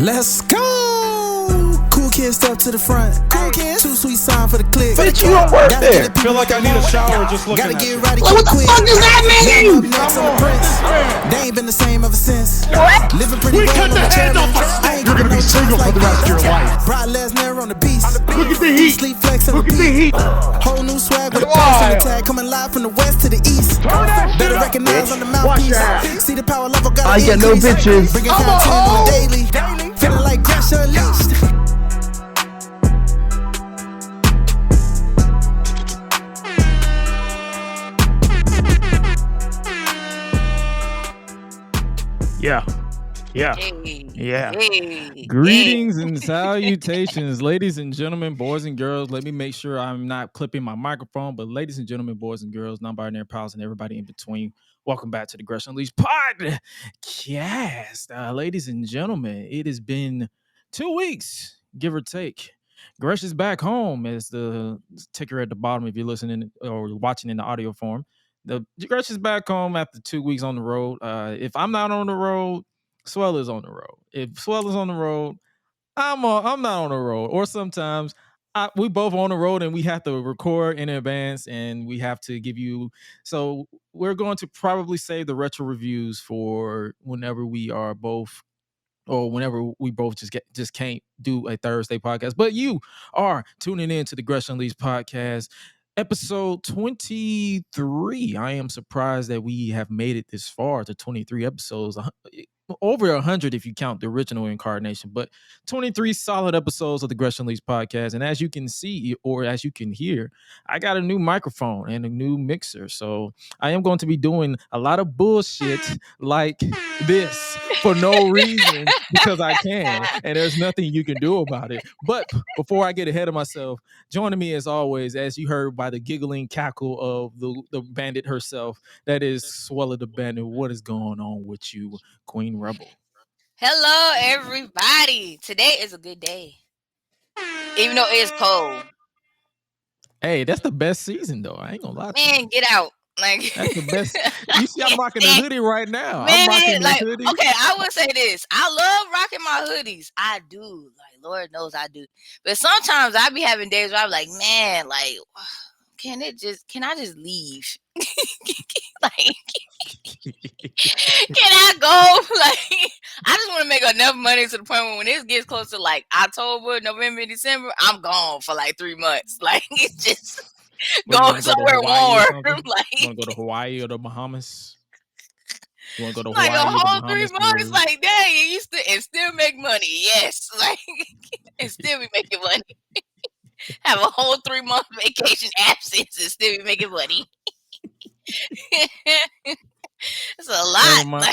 Let's go! Cool kid step to the front. Cool kid, too sweet sign for the click. Bitch, you don't work there. I feel like I need a shower just looking at you. Like, what the fuck does that mean? They ain't been the same ever since. What? Living pretty We well cut on the head off a snake. You're gonna be single for the rest of your life. Brock Lesnar on the beast. Look at the heat. Sleep flex on Look the at the beat. heat. Whole new swag with a pass on the tag. Coming live from the west to the east. Better recognize on the mouthpiece. See the power level got I get no bitches. Bringing content on the daily. Feeling like Gresh Unleashed. Yeah. Greetings and salutations, ladies and gentlemen, boys and girls. Let me make sure I'm not clipping my microphone, but ladies and gentlemen, boys and girls, non-binary pals, and everybody in between, welcome back to the Gresh and Unleashed podcast. Ladies and gentlemen, it has been 2 weeks, give or take. Gresh is back home, as the ticker at the bottom if you're listening or watching in the audio form. The Gresh is back home after 2 weeks on the road. If I'm not on the road, Suela's on the road. If Suela's on the road, I'm not on the road. Or sometimes we both on the road and we have to record in advance and we have to give you. So we're going to probably save the retro reviews for whenever we are both, or whenever we both just can't do a Thursday podcast. But you are tuning in to the Gresh Unleashed podcast, episode 23. I am surprised that we have made it this far to 23 episodes. Over 100 if you count the original incarnation, but 23 solid episodes of the Gresh Unleashed podcast. And as you can see, or as you can hear, I got a new microphone and a new mixer. So I am going to be doing a lot of bullshit like this for no reason, because I can, and there's nothing you can do about it. But before I get ahead of myself, joining me as always, as you heard by the giggling cackle of the bandit herself, that is Suela the Bandit. What is going on with you, Queen Rebel? Hello, everybody. Today is a good day, even though it's cold. Hey, that's the best season, though. I ain't gonna lie to you. Man, get out. Like, that's the best. You see, I'm rocking the hoodie right now. Man, I'm rocking like, the hoodie. okay, I would say this. I love rocking my hoodies. I do. Like, Lord knows I do. But sometimes I be having days where I'm like, man, like, can I just leave? Like, can I go? Like, I just want to make enough money to the point where when this gets close to like October, November, December, I'm gone for like 3 months. Like, it's just going somewhere warm. Like, you want to go to Hawaii or the Bahamas? You want to go to like Hawaii a whole or the 3 Bahamas? months? Like, dang, you used to and still make money. Yes, like, and still be making money. Have a whole 3 month vacation absence and still be making money. It's a lot.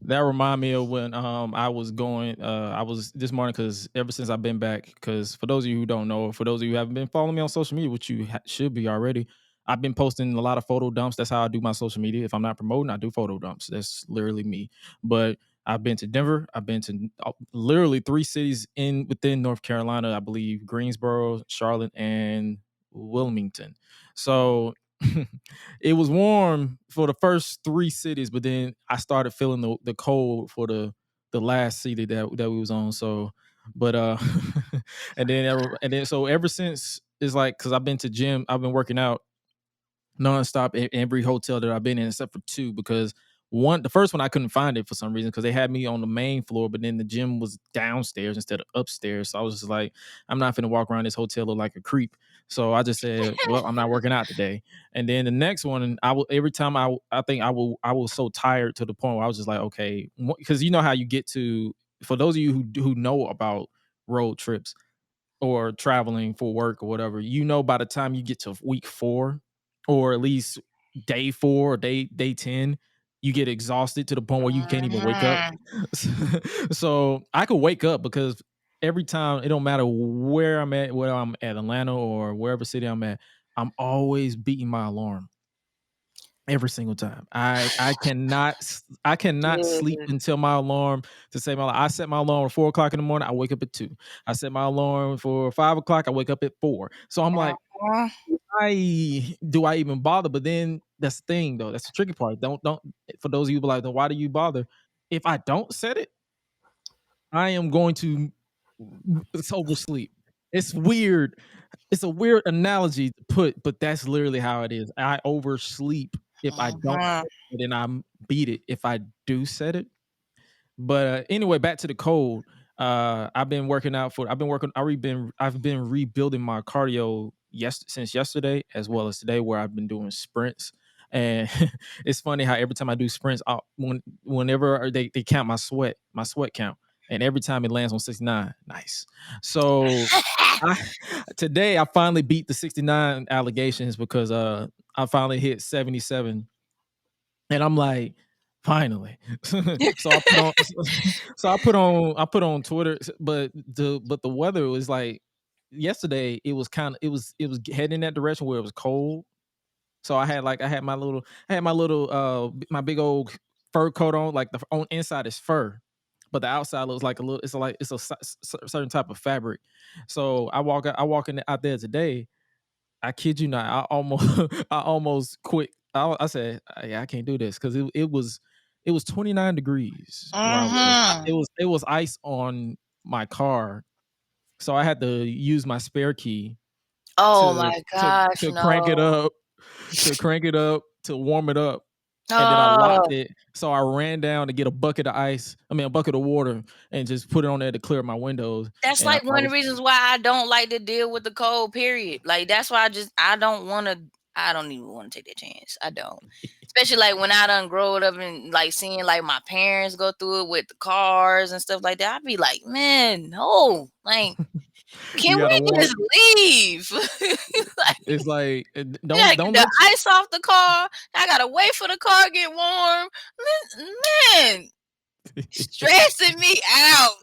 That remind me of when I was going. I was this morning, because ever since I've been back, because for those of you who don't know, or for those of you who haven't been following me on social media, which you should be already, I've been posting a lot of photo dumps. That's how I do my social media. If I'm not promoting, I do photo dumps. That's literally me. But I've been to Denver. I've been to literally 3 cities within North Carolina. I believe Greensboro, Charlotte, and Wilmington. So it was warm for the first 3 cities, but then I started feeling the cold for the last city that we was on. So, but and then so ever since, it's like, because I've been to gym, I've been working out nonstop in every hotel that I've been in except for 2, because the first one I couldn't find it for some reason, because they had me on the main floor, but then the gym was downstairs instead of upstairs. So I was just like, I'm not finna walk around this hotel look like a creep. So I just said, well, I'm not working out today. And then the next one, every time I was so tired to the point where I was just like, okay, because you know how you get to, for those of you who know about road trips or traveling for work or whatever, by the time you get to week 4, or at least day 4 or day 10, you get exhausted to the point where you can't even wake up. So I could wake up, because every time, it don't matter where I'm at, whether I'm at Atlanta or wherever city I'm at, I'm always beating my alarm every single time. I cannot sleep until my alarm to say I set my alarm at 4 o'clock in the morning. I wake up at 2. I set my alarm for 5 o'clock. I wake up at 4. So I'm like, do I even bother? But then that's the thing, though. That's the tricky part. Don't. For those of you who like, then why do you bother? If I don't set it, I am going to oversleep. It's weird. It's a weird analogy to put, but that's literally how it is. I oversleep if I don't set it, and I beat it if I do set it. But anyway, back to the cold. I've been working out for. I've been rebuilding my cardio since yesterday as well as today, where I've been doing sprints. And it's funny how every time I do sprints, whenever they count my sweat count, and every time it lands on 69, nice. So today I finally beat the 69 allegations because I finally hit 77, and I'm like, finally. So I put on Twitter, but the weather was like yesterday. It was heading in that direction where it was cold. So I had my my big old fur coat on, like the on inside is fur, but the outside looks like it's a certain type of fabric. So I walk out there today. I kid you not, I almost quit. I said, yeah, I can't do this because it was 29 degrees where I was. It was ice on my car, so I had to use my spare key. Oh my gosh, to crank it up, to warm it up. And then I locked it. So I ran down to get a bucket of water, and just put it on there to clear my windows. That's and like one of the reasons why I don't like to deal with the cold, period. Like that's why I don't even want to take that chance. I don't. Especially like when I done growed up and like seeing like my parents go through it with the cars and stuff like that. I'd be like, man, no. Like, can we just leave? Like, it's like don't get the ice off the car. I gotta wait for the car to get warm. Man, stressing me out.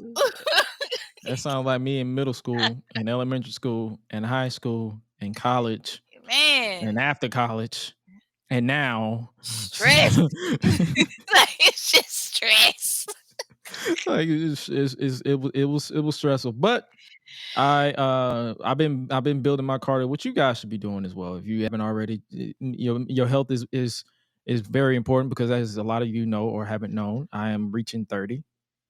That sounds like me in middle school, and elementary school, and high school, and college, man, and after college, and now stress. Like it's just stress. Like it was stressful, but I've been building my cardio, which you guys should be doing as well if you haven't already. Your health is very important, because as a lot of you know or haven't known, I am reaching 30.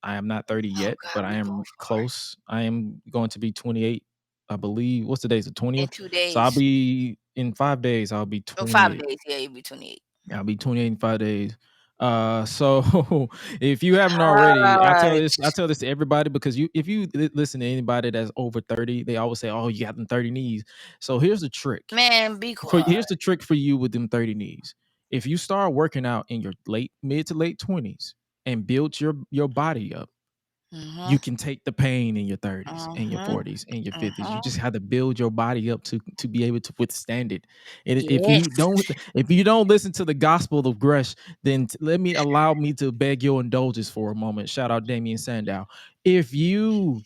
I am not 30 yet, but I am close. I am going to be 28, I believe. What's the date? The 20th? In 2 days. So I'll be in 5 days. I'll be 28. 5 days, yeah, you'll be 28. I'll be 28 in 5 days. So if you haven't already, I tell this to everybody, because if you listen to anybody that's over 30, they always say, "Oh, you got them 30 knees." So here's the trick, man. Be quiet. Here's the trick for you with them 30 knees. If you start working out in your mid to late 20s and build your body up, you can take the pain in your 30s and your 40s and your 50s. You just have to build your body up to be able to withstand it. And if you don't listen to the gospel of Gresh, then allow me to beg your indulgence for a moment. Shout out Damian Sandow. If you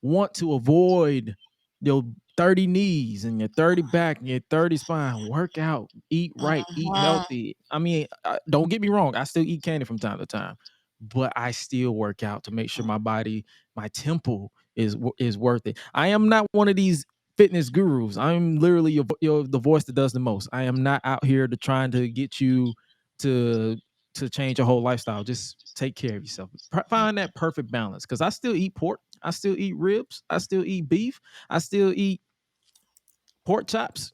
want to avoid your 30 knees and your 30 back and your 30 spine, work out, eat right, eat healthy. I mean, don't get me wrong, I still eat candy from time to time, but I still work out to make sure my body, my temple is worth it. I am not one of these fitness gurus. I'm literally the voice that does the most. I am not out here to trying to get you to change your whole lifestyle. Just take care of yourself. Find that perfect balance, because I still eat pork. I still eat ribs. I still eat beef. I still eat pork chops.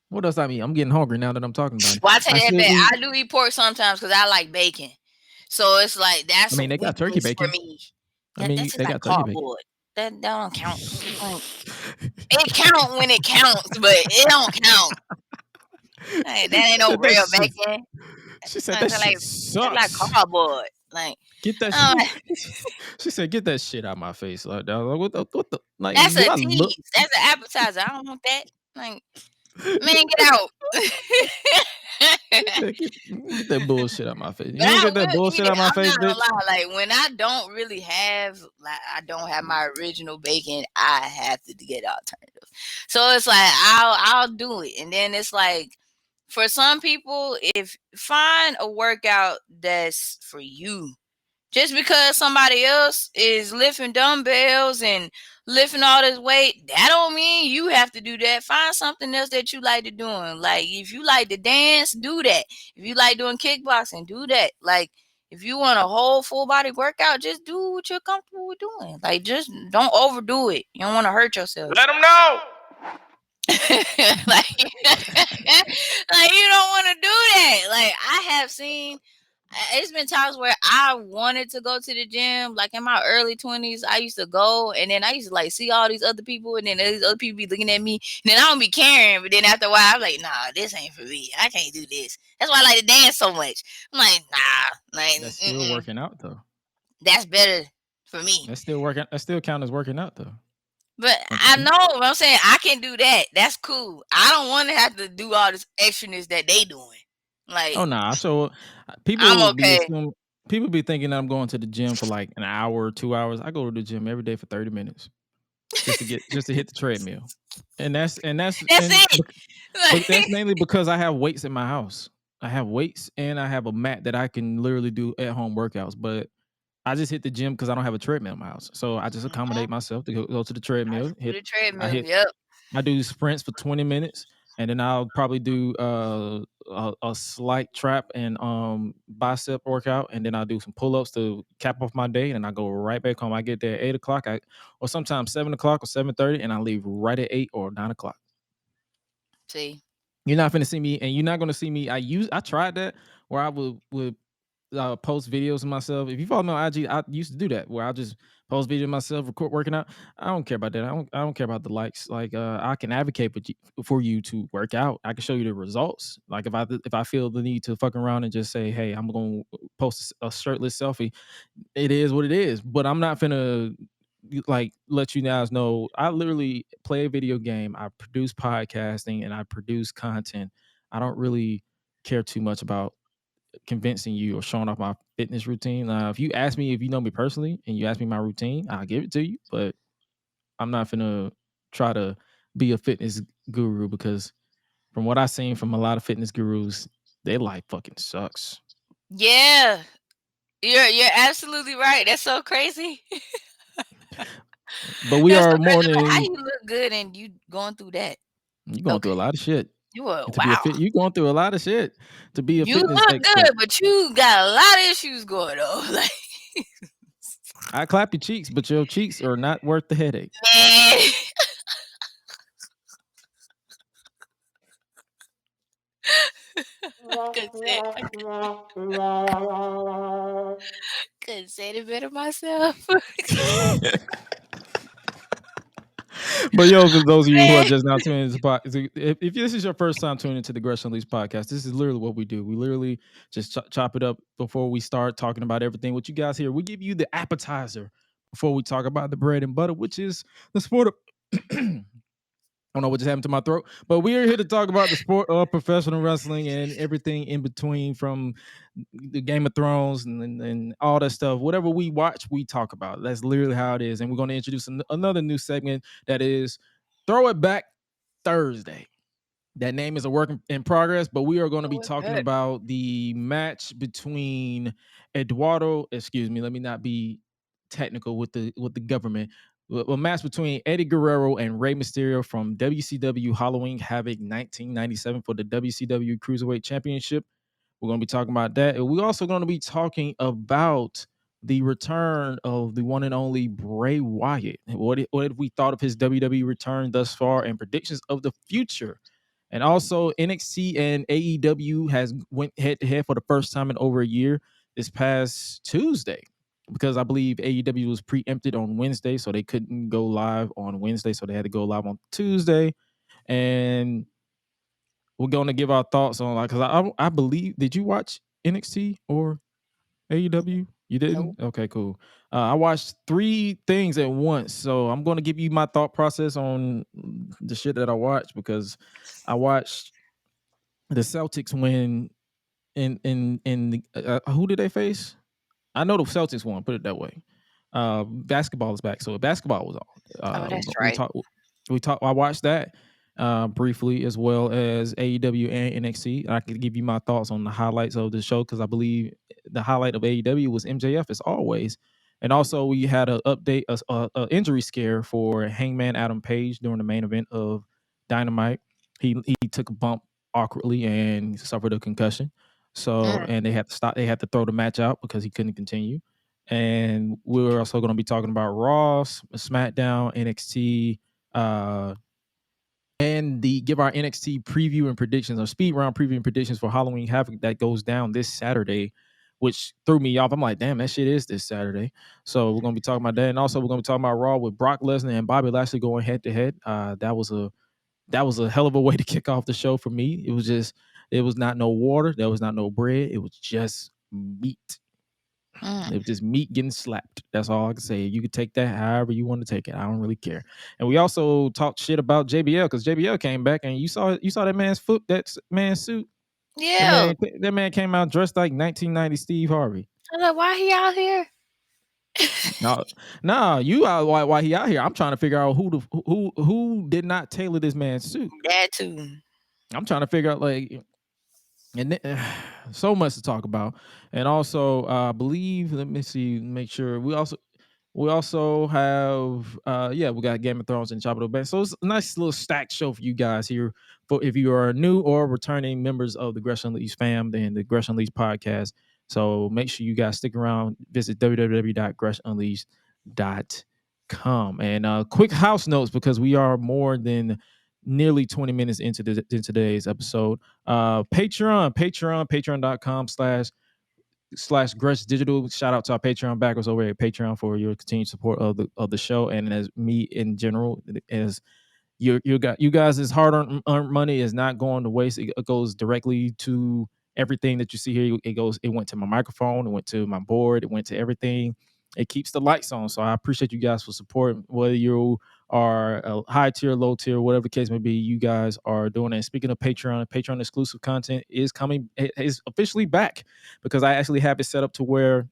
What else I mean? I'm getting hungry now that I'm talking about it. Well, I tell you that, I do eat pork sometimes because I like bacon. So it's like that's. I mean, they got turkey bacon for me. I mean, they got turkey bacon. That don't count. It counts when it counts, but it don't count. Hey, that ain't no real bacon. She said that shit sucks. Like cardboard. Like, get that shit. She said, "Get that shit out of my face." Like, what the? Like, that's a tease. That's an appetizer. I don't want that. Like, man, get out. Get that bullshit out of my face. You don't get that bullshit out of my face, bitch. Like, when I don't really have, like, I don't have my original bacon, I have to get alternatives. So it's like I'll do it, and then it's like, for some people, if find a workout that's for you. Just because somebody else is lifting dumbbells and lifting all this weight, that don't mean you have to do that. Find something else that you like to doing. Like, if you like to dance, do that. If you like doing kickboxing, do that. Like, If you want a whole full body workout, just do what you're comfortable with doing. Like, just don't overdo it. You don't want to hurt yourself. Let them know. like, like you don't want to do that. Like, I have seen. It's been times where I wanted to go to the gym, like in my early 20s. I used to go, and then I used to like see all these other people, and then these other people be looking at me, and then I don't be caring. But then after a while, I'm like, nah, this ain't for me. I can't do this. That's why I like to dance so much. I'm like, nah, like That's still working out though. That's better for me. That's still working. That still count as working out though. But I know what I'm saying. I can do that. That's cool. I don't want to have to do all this extraness that they doing. Like, oh nah. So people I'm okay. People be thinking that I'm going to the gym for like an hour or 2 hours. I go to the gym every day for 30 minutes just to hit the treadmill, and that's it. But that's mainly because I have weights in my house. I have weights and I have a mat that I can literally do at home workouts. But I just hit the gym because I don't have a treadmill in my house, so I just accommodate myself to go to the treadmill. I do sprints for 20 minutes, and then I'll probably do a slight trap and bicep workout, and then I'll do some pull-ups to cap off my day, and I go right back home. I get there at 8 o'clock, or sometimes 7 o'clock or 7:30, and I leave right at 8 or 9 o'clock. See, you're not gonna see me, and you're not gonna see me. I tried that where I would post videos of myself. If you follow me on IG, I used to do that where I just post videos of myself, record working out. I don't care about that. I don't care about the likes. Like I can advocate for you to work out. I can show you the results. Like if I feel the need to fuck around and just say, hey, I'm gonna post a shirtless selfie, it is what it is. But I'm not finna like let you guys know I literally play a video game, I produce podcasting, and I produce content. I don't really care too much about convincing you or showing off my fitness routine. If you ask me, if you know me personally and you ask me my routine, I'll give it to you, but I'm not gonna try to be a fitness guru, because from what I've seen from a lot of fitness gurus, their life fucking sucks. Yeah, you're absolutely right. That's so crazy. But we are more than how you look good and you going through that. You going through a lot of shit. You are, you going through a lot of shit to be a you fitness look expert. good, but you got a lot of issues going on. Like, I clap your cheeks, but your cheeks are not worth the headache. Man. Couldn't say it better myself. But yo, for those of you who are just now tuning into the podcast, if this is your first time tuning into the Gresh and Suela podcast, this is literally what we do. We literally just chop it up before we start talking about everything. What you guys hear, we give you the appetizer before we talk about the bread and butter, which is the sport of I don't know what just happened to my throat, but we are here to talk about the sport of professional wrestling and everything in between, from the Game of Thrones and all that stuff. Whatever we watch, we talk about. That's literally how it is. And we're going to introduce another new segment that is Throw It Back Thursday. That name is a work in progress, but we are going to be talking about the match between Eduardo. Excuse me, let me not be technical with the government. A match between Eddie Guerrero and Rey Mysterio from WCW Halloween Havoc 1997 for the WCW Cruiserweight Championship. We're going to be talking about that. And we're also going to be talking about the return of the one and only Bray Wyatt. What have we thought of his WWE return thus far, and predictions of the future? And also NXT and AEW has went head to head for the first time in over a year this past Tuesday, because I believe AEW was preempted on Wednesday, so they couldn't go live on Wednesday, so they had to go live on Tuesday. And we're going to give our thoughts on, like, because I believe, did you watch NXT or AEW? You didn't? Nope. Okay, cool. I watched 3 things at once, so I'm going to give you my thought process on the shit that I watched, because I watched the Celtics win in the, who did they face? I know the Celtics won, put it that way. Basketball is back, so basketball was on. That's right. I watched that briefly, as well as AEW and NXT. I could give you my thoughts on the highlights of the show, because I believe the highlight of AEW was MJF as always. And also we had an update, a injury scare for Hangman Adam Page during the main event of Dynamite. He took a bump awkwardly and suffered a concussion. So, and they had to stop. They had to throw the match out because he couldn't continue. And we're also going to be talking about Raw, SmackDown, NXT, and give our NXT preview and predictions, or speed round preview and predictions for Halloween Havoc that goes down this Saturday, which threw me off. I'm like, damn, that shit is this Saturday. So we're gonna be talking about that, and also we're gonna be talking about Raw with Brock Lesnar and Bobby Lashley going head to head. That was a hell of a way to kick off the show for me. It was not no water, there was not no bread, it was just meat. It was just meat getting slapped. That's all I can say. You could take that however you want to take it. I don't really care. And we also talked shit about JBL because JBL came back, and you saw that man's foot, that man's suit. Yeah. That man came out dressed like 1990 Steve Harvey. I'm like, why he out here? No, you out why he out here. I'm trying to figure out who did not tailor this man's suit. That too. I'm trying to figure out and so much to talk about. And also, I believe, let me see, make sure we also have we got Game of Thrones and Chop It Up Band. So it's a nice little stacked show for you guys here. For if you are new or returning members of the Gresh and Unleashed fam and the Gresh and Unleashed podcast. So make sure you guys stick around. Visit www.greshandunleashed.com. And quick house notes, because we are more than nearly 20 minutes into today's episode. Patreon.com/Gresh Digital. Shout out to our Patreon backers over at Patreon for your continued support of the show, and as me in general, as you guys' hard earned money is not going to waste. It goes directly to everything that you see here. It went to my microphone, it went to my board, it went to everything. It keeps the lights on. So I appreciate you guys for support, whether you are a high tier, low tier, whatever the case may be. You guys are doing it. And speaking of Patreon exclusive content is officially back, because I actually have it set up to where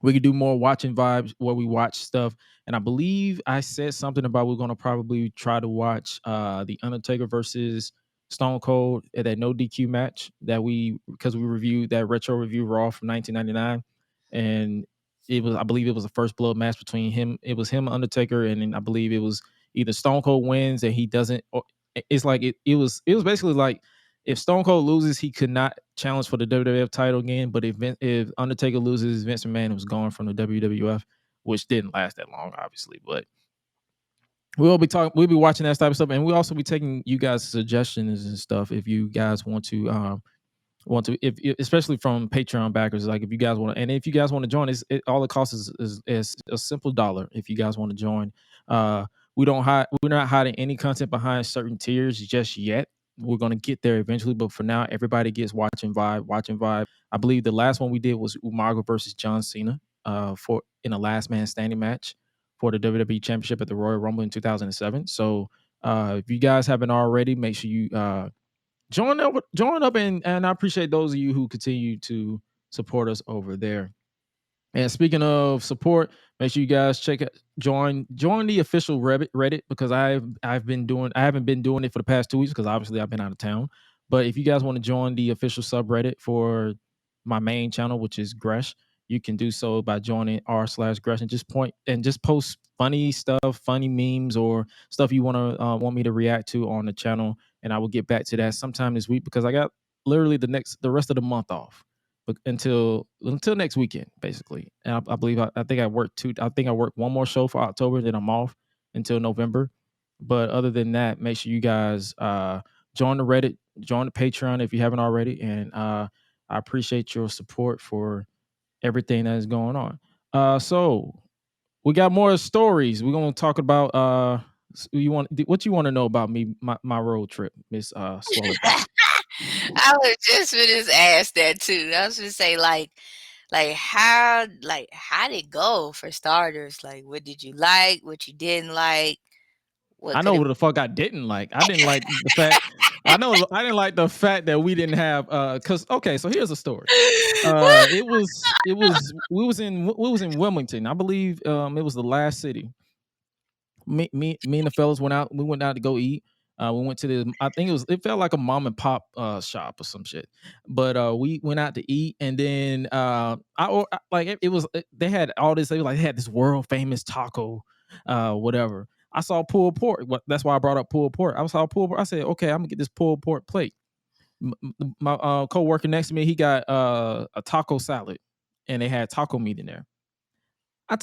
we can do more watching vibes, where we watch stuff. And I believe I said something about we're going to probably try to watch The Undertaker versus Stone Cold at that no DQ match because we reviewed that retro review Raw from 1999. And I believe it was a first blood match between him. It was him, Undertaker, and then I believe it was either Stone Cold wins and he doesn't, or it's like it was basically like, if Stone Cold loses, he could not challenge for the WWF title again. But if Undertaker loses, Vince McMahon was gone from the WWF, which didn't last that long, obviously. But we'll be watching that type of stuff, and we'll also be taking you guys' suggestions and stuff if you guys want to, if especially from Patreon backers. Like if you guys want to, and if you guys want to join, all it costs is a simple $1 if you guys want to join. We're not hiding any content behind certain tiers just yet. We're going to get there eventually, but for now, everybody gets watching vibe. I believe the last one we did was Umaga versus John Cena in a last man standing match for the WWE Championship at the Royal Rumble in 2007. So if you guys haven't already, make sure you join up, and I appreciate those of you who continue to support us over there. And speaking of support, make sure you guys join the official Reddit, because I haven't been doing it for the past 2 weeks because obviously I've been out of town. But if you guys want to join the official subreddit for my main channel, which is Gresh, you can do so by joining r/Gresh and just post funny stuff, funny memes, or stuff you want me to react to on the channel, and I will get back to that sometime this week, because I got literally the rest of the month off. But until next weekend, basically. And I believe I think I work one more show for October, then I'm off until November. But other than that, make sure you guys join the Reddit, join the Patreon if you haven't already, and I appreciate your support for everything that is going on. So we got more stories. We're gonna talk about what you want to know about me, my road trip, Miss Swallow. I was just gonna ask that too. I was gonna say like how did it go for starters? Like what did you like? What you didn't like? I know what the fuck I didn't like. I didn't like the fact. I didn't like the fact that we didn't have. Okay, so here's a story. We was in Wilmington. I believe it was the last city. Me and the fellas went out. We went out to go eat. We went to this. I think it felt like a mom and pop shop or some shit. But we went out to eat, and then they had all this. They had this world famous taco, whatever. I saw pulled pork. That's why I brought up pulled pork. I saw pulled pork. I said, okay, I'm gonna get this pulled pork plate. My co-worker next to me, he got a taco salad, and they had taco meat in there. I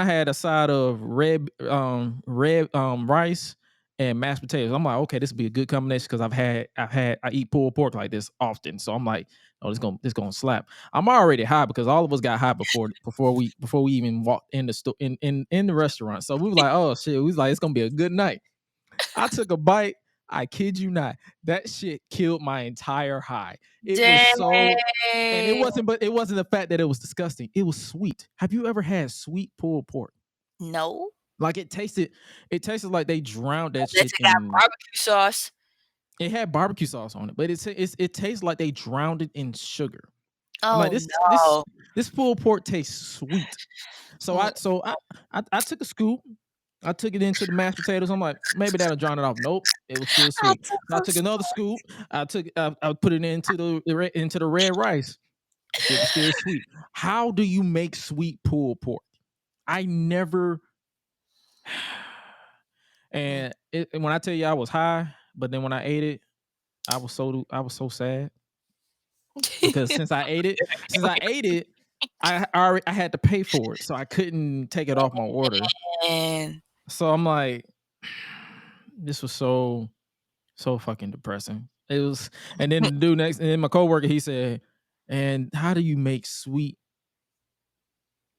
had a side of red rice and mashed potatoes. I'm like, okay, this would be a good combination because I eat pulled pork like this often. So I'm like, oh, this gonna slap. I'm already high because all of us got high before we even walked in the store in the restaurant. So we were like, oh shit, we was like, it's gonna be a good night. I took a bite. I kid you not. That shit killed my entire high. It was so, and it wasn't the fact that it was disgusting. It was sweet. Have you ever had sweet pulled pork? No. Like it tasted like they drowned that Unless shit it got in. barbecue sauce. It had barbecue sauce on it, but it tastes like they drowned it in sugar. I'm Oh like no. this pulled pork tastes sweet. So I took a scoop. I took it into the mashed potatoes. I'm like, maybe that'll drown it off. Nope, it was still sweet. I took another scoop. I put it into the red rice. Shit was still sweet. How do you make sweet pulled pork? I never. And when I tell you I was high, but then when I ate it, I was so sad because since I ate it, I had to pay for it, so I couldn't take it off my order. Man. So I'm like, this was so fucking depressing. It was, and then the dude next, and then my coworker, he said, "And how do you make sweet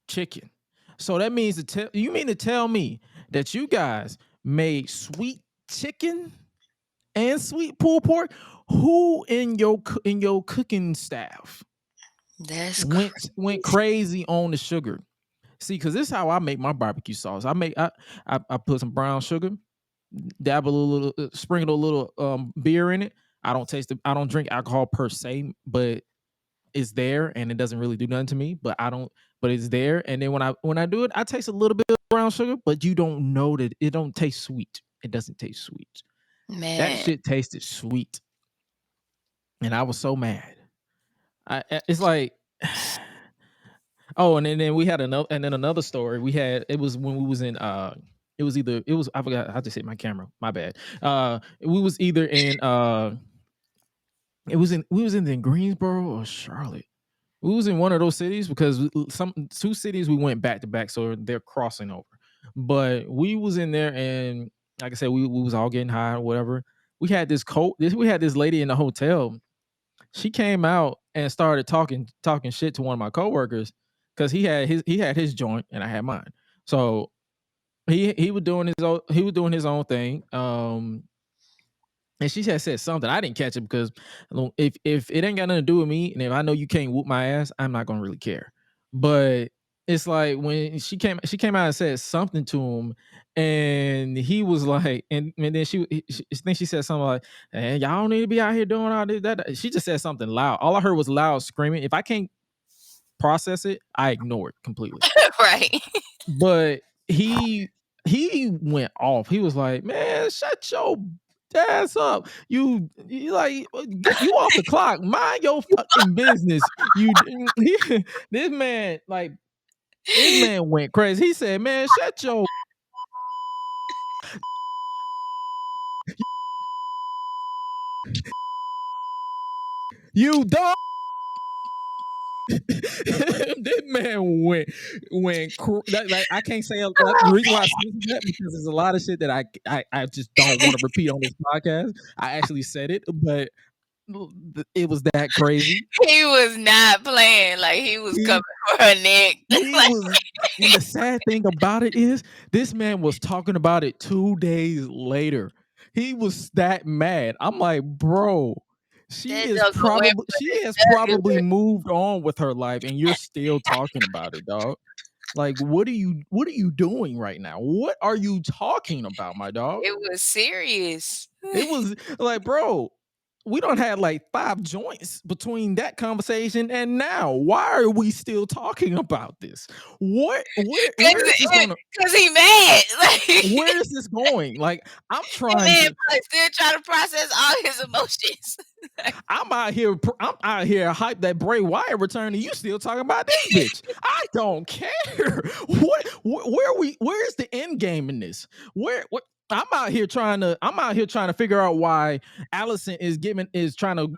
chicken?" So that means you mean to tell me that you guys made sweet chicken and sweet pulled pork? Who in your cooking staff went crazy on the sugar? See, because this is how I make my barbecue sauce. I put some brown sugar, dabble a little, sprinkle a little beer in it. I don't drink alcohol per se, but it's there and it doesn't really do nothing to me. But it's there. And then when I do it, I taste a little bit of brown sugar, but you don't know that it don't taste sweet. It doesn't taste sweet. Man. That shit tasted sweet, and I was so mad. It's like. Oh, and then we had another story. It was when we was in I forgot how to say my camera. My bad. We was either in we was in Greensboro or Charlotte. We was in one of those cities because two cities we went back to back, so they're crossing over. But we was in there, and like I said, we was all getting high or whatever. We had this lady in the hotel. She came out and started talking shit to one of my coworkers because he had his joint and I had mine. So he was doing his own thing. And she had said something. I didn't catch it because if it ain't got nothing to do with me, and if I know you can't whoop my ass, I'm not gonna really care. But it's like when she came out and said something to him, and he was like, and then she said something like, "Hey, y'all don't need to be out here doing all this, that." She just said something loud. All I heard was loud screaming. If I can't process it, I ignore it completely. Right. But he went off. He was like, "Man, shut your ass up. You like get you off the clock. Mind your fucking business." This man went crazy. He said, "Man, shut your you dog." This man went like I can't say the reason why I said that because there's a lot of shit that I just don't want to repeat on this podcast. I actually said it, but it was that crazy. He was not playing. Like he was coming for her neck. And the sad thing about it is this man was talking about it 2 days later. He was that mad. I'm like, bro, she has probably moved on with her life, and you're still talking about it, dog. Like, what are you doing right now? What are you talking about, my dog? It was serious. It was like, bro, we don't have like 5 joints between that conversation and now. Why are we still talking about this? Where is this going? Because he mad. Like, where is this going? Like, I'm still trying to process all his emotions. I'm out here hyped that Bray Wyatt returned, and you still talking about this bitch. I don't care. Where's the end game in this? What I'm out here trying to figure out why Allison is trying to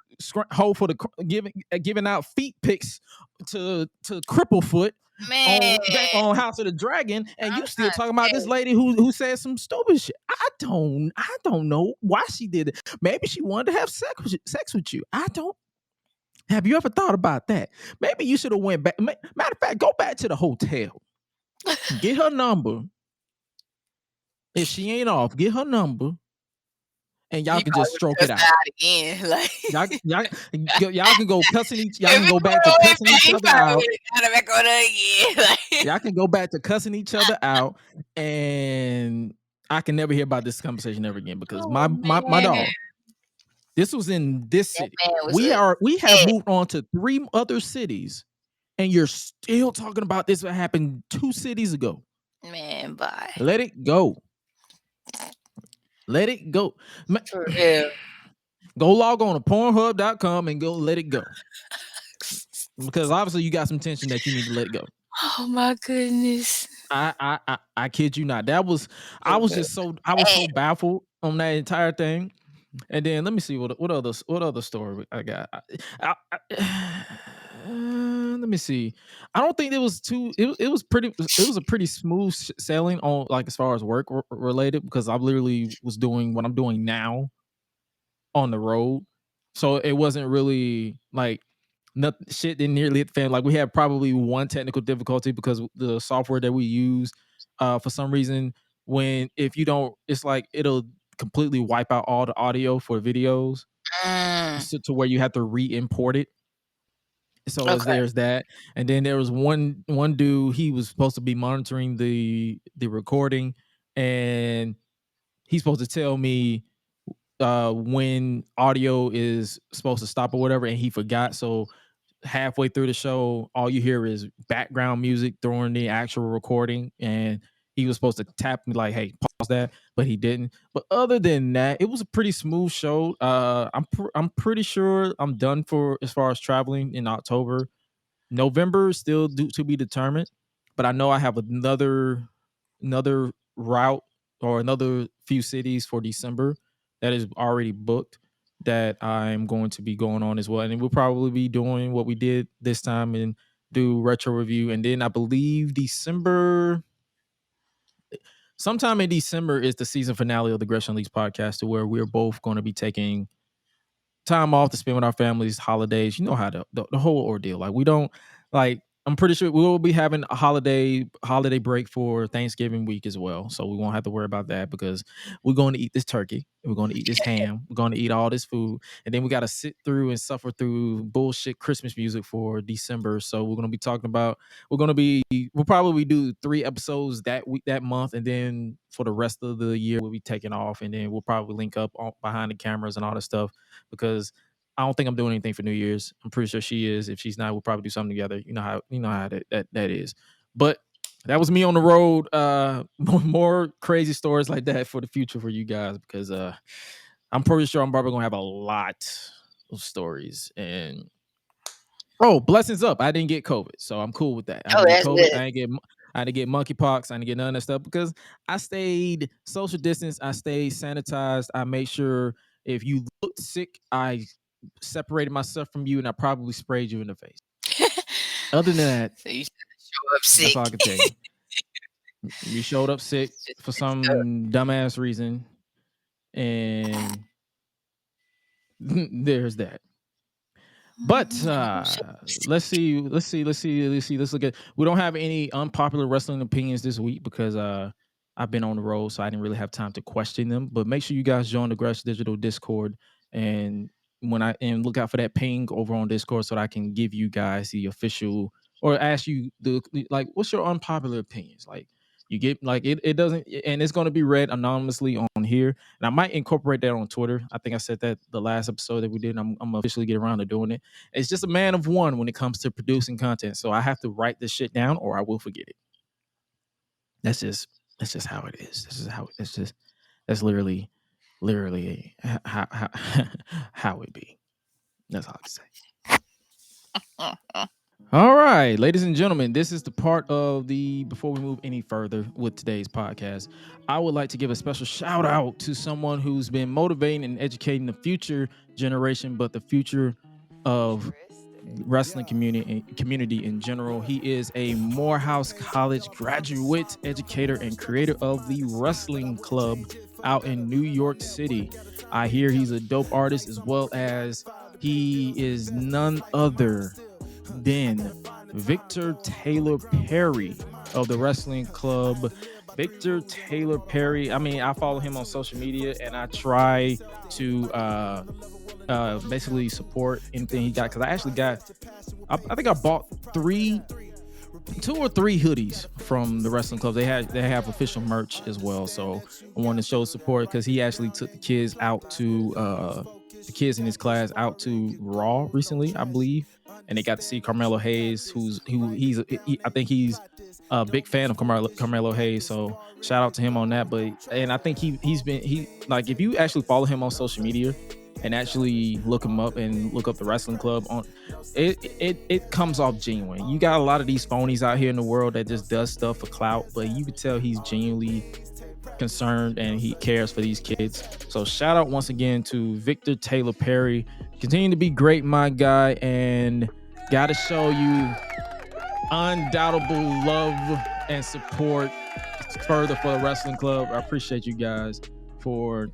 hold for giving out feet pics to Cripplefoot Man, on House of the Dragon, and I'm you still trying talking to about tell this you. lady who said some stupid shit. I don't know why she did it. Maybe she wanted to have sex with you. I don't. Have you ever thought about that? Maybe you should have went back. Matter of fact, go back to the hotel, get her number. If she ain't off, get her number, and y'all He can just probably stroke it cussed out. out again. Like Y'all can go cussing y'all can if go he back to went cussing back, each he other probably out. would have got it back on her again. Like, Y'all can go back to cussing each other out, and I can never hear about this conversation ever again because my man. dog. This was in this That city. man was We have upset. moved on to 3 other cities, and you're still talking about this that happened 2 cities ago. Man, bye. Let it go. Let it go. For real. Go log on to Pornhub.com and go let it go. Because obviously you got some tension that you need to let go. Oh my goodness. I kid you not. I was so baffled on that entire thing. And then let me see what other story I got. Let me see. I don't think it was it was a pretty smooth sailing on like as far as work related because I literally was doing what I'm doing now on the road. So it wasn't really like shit didn't nearly hit the fan. Like we had probably one technical difficulty because the software that we use, for some reason, if you don't, it's like it'll completely wipe out all the audio for videos, to where you have to re-import it. So there's that, and then there was one dude. He was supposed to be monitoring the recording, and he's supposed to tell me when audio is supposed to stop or whatever, and he forgot. So halfway through the show, all you hear is background music during the actual recording, and he was supposed to tap me like, "Hey, pause that," but he didn't. But other than that, it was a pretty smooth show. I'm pretty sure I'm done for as far as traveling in October. November still to be determined, but I know I have another route or another few cities for December that is already booked that I'm going to be going on as well. And we'll probably be doing what we did this time and do retro review. And then I believe sometime in December is the season finale of the Gresh and Leaks podcast, to where we're both going to be taking time off to spend with our families, holidays. You know how the whole ordeal. Like we don't like. I'm pretty sure we will be having a holiday break for Thanksgiving week as well, so we won't have to worry about that because we're going to eat this turkey, we're going to eat this ham, we're going to eat all this food, and then we got to sit through and suffer through bullshit Christmas music for December. So we're going to be talking about we'll probably do 3 episodes that week, that month, and then for the rest of the year we'll be taking off, and then we'll probably link up behind the cameras and all this stuff because I don't think I'm doing anything for New Year's. I'm pretty sure she is. If she's not, we'll probably do something together. You know how that is. But that was me on the road. More crazy stories like that for the future for you guys, because I'm pretty sure I'm probably gonna have a lot of stories. And blessings up, I didn't get COVID, so I'm cool with that. I didn't get COVID. Good. I didn't get monkeypox. I didn't get none of that stuff because I stayed social distance. I stayed sanitized. I made sure if you looked sick, I separated myself from you, and I probably sprayed you in the face. Other than that, So you show up sick. that's all I can tell you. You showed up sick for some dumbass reason, and there's that. But let's look at. We don't have any unpopular wrestling opinions this week because I've been on the road, so I didn't really have time to question them. But make sure you guys join the Gresh Digital Discord, and look out for that ping over on Discord so that I can give you guys the official, or ask you what's your unpopular opinions? Like you get it doesn't, and it's going to be read anonymously on here, and I might incorporate that on Twitter. I think I said that the last episode that we did. I'm officially get around to doing it. It's just a man of one when it comes to producing content, so I have to write this shit down or I will forget it. That's just how it is. That's literally how it be. That's all I can say. All right, ladies and gentlemen, this is the part of the before we move any further with today's podcast. I would like to give a special shout out to someone who's been motivating and educating the future generation, but the future of wrestling community in general. He is a Morehouse College graduate, educator, and creator of the Wrestling Club out in New York City. I hear he's a dope artist, as well as he is none other than Victor Taylor Perry of the Wrestling Club. Victor Taylor Perry. I mean, I follow him on social media and I try to basically support anything he got, because I actually got I think I bought two or three hoodies from the wrestling club. They have official merch as well, so I wanted to show support because he actually took the kids out to the kids in his class out to Raw recently, I believe, and they got to see Carmelo Hayes, I think he's a big fan of Carmelo Hayes, so shout out to him on that. But and I think he's been like, if you actually follow him on social media and actually look him up and look up the wrestling club on it comes off genuine. You got a lot of these phonies out here in the world that just does stuff for clout, but you can tell he's genuinely concerned and he cares for these kids. So shout out once again to Victor Taylor Perry. Continue to be great, my guy, and gotta show you undoubtable love and support further for the wrestling club. I appreciate you guys for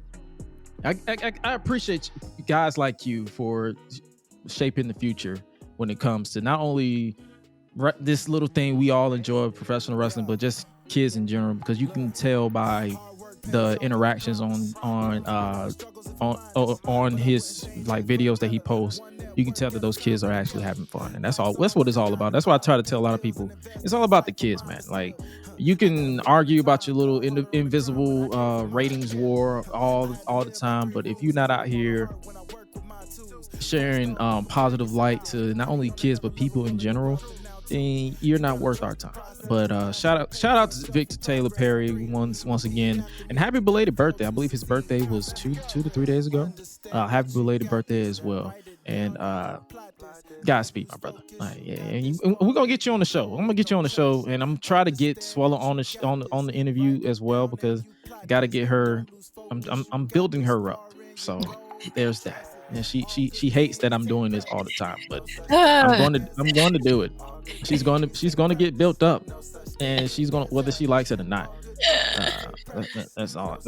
I appreciate guys like you for shaping the future when it comes to not only this little thing we all enjoy, professional wrestling, but just kids in general, because you can tell by the interactions on his like videos that he posts. You can tell that those kids are actually having fun, and that's what it's all about. That's why I try to tell a lot of people it's all about the kids, man. Like, you can argue about your little invisible ratings war all the time, but if you're not out here sharing positive light to not only kids but people in general, then you're not worth our time. But shout out to Victor Taylor Perry once again, and happy belated birthday. I believe his birthday was 2 to 3 days ago. Happy belated birthday as well, and Godspeed, my brother. And we're gonna get you on the show. I'm gonna get you on the show, and I'm trying to get Suela on the interview as well, because I gotta get her. I'm building her up. So there's that. And she hates that I'm doing this all the time, but I'm going to do it. She's going to get built up, and she's going to, whether she likes it or not. That's all I'm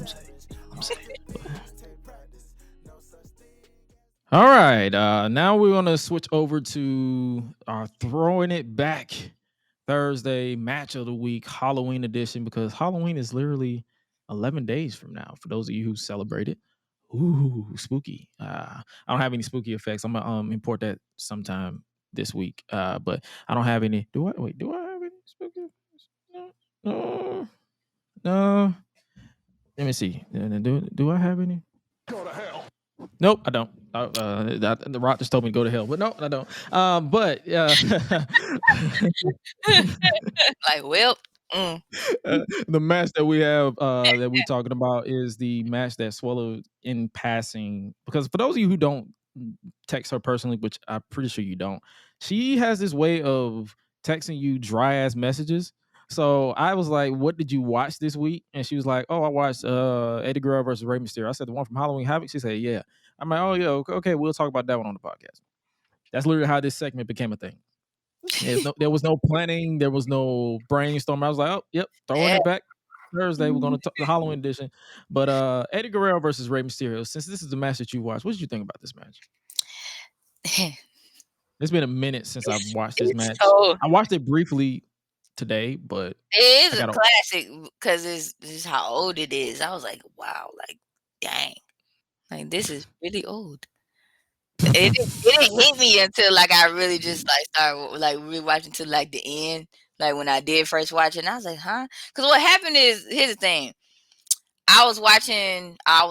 saying. All right. Now we're going to switch over to our Throwing It Back Thursday match of the week, Halloween edition, because Halloween is literally 11 days from now. For those of you who celebrate it. Ooh, spooky. I don't have any spooky effects. I'm gonna import that sometime this week. But I don't have any. Do I have any spooky effects? No. No. Let me see. Do I have any? Go to hell. Nope, I don't. The Rock just told me to go to hell, but no, I don't. But Like, well, the match that we have that we're talking about is the match that Swallow in passing, because for those of you who don't text her personally, which I'm pretty sure you don't, she has this way of texting you dry ass messages. So I was like, what did you watch this week? And she was like, oh, I watched Eddie Guerrero versus Rey Mysterio. I said, the one from Halloween Havoc? She said, yeah. I'm like, oh yeah, okay, we'll talk about that one on the podcast. That's literally how this segment became a thing. There was no planning. There was no brainstorm. I was like, oh, yep, throwing it back Thursday. We're going to talk the Halloween edition. But Eddie Guerrero versus Rey Mysterio, since this is the match that you watched, what did you think about this match? It's been a minute since I've watched this match. I watched it briefly today, but it is a classic because this is how old it is. I was like, wow, like, dang. Like, this is really old. It didn't hit me until like I really just like started like rewatching to like the end, like when I did first watch it, and I was like, huh? Because what happened is, here's the thing: I was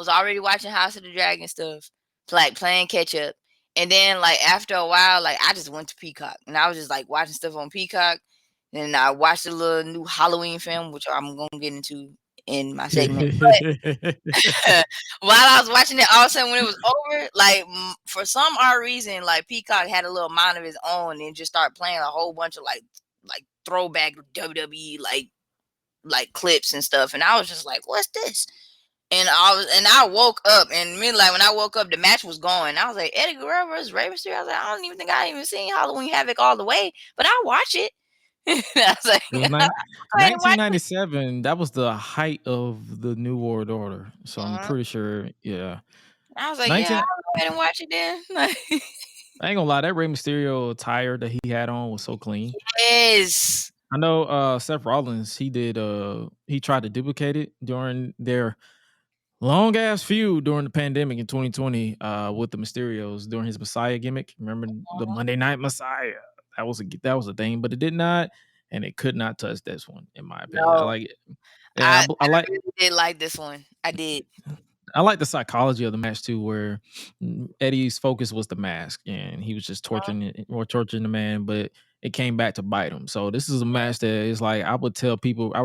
already watching House of the Dragon stuff, like playing catch up, and then like after a while, like I just went to Peacock, and I was just like watching stuff on Peacock. Then I watched a little new Halloween film, which I'm gonna get into in my segment. But while I was watching it, all of a sudden when it was over, like for some odd reason, like Peacock had a little mind of his own and just started playing a whole bunch of like throwback WWE like clips and stuff, and I was just like, "What's this?" And I woke up, and when I woke up, the match was going. I was like, Eddie Guerrero versus Rey Mysterio. I was like, I don't even think I even seen Halloween Havoc all the way, but I'll watch it. I was like, It was go ahead and watch it. 1997. That was the height of the New World Order. So I'm Uh-huh. pretty sure, yeah. I was like, 19 I'll go ahead and watch it then. I ain't gonna lie, that Rey Mysterio attire that he had on was so clean. Yes. I know Seth Rollins, he tried to duplicate it during their long ass feud during the pandemic in 2020 with the Mysterios during his Messiah gimmick. Remember the Monday Night Messiah? That was a thing, but it did not, and it could not touch this one, in my opinion. I No, like it. Yeah, I I like really did like this one. I did. I like the psychology of the match too, where Eddie's focus was the mask, and he was just torturing the man, but it came back to bite him. So this is a match that is like I would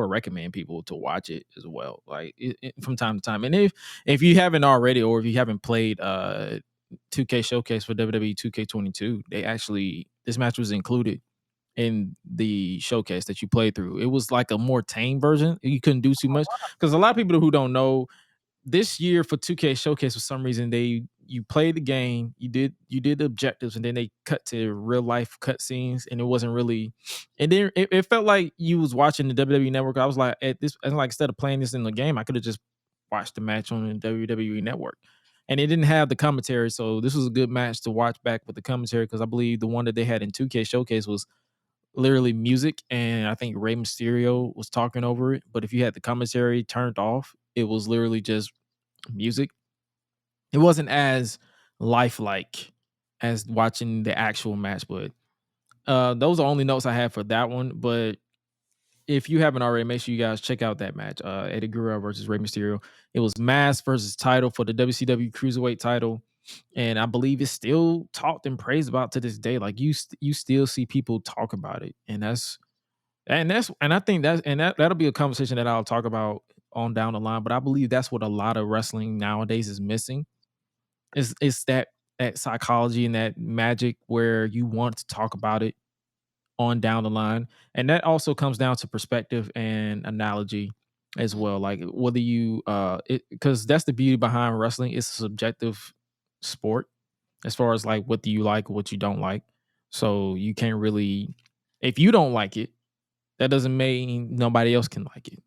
recommend people to watch it as well, like from time to time. And if you haven't already, or if you haven't played 2K Showcase for WWE 2K22, this match was included in the showcase that you played through. It was like a more tame version. You couldn't do too much because a lot of people who don't know, this year for 2K Showcase, for some reason you played the game, you did the objectives, and then they cut to real life cutscenes, and it wasn't really. And then it felt like you was watching the WWE Network. I was like, instead of playing this in the game, I could have just watched the match on the WWE Network, and it didn't have the commentary. So this was a good match to watch back with the commentary, because I believe the one that they had in 2K Showcase was literally music, and I think Rey Mysterio was talking over it. But if you had the commentary turned off, it was literally just music. It wasn't as lifelike as watching the actual match, but those are only notes I have for that one. But if you haven't already, make sure you guys check out that match. Eddie Guerrero versus Rey Mysterio. It was mask versus title for the WCW Cruiserweight title, and I believe it's still talked and praised about to this day. Like you still see people talk about it, and I think that'll be a conversation that I'll talk about on down the line. But I believe that's what a lot of wrestling nowadays is missing. Is that psychology and that magic where you want to talk about it on down the line. And that also comes down to perspective and analogy as well. Like whether you because that's the beauty behind wrestling. It's a subjective sport as far as like what do you like, what you don't like. So you can't really, if you don't like it, that doesn't mean nobody else can like it.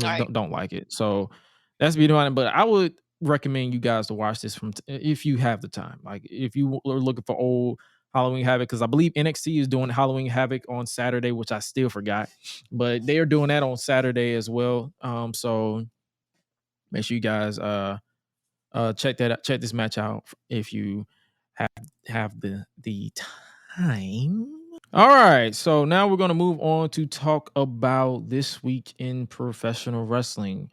Right. Don't like it. So that's the beauty behind it. But I would recommend you guys to watch this if you have the time. Like if you are looking for old Halloween Havoc, because I believe NXT is doing Halloween Havoc on Saturday, which I still forgot, but they are doing that on Saturday as well. So make sure you guys check that out, check this match out if you have the time. All right, so now we're going to move on to talk about this week in professional wrestling.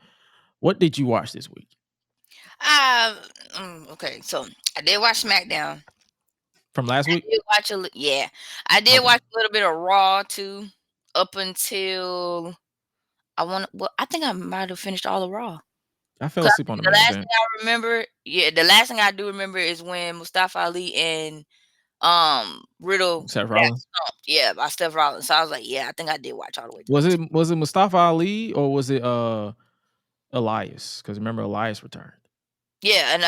What did you watch this week? Okay, so I did watch SmackDown from last week. I did watch a little bit of Raw too, up until I think I might have finished all of Raw. I fell asleep on the last thing I remember. Yeah, the last thing I do remember is when Mustafa Ali and Riddle Seth Rollins. Yeah, by Seth Rollins. So I was like, yeah, I think I did watch all the way through. Was it Mustafa Ali or was it Elias? Because remember Elias returned. Yeah, and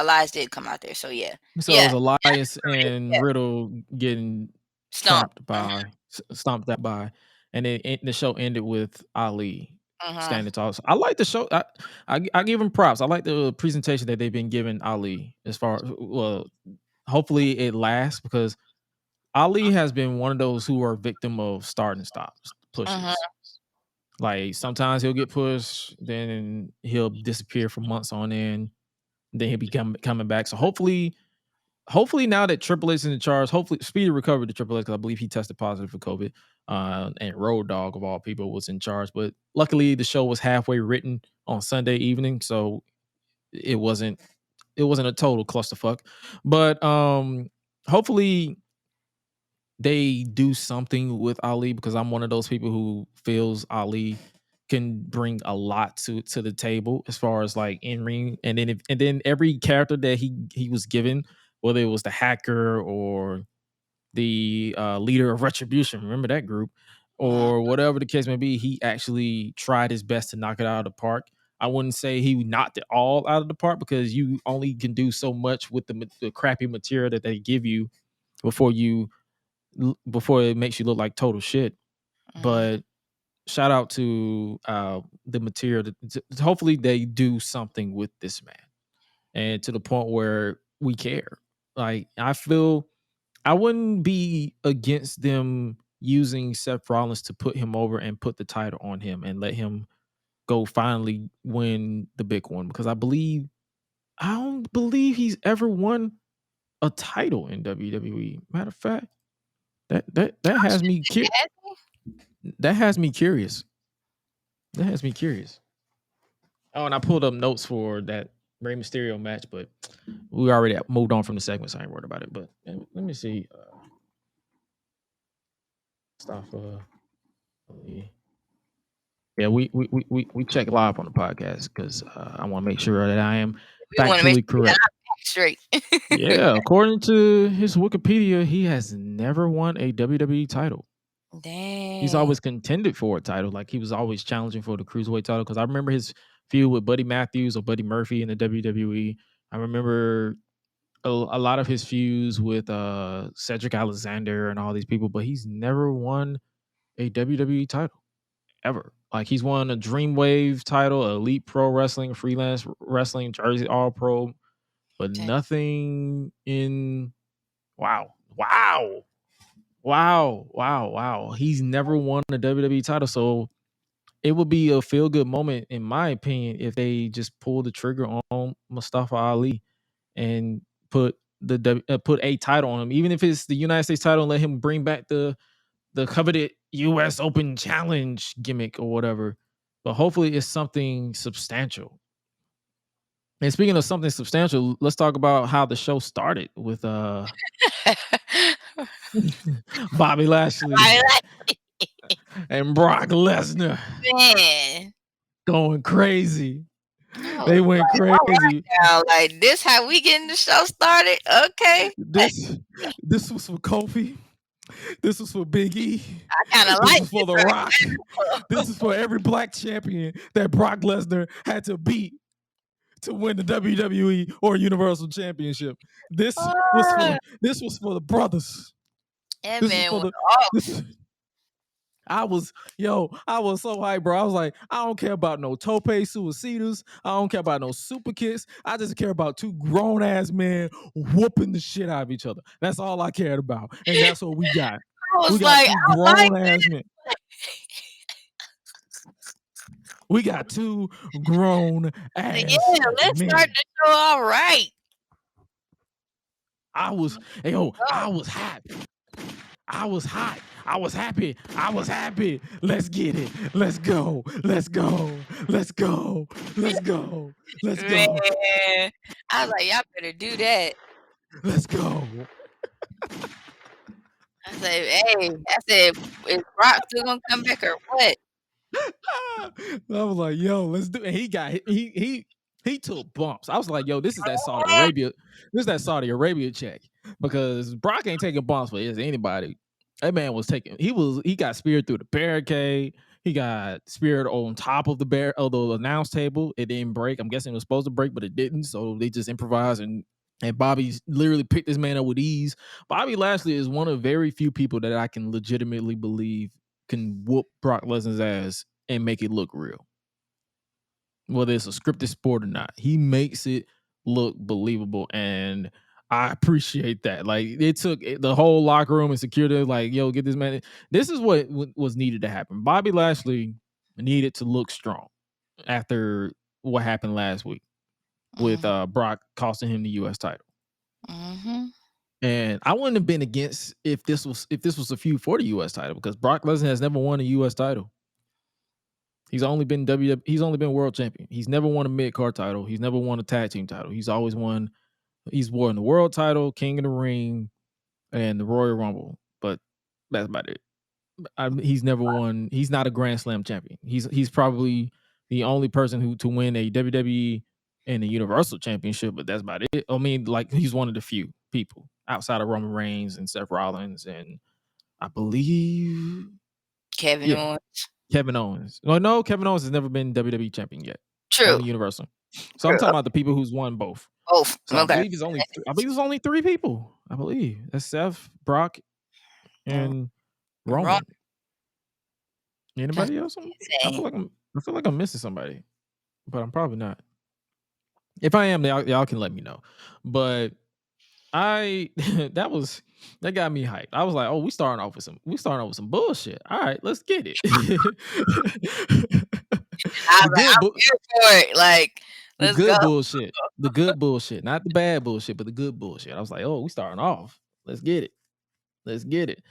Elias did come out there. So yeah. So it was Elias and Riddle getting stomped out by, and then the show ended with Ali standing tall. So I like the show. I give him props. I like the presentation that they've been giving Ali. As far hopefully it lasts, because Ali has been one of those who are victim of start and stop pushes. Like sometimes he'll get pushed, then he'll disappear for months on end. Then he'll be coming back. So hopefully now that Triple H is in charge, hopefully speedy recovery to Triple H, because I believe he tested positive for COVID. And Road Dogg of all people was in charge. But luckily the show was halfway written on Sunday evening, so it wasn't a total clusterfuck. But hopefully they do something with Ali, because I'm one of those people who feels Ali can bring a lot to the table as far as like in ring, and then every character that he was given, whether it was the hacker or the leader of Retribution, remember that group, or whatever the case may be, he actually tried his best to knock it out of the park. I wouldn't say he knocked it all out of the park because you only can do so much with the crappy material that they give you before it makes you look like total shit. But shout out to the material. Hopefully they do something with this man, and to the point where we care. Like I feel I wouldn't be against them using Seth Rollins to put him over and put the title on him and let him go finally win the big one, because I don't believe he's ever won a title in WWE. Matter of fact, that has me that has me curious. That has me curious. Oh, and I pulled up notes for that Rey Mysterio match, but we already moved on from the segment, so I ain't worried about it. But let me see. Stuff. Yeah, we check live on the podcast because I want to make sure that I am factually correct. Straight. Yeah, according to his Wikipedia, he has never won a WWE title. Dang. He's always contended for a title. Like he was always challenging for the Cruiserweight title. Because I remember his feud with Buddy Matthews or Buddy Murphy in the WWE. I remember a lot of his feuds with Cedric Alexander and all these people, but he's never won a WWE title ever. Like he's won a Dreamwave title, Elite Pro Wrestling, Freelance Wrestling, Jersey All Pro, but nothing in wow. He's never won a WWE title. So it would be a feel good moment, in my opinion, if they just pull the trigger on Mustafa Ali and put put a title on him, even if it's the United States title, and let him bring back the coveted U.S. Open Challenge gimmick or whatever. But hopefully it's something substantial. And speaking of something substantial, let's talk about how the show started with Bobby Lashley and Brock Lesnar. Man, going crazy. They went crazy. Right now, like this, how we getting the show started? Okay. This was for Kofi. This was for Big E. I kind of like this was for The Rock. This is for every black champion that Brock Lesnar had to beat to win the WWE or Universal Championship. This was for the brothers. Yeah, man. I was so hyped, bro. I was like, I don't care about no tope suicidas. I don't care about no super kicks. I just care about two grown ass men whooping the shit out of each other. That's all I cared about, and that's what we got. We got two grown ass men. We got two grown ass. Yeah, let's start the show all right. I was happy. I was hot. I was happy. Let's get it. Let's go. Man, I was like, y'all better do that. Let's go. I said, is Brock still gonna come back or what? I was like, yo, let's do it. He took bumps. I was like, yo, this is that Saudi Arabia. This is that Saudi Arabia check, because Brock ain't taking bumps for anybody. That man was taking. He got speared through the barricade. He got speared on top of the announce table. It didn't break. I'm guessing it was supposed to break, but it didn't. So they just improvised, and Bobby literally picked this man up with ease. Bobby Lashley is one of very few people that I can legitimately believe can whoop Brock Lesnar's ass and make it look real. Whether it's a scripted sport or not, he makes it look believable, and I appreciate that. Like, it took the whole locker room and security, like, yo, get this man. This is what was needed to happen. Bobby Lashley needed to look strong after what happened last week with Brock costing him the U.S. title. Mm-hmm. And I wouldn't have been against if this was a feud for the U.S. title, because Brock Lesnar has never won a U.S. title. He's only been world champion. He's never won a mid-card title. He's never won a tag team title. He's won the world title, King of the Ring, and the Royal Rumble. But that's about it. He's never won. He's not a Grand Slam champion. He's probably the only person to win a WWE and a Universal Championship, but that's about it. I mean, like he's one of the few people outside of Roman Reigns and Seth Rollins and I believe Kevin Owens. Kevin Owens. Well, no, Kevin Owens has never been WWE champion yet. True. Only Universal. So I'm talking about the people who's won both. Both. So I believe there's only 3 people. I believe that's Seth, Brock, and Roman. Anybody else? I feel like I'm missing somebody, but I'm probably not. If I am, y'all can let me know. But that got me hyped. I was like, oh, we starting off with some bullshit. All right, let's get it. I'm here for it. Like, let's the good go. bullshit. The good bullshit, not the bad bullshit, but the good bullshit. I was like, oh, we starting off. Let's get it. Let's get it.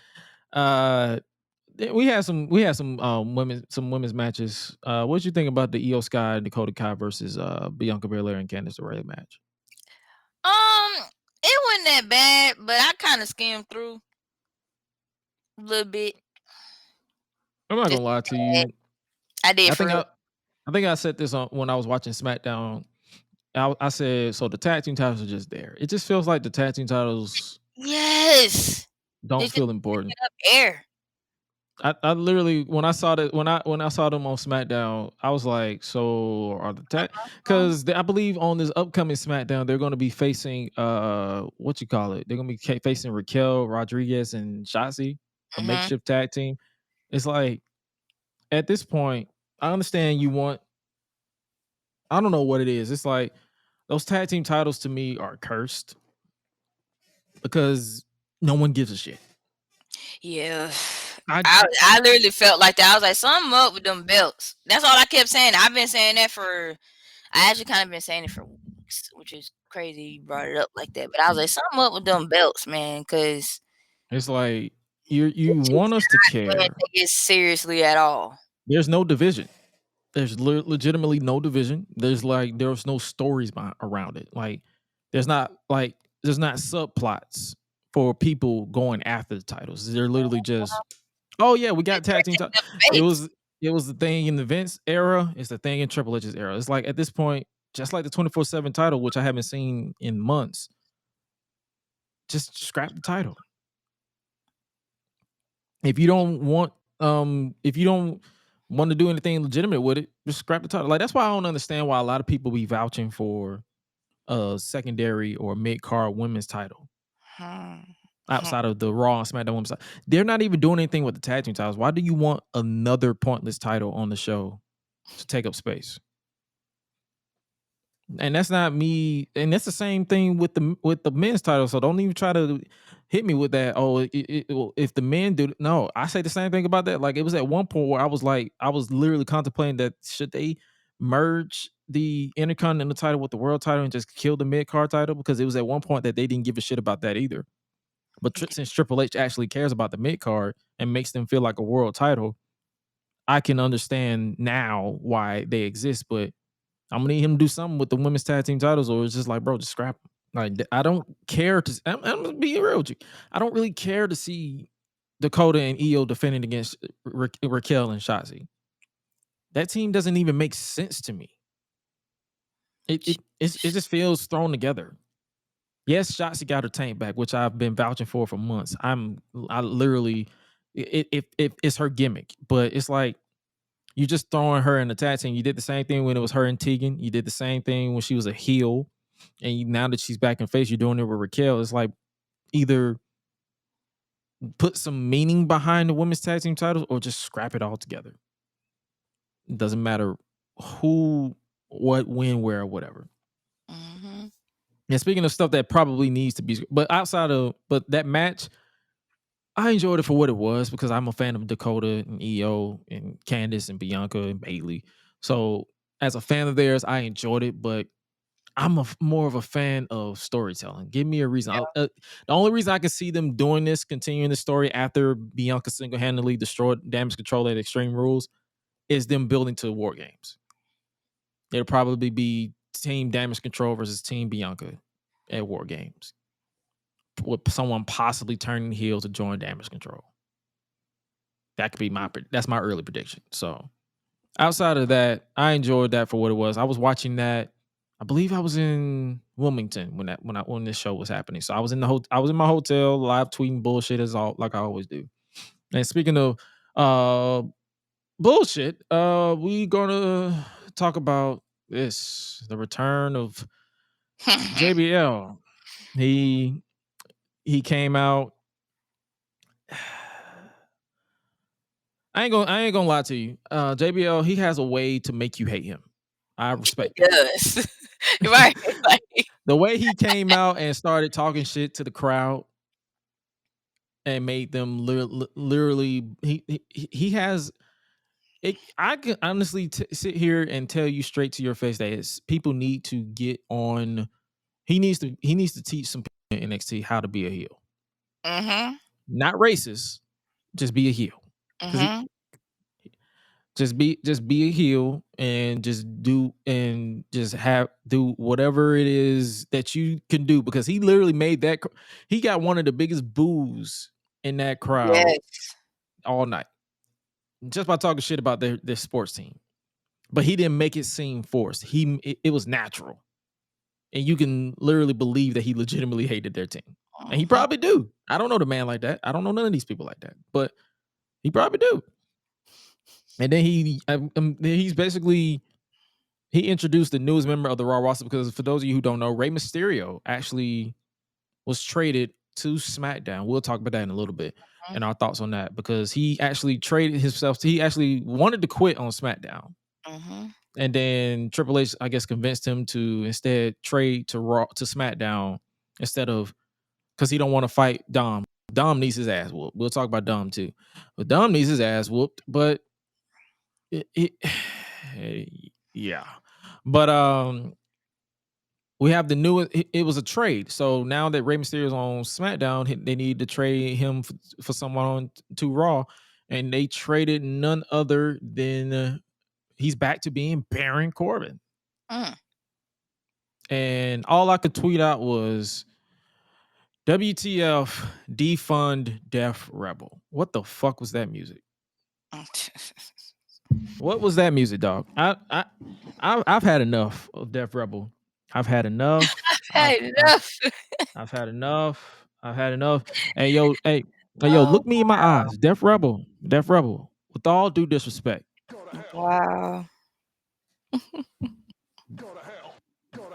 We had some women's matches. What did you think about the Io Sky and Dakota Kai versus Bianca Belair and Candice LeRae match? It wasn't that bad, but I kind of skimmed through a little bit. I'm not gonna lie to you. I did. I think I said this on when I was watching SmackDown. I said so the tag team titles are just there. It just feels like the tag team titles don't feel important. Up air. I literally when I saw that when I saw them on SmackDown, I was like, so are the tag because I believe on this upcoming SmackDown they're going to be facing what you call it? They're going to be facing Raquel Rodriguez and Shotzi, a makeshift tag team. It's like at this point, I understand you want. I don't know what it is. It's like those tag team titles to me are cursed because no one gives a shit. Yeah. I literally felt like that. I was like, something up with them belts. That's all I kept saying. I've been saying that I actually kind of been saying it for weeks, which is crazy you brought it up like that. But I was like, something up with them belts, man, because it's like you want us to care. Take it seriously at all. There's no division. There's legitimately no division. There's no stories around it. Like there's not subplots for people going after the titles. They're literally just, oh yeah, we got tag team titles. It was the thing in the Vince era. It's the thing in Triple H's era. It's like at this point, just like the 24/7 title, which I haven't seen in months. Just scrap the title. If you don't want to do anything legitimate with it, just scrap the title. Like that's why I don't understand why a lot of people be vouching for a secondary or mid-card women's title. Outside of the Raw and SmackDown women's title. They're not even doing anything with the tag team titles. Why do you want another pointless title on the show to take up space? And that's not me. And that's the same thing with the men's title. So don't even try to hit me with that. Oh, if the men do, no, I say the same thing about that. Like it was at one point where I was literally contemplating that should they merge the Intercontinental title with the World title and just kill the mid-card title, because it was at one point that they didn't give a shit about that either. But since Triple H actually cares about the mid-card and makes them feel like a world title, I can understand now why they exist. But I'm gonna need him to do something with the women's tag team titles, or it's just like, bro, just scrap them. Like I don't care to. I'm gonna be real with you. I don't really care to see Dakota and Io defending against Raquel and Shotzi. That team doesn't even make sense to me. It just feels thrown together. Yes, Shotzi got her tank back, which I've been vouching for months. I literally, it's her gimmick, but it's like you just throwing her in the tag team. You did the same thing when it was her and Tegan. You did the same thing when she was a heel, and now that she's back in face, you're doing it with Raquel. It's like either put some meaning behind the women's tag team titles or just scrap it all together. It doesn't matter who, what, when, where, or whatever. Mm-hmm. And speaking of stuff that probably needs to be, but that match, I enjoyed it for what it was because I'm a fan of Dakota and Io and Candice and Bianca and Bayley. So as a fan of theirs, I enjoyed it, but I'm more of a fan of storytelling. Give me a reason. Yeah. The only reason I can see them doing this, continuing the story after Bianca single-handedly destroyed Damage Control at Extreme Rules, is them building to War Games. It'll probably be Team Damage Control versus Team Bianca at War Games, with someone possibly turning heel to join Damage Control. That could be that's my early prediction. So outside of that, I enjoyed that for what it was. I was watching that. I believe I was in Wilmington when this show was happening. So I was in my hotel, live tweeting bullshit as all like I always do. And speaking of bullshit, we gonna talk about the return of JBL. He came out. I ain't gonna lie to you. JBL, he has a way to make you hate him. I respect it. Does. Right. Like, the way he came out and started talking shit to the crowd and made them literally he has it. I can honestly sit here and tell you straight to your face that people need to get on. He needs to teach some people in NXT how to be a heel. mm-hmm. Not racist, just be a heel. Mm-hmm. Just be a heel and just do whatever it is that you can do, because he literally made that. He got one of the biggest boos in that crowd all night just by talking shit about their sports team. But he didn't make it seem forced. It was natural, and you can literally believe that he legitimately hated their team, and he probably do. I don't know the man like that. I don't know none of these people like that, but he probably do. And then he's basically he introduced the newest member of the Raw roster, because for those of you who don't know, Rey Mysterio actually was traded to SmackDown. We'll talk about that in a little bit and our thoughts on that, because he actually traded himself. He actually wanted to quit on SmackDown, and then Triple H, I guess, convinced him to instead trade to SmackDown instead of, because he don't want to fight Dom. Dom needs his ass whooped. We'll talk about Dom too, but Dom needs his ass whooped. But yeah, but we have the newest. It was a trade, so now that Rey Mysterio's on SmackDown, they need to trade him for someone to Raw, and they traded none other than he's back to being Baron Corbin. And all I could tweet out was, WTF, defund Def Rebel. What the fuck was that music? What was that music, dog? I've had enough of Def Rebel. I've had enough. I've had enough. Hey yo, look me in my eyes. Def Rebel. With all due disrespect. Wow. Go to hell. Go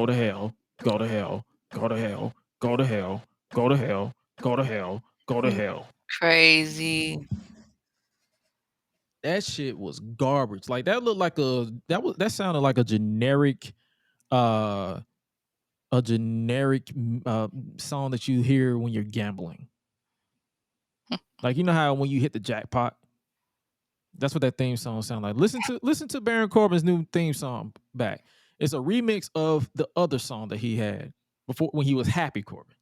to hell. Go to hell. Go to hell. Go to hell. Go to hell. Go to hell. Crazy. That shit was garbage. Like that looked like that sounded like a generic song that you hear when you're gambling. Like, you know how when you hit the jackpot, that's what that theme song sounds like. Listen to Baron Corbin's new theme song back. It's a remix of the other song that he had before when he was Happy Corbin.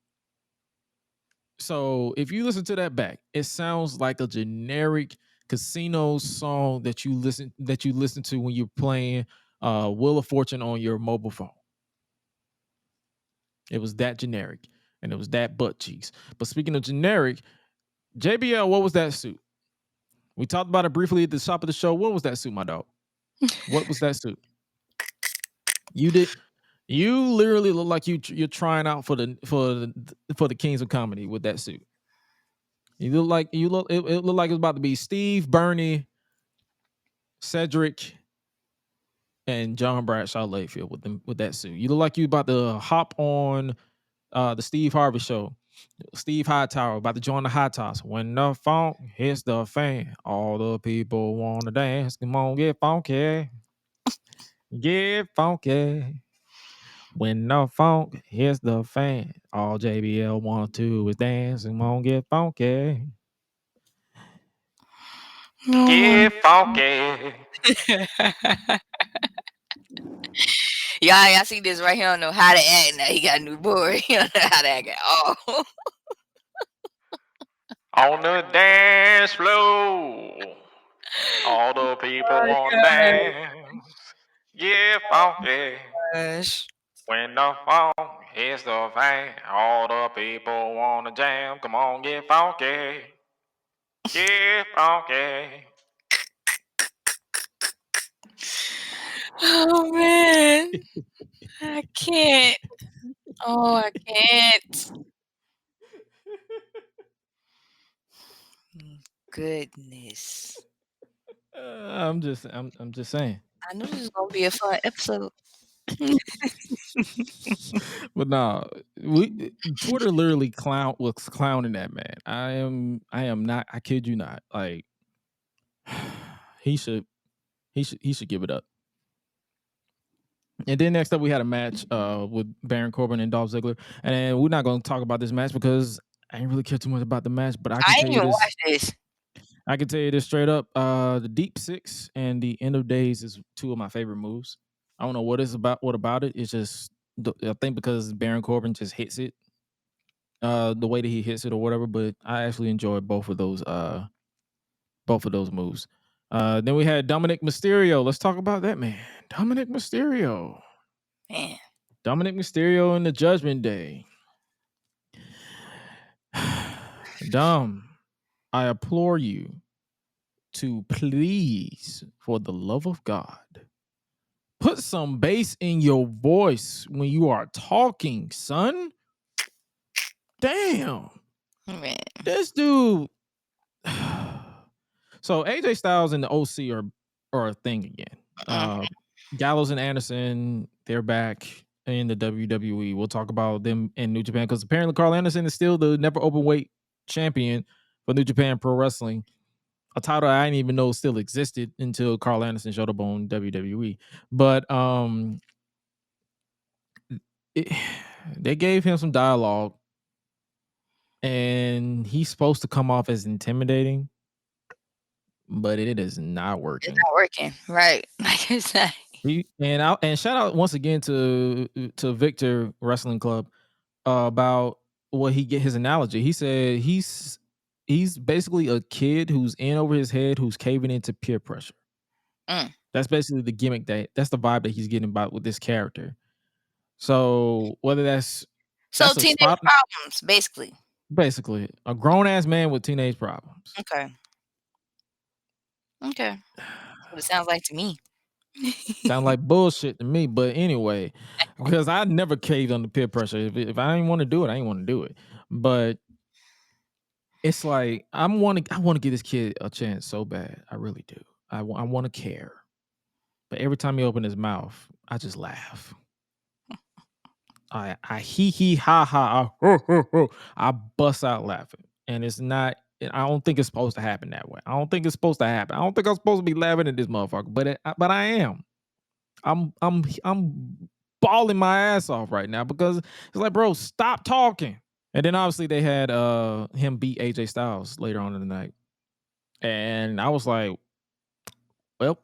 So if you listen to that back, it sounds like a generic casino song that you listen to when you're playing Wheel of Fortune on your mobile phone. It was that generic, and it was that butt cheeks. But speaking of generic, JBL, what was that suit? We talked about it briefly at the top of the show. What was that suit, my dog? What was that suit? You literally look like you're trying out for the Kings of Comedy with that suit. It looked like it was about to be Steve, Bernie, Cedric, and John Bradshaw Layfield with that suit. You look like you about to hop on the Steve Harvey show. Steve Hightower about to join the High Toss. When the funk hits the fan, all the people want to dance. Come on, get funky. Get funky. When the funk hits the fan, all JBL want to do is dance. Come on, get funky. Get funky. Y'all see this right here. I don't know how to act now. He got a new boy. He don't know how to act at all. On the dance floor, all the people want to dance. Get funky. Gosh. When the funk hits the fan, all the people want to jam. Come on, get funky. Keep funky. Oh man, I can't. Oh, I can't. Goodness. I'm just saying. I knew this was gonna be a fun episode. But no, Twitter literally was clowning that man. I am not. I kid you not. Like he should give it up. And then next up, we had a match with Baron Corbin and Dolph Ziggler. And we're not going to talk about this match because I didn't really care too much about the match. But I can tell you even this. watch this. I can tell you this straight up. The Deep Six and the End of Days is two of my favorite moves. I don't know what it's about. What about it? It's just I think because Baron Corbin just hits it, the way that he hits it or whatever. But I actually enjoy both of those moves. Then we had Dominic Mysterio. Let's talk about that man, Dominic Mysterio. Man. Dominic Mysterio in the Judgment Day. Dom, I implore you to please, for the love of God, put some bass in your voice when you are talking, son. Damn. Man. This dude. So AJ Styles and the OC are a thing again. Gallows and Anderson, they're back in the WWE. We'll talk about them in New Japan because apparently Carl Anderson is still the never open weight champion for New Japan Pro Wrestling, a title I didn't even know still existed until Carl Anderson showed up on WWE. But they gave him some dialogue, and he's supposed to come off as intimidating, but it is not working. It's not working, right? Like I said. And shout out once again to Victor Wrestling Club about what he get his analogy. He said he's basically a kid who's in over his head who's caving into peer pressure. That's basically the gimmick that's the vibe that he's getting about with this character. So whether that's teenage problems, basically a grown ass man with teenage problems. Okay. That's what it sounds like to me. Sound like bullshit to me, but anyway, because I never caved under peer pressure. If I didn't want to do it, I didn't want to do it. But it's like I want to give this kid a chance so bad. I really do. I want to care, but every time he opens his mouth, I just laugh. I hee ha ha. I bust out laughing, and it's not. I don't think it's supposed to happen that way. I don't think it's supposed to happen. I don't think I'm supposed to be laughing at this motherfucker, but I am. I'm bawling my ass off right now because it's like, bro, stop talking. And then obviously they had him beat AJ Styles later on in the night, and I was like, well,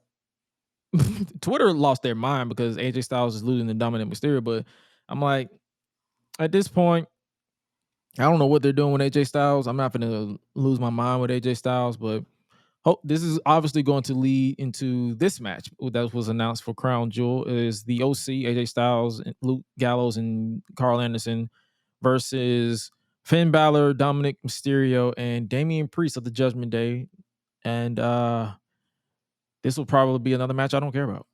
Twitter lost their mind because AJ Styles is losing to Dominic Mysterio, but I'm like, at this point, I don't know what they're doing with AJ Styles. I'm not going to lose my mind with AJ Styles, but this is obviously going to lead into this match that was announced for Crown Jewel. Is the OC, AJ Styles, Luke Gallows, and Carl Anderson versus Finn Balor, Dominic Mysterio, and Damian Priest of the Judgment Day. And this will probably be another match I don't care about.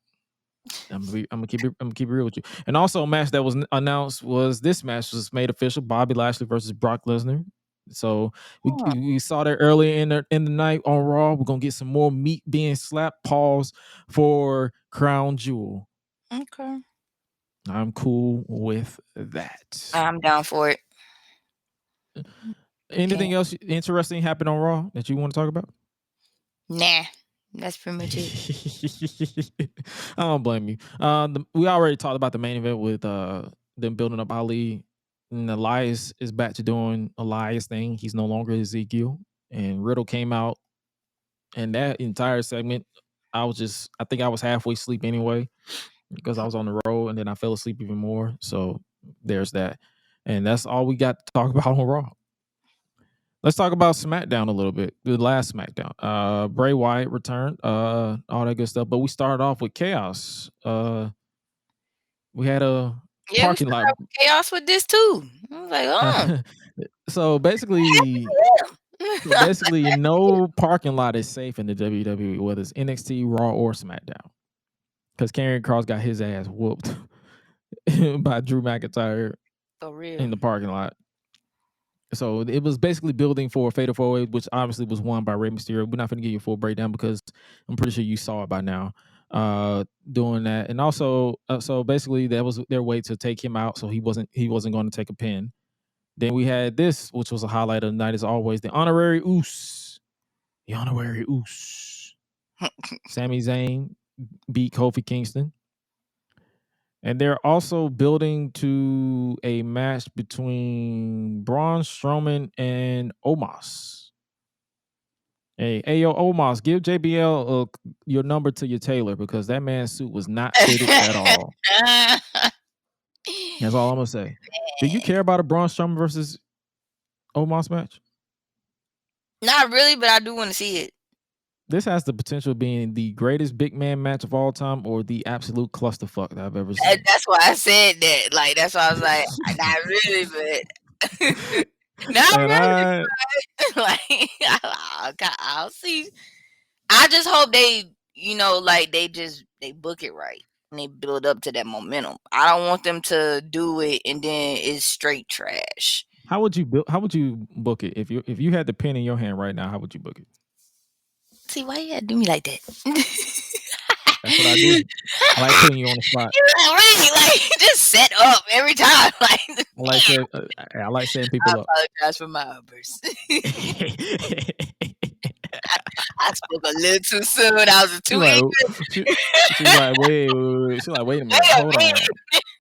I'm gonna keep it real with you. And also a match that was announced was this match was made official: Bobby Lashley versus Brock Lesnar. So we saw that earlier in the night on Raw. We're gonna get some more meat being slapped. Pause for Crown Jewel. Okay. I'm cool with that. I'm down for it. Anything else interesting happened on Raw that you want to talk about? Nah. That's pretty much it. I don't blame you. We already talked about the main event with them building up Ali, and Elias is back to doing Elias thing. He's no longer Ezekiel, and Riddle came out, and that entire segment, I think I was halfway asleep anyway because I was on the road, and then I fell asleep even more. So there's that, and that's all we got to talk about on Raw. Let's talk about SmackDown a little bit. The last SmackDown. Bray Wyatt returned, all that good stuff. But we started off with chaos. We had a parking lot. Chaos with this too. I was like, oh. So basically, So basically, no parking lot is safe in the WWE, whether it's NXT, Raw, or SmackDown, because Karrion Kross got his ass whooped by Drew McIntyre For real. in the parking lot. So it was basically building for a Fatal 4-Way, which obviously was won by Rey Mysterio. We're not going to give you a full breakdown because I'm pretty sure you saw it by now. Doing that, and also, so basically that was their way to take him out, so he wasn't going to take a pin. Then we had this, which was a highlight of the night, as always, the Honorary Uce. The Honorary Uce. Sami Zayn beat Kofi Kingston. And they're also building to a match between Braun Strowman and Omos. Hey, yo, Omos, give JBL your number to your tailor because that man's suit was not fitted at all. That's all I'm going to say. Do you care about a Braun Strowman versus Omos match? Not really, but I do want to see it. This has the potential of being the greatest big man match of all time or the absolute clusterfuck that I've ever seen. That's why I said that. Like, that's why I was like, not really, but not really. Like, I'll see. I just hope they, like they book it right and they build up to that momentum. I don't want them to do it and then it's straight trash. How would you book it if you had the pen in your hand right now? How would you book it? See, why you gotta do me like that? That's what I do. I like putting you on the spot. Like just set up every time. Like I like setting people up. I apologize for my outburst. I spoke a little too soon. I was too angry. She's like, wait. She's like, wait a minute. Hold on.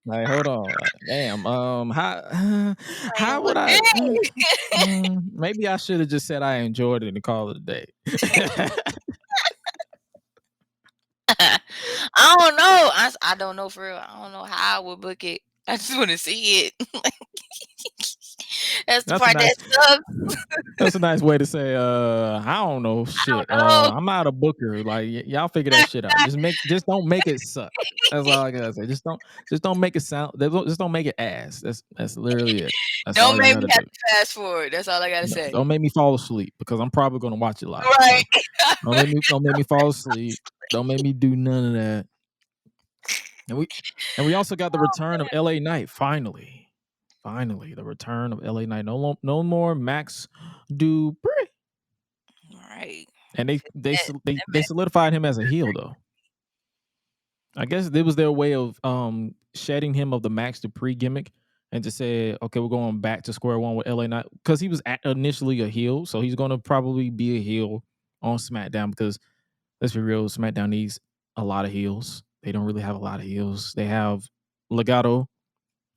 Like, hold on. Damn. How would I? Maybe I should have just said I enjoyed it and call it a day. I don't know. I don't know for real. I don't know how I would book it. I just want to see it. That's the part that sucks. That's a nice way to say, I don't know shit. I'm not a booker. Like y'all figure that shit out. Just don't make it suck. That's all I gotta say. Just don't make it sound. Just don't make it ass. That's literally it. Don't make me have to fast forward. That's all I gotta say. Don't make me fall asleep because I'm probably gonna watch it live. Right. So don't make me fall asleep. Don't make me do none of that. And we also got the return of LA Knight. Finally, the return of LA Knight. No more Max Dupree. Right. And they solidified him as a heel though. I guess it was their way of shedding him of the Max Dupree gimmick and just say, okay, we're going back to square one with LA Knight because he was initially a heel, so he's going to probably be a heel on SmackDown because let's be real, SmackDown needs a lot of heels. They don't really have a lot of heels. They have Legado,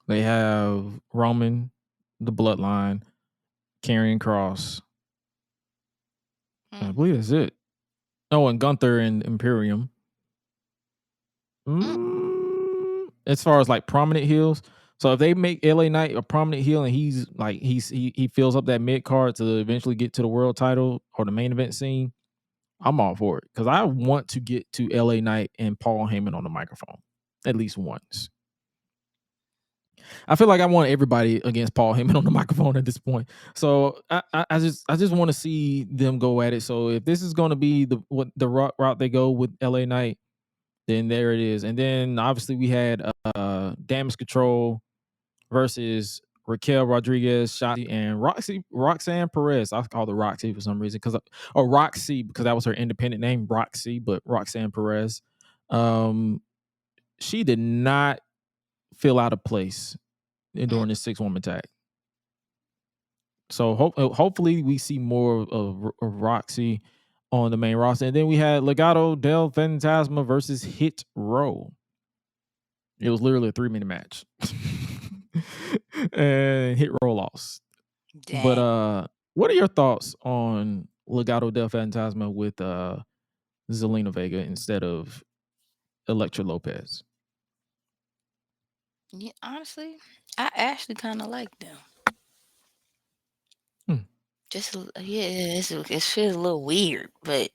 they have Roman, the Bloodline, Karrion Kross. I believe that's it. Oh, and Gunther and Imperium. As far as like prominent heels, so if they make LA Knight a prominent heel and he fills up that mid card to eventually get to the world title or the main event scene, I'm all for it because I want to get to LA Knight and Paul Heyman on the microphone at least once. I feel like I want everybody against Paul Heyman on the microphone at this point. So I just want to see them go at it. So if this is going to be the route they go with LA Knight, then there it is. And then obviously we had Damage Control versus Raquel Rodriguez, Shotzi, and Roxanne Perez. I call her Roxy for some reason Roxy because that was her independent name, Roxy, but Roxanne Perez. She did not feel out of place during this 6-woman tag. So hopefully we see more of Roxy on the main roster. And then we had Legado del Fantasma versus Hit Row. It was literally a 3-minute match. And Hit Row lost. Dang. But what are your thoughts on Legado del Fantasma with Zelina Vega instead of Elektra Lopez? Yeah, honestly, I actually kind of like them. Just it feels a little weird, but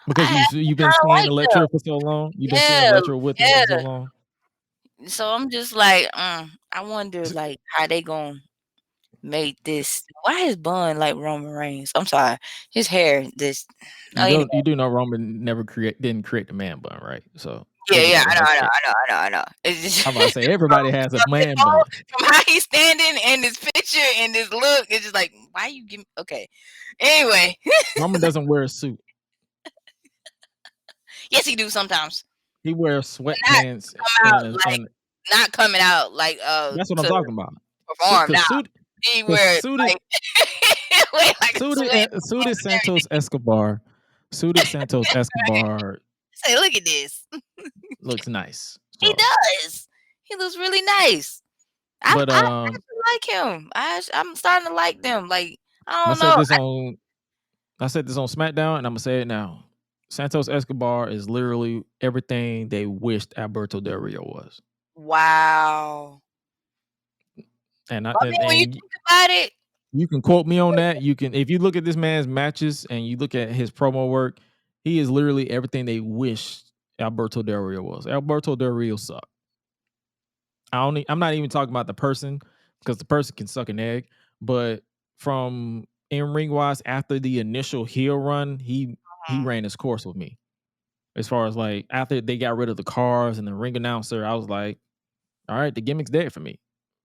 because you've been seeing Elektra for so long. You've been seeing Elektra with them for so long. So I'm just like, I wonder like how they going. made this. Why his bun like Roman Reigns? I'm sorry, his hair. This. Oh, anyway. You do know Roman didn't create the man bun, right? So Yeah, everybody has shit. I know. It's just, I'm about to say everybody has a man bun. from how he's standing and this picture and this look, it's just like, why you give me? Okay. Anyway, Roman doesn't wear a suit. yes, he do sometimes. He wears sweatpants not coming out like that's what I'm talking about. Perform now. He wears suited Santos Escobar. Suited Santos Escobar. Say, look at this. Looks nice. So. He does. He looks really nice. But I like him. I'm starting to like them. Like, I don't know. I said this on SmackDown, and I'm gonna say it now. Santos Escobar is literally everything they wished Alberto Del Rio was. Wow. And when you think about it, you can quote me on that. You can, if you look at this man's matches and you look at his promo work, he is literally everything they wished Alberto Del Rio was. Alberto Del Rio sucked. I'm not even talking about the person, because the person can suck an egg, but from in ring wise, after the initial heel run, he ran his course with me. As far as like after they got rid of the cars and the ring announcer, I was like, all right, the gimmick's dead for me.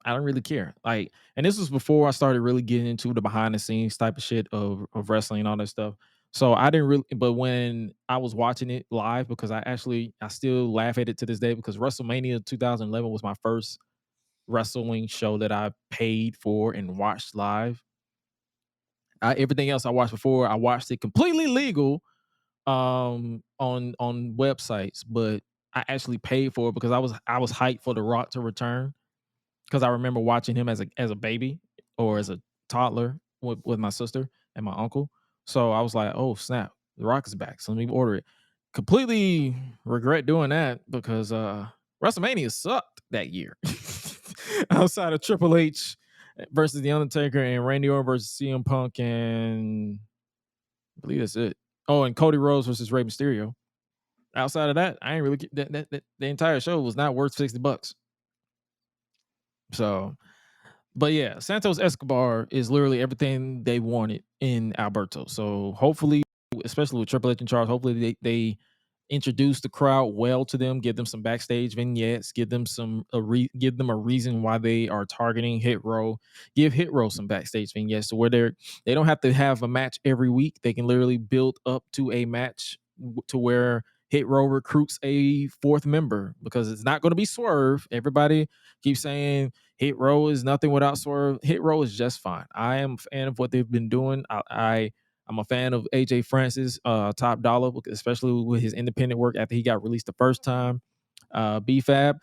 I don't really care. Like, and this was before I started really getting into the behind the scenes type of shit of wrestling and all that stuff. So I didn't really, but when I was watching it live, because I still laugh at it to this day, because WrestleMania 2011 was my first wrestling show that I paid for and watched live. Everything else I watched before, I watched it completely legal on websites, but I actually paid for it because I was hyped for The Rock to return, because I remember watching him as a baby or as a toddler with my sister and my uncle. So I was like, oh snap, The Rock is back, so let me order it. Completely regret doing that because WrestleMania sucked that year. Outside of Triple H versus The Undertaker and Randy Orton versus CM Punk, and I believe that's it. Oh, and Cody Rhodes versus Rey Mysterio. Outside of that, I ain't really that the entire show was not worth $60. So, but yeah, Santos Escobar is literally everything they wanted in Alberto. So hopefully, especially with Triple H in charge, hopefully they introduce the crowd well to them, give them some backstage vignettes, give them a reason why they are targeting Hit Row, give Hit Row some backstage vignettes to where they don't have to have a match every week. They can literally build up to a match to where Hit Row recruits a fourth member, because it's not going to be Swerve. Everybody keeps saying Hit Row is nothing without Swerve. Hit Row is just fine. I am a fan of what they've been doing. I'm a fan of AJ Francis, Top Dollar, especially with his independent work after he got released the first time. B-Fab,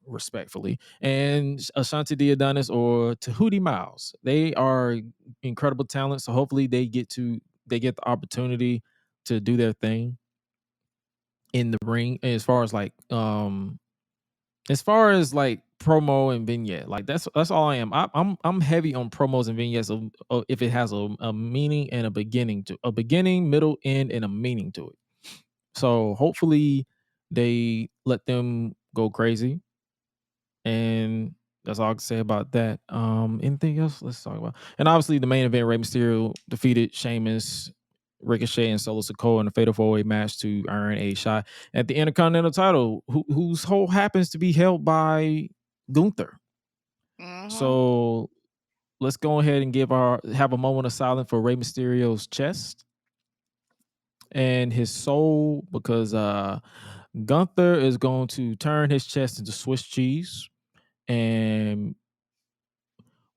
respectfully. And Ashanti Diadonis or Tahuti Miles. They are incredible talent. So hopefully they get the opportunity to do their thing in the ring. As far as like promo and vignette, like that's all I am. I'm heavy on promos and vignettes of if it has a meaning and a beginning, middle, end, and a meaning to it. So hopefully they let them go crazy, and that's all I can say about that. Anything else? Let's talk about. And obviously the main event, Rey Mysterio defeated Sheamus, Ricochet, and Solo Sikoa in a fatal 4-way match to earn a shot at the Intercontinental title, whose hold happens to be held by Gunther. Mm-hmm. So let's go ahead and have a moment of silence for Rey Mysterio's chest and his soul, because Gunther is going to turn his chest into Swiss cheese and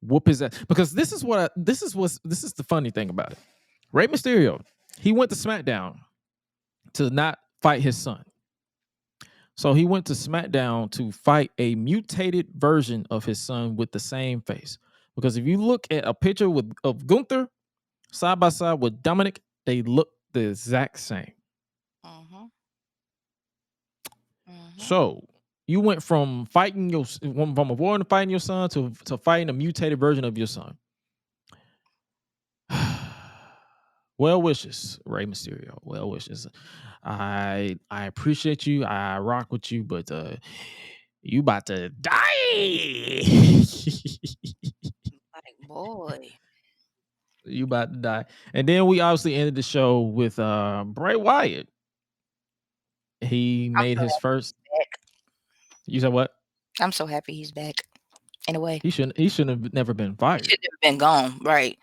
whoop his ass. Because this is the funny thing about it. Rey Mysterio, he went to SmackDown to not fight his son. So he went to SmackDown to fight a mutated version of his son with the same face. Because if you look at a picture of Gunther side by side with Dominic, they look the exact same. Uh-huh. Uh-huh. So you went from avoiding fighting your son to fighting a mutated version of your son. Well wishes, Rey Mysterio. Well wishes. I appreciate you. I rock with you, but you about to die. Like boy. You about to die. And then we obviously ended the show with Bray Wyatt. He I'm made so his happy first. he's back. You said what? I'm so happy he's back. In a way, He shouldn't have never been he fired. should have been gone. Right.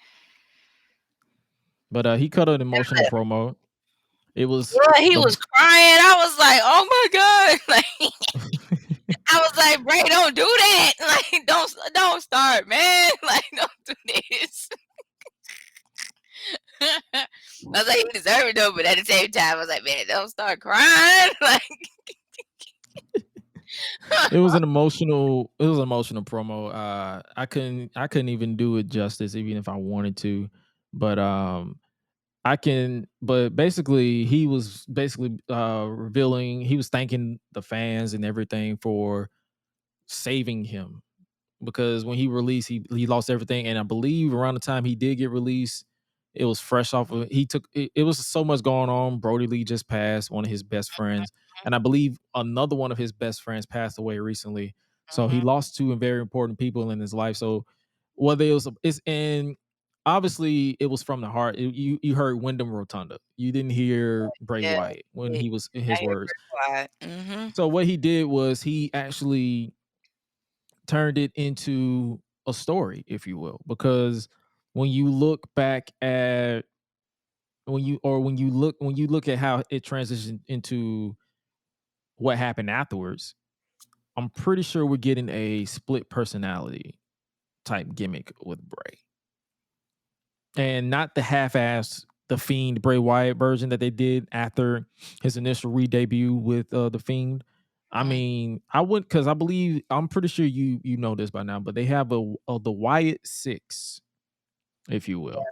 But he cut an emotional promo. It was. Yeah, he was crying. I was like, oh my god! Like, I was like, Bray, don't do that. Like, don't start, man. Like, don't do this. I was like, he deserved it though, but at the same time, I was like, man, don't start crying. Like, it was an emotional promo. I couldn't even do it justice, even if I wanted to. But but basically he was revealing, he was thanking the fans and everything for saving him, because when he released, he lost everything. And I believe around the time he did get released, it was fresh off of, it was so much going on. Brody Lee just passed, one of his best friends, and I believe another one of his best friends passed away recently. So he lost two very important people in his life. So whether and obviously it was from the heart. You heard Wyndham Rotunda. You didn't hear Bray yeah, Wyatt when he was in his words. Mm-hmm. So what he did was he actually turned it into a story, if you will, because when you look back at when you look at how it transitioned into what happened afterwards, I'm pretty sure we're getting a split personality type gimmick with Bray, and not the half-ass the Fiend Bray Wyatt version that they did after his initial re-debut with the Fiend. I mean, I wouldn't, because I'm pretty sure you know this by now, but they have the Wyatt 6, if you will,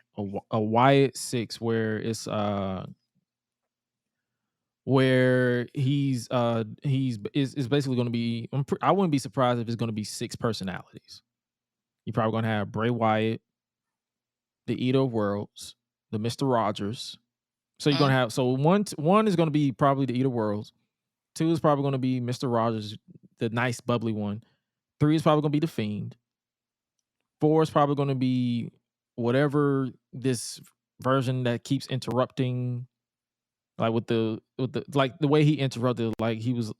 a Wyatt 6 where it's where he's is basically going to be. I wouldn't be surprised if it's going to be 6 personalities. You're probably going to have Bray Wyatt, the Eater of Worlds, the Mr. Rogers. So you're going to have, so one is going to be probably the Eater of Worlds. 2 is probably going to be Mr. Rogers, the nice bubbly one. 3 is probably going to be the Fiend. 4 is probably going to be whatever this version that keeps interrupting, like with the like the way he interrupted, like he was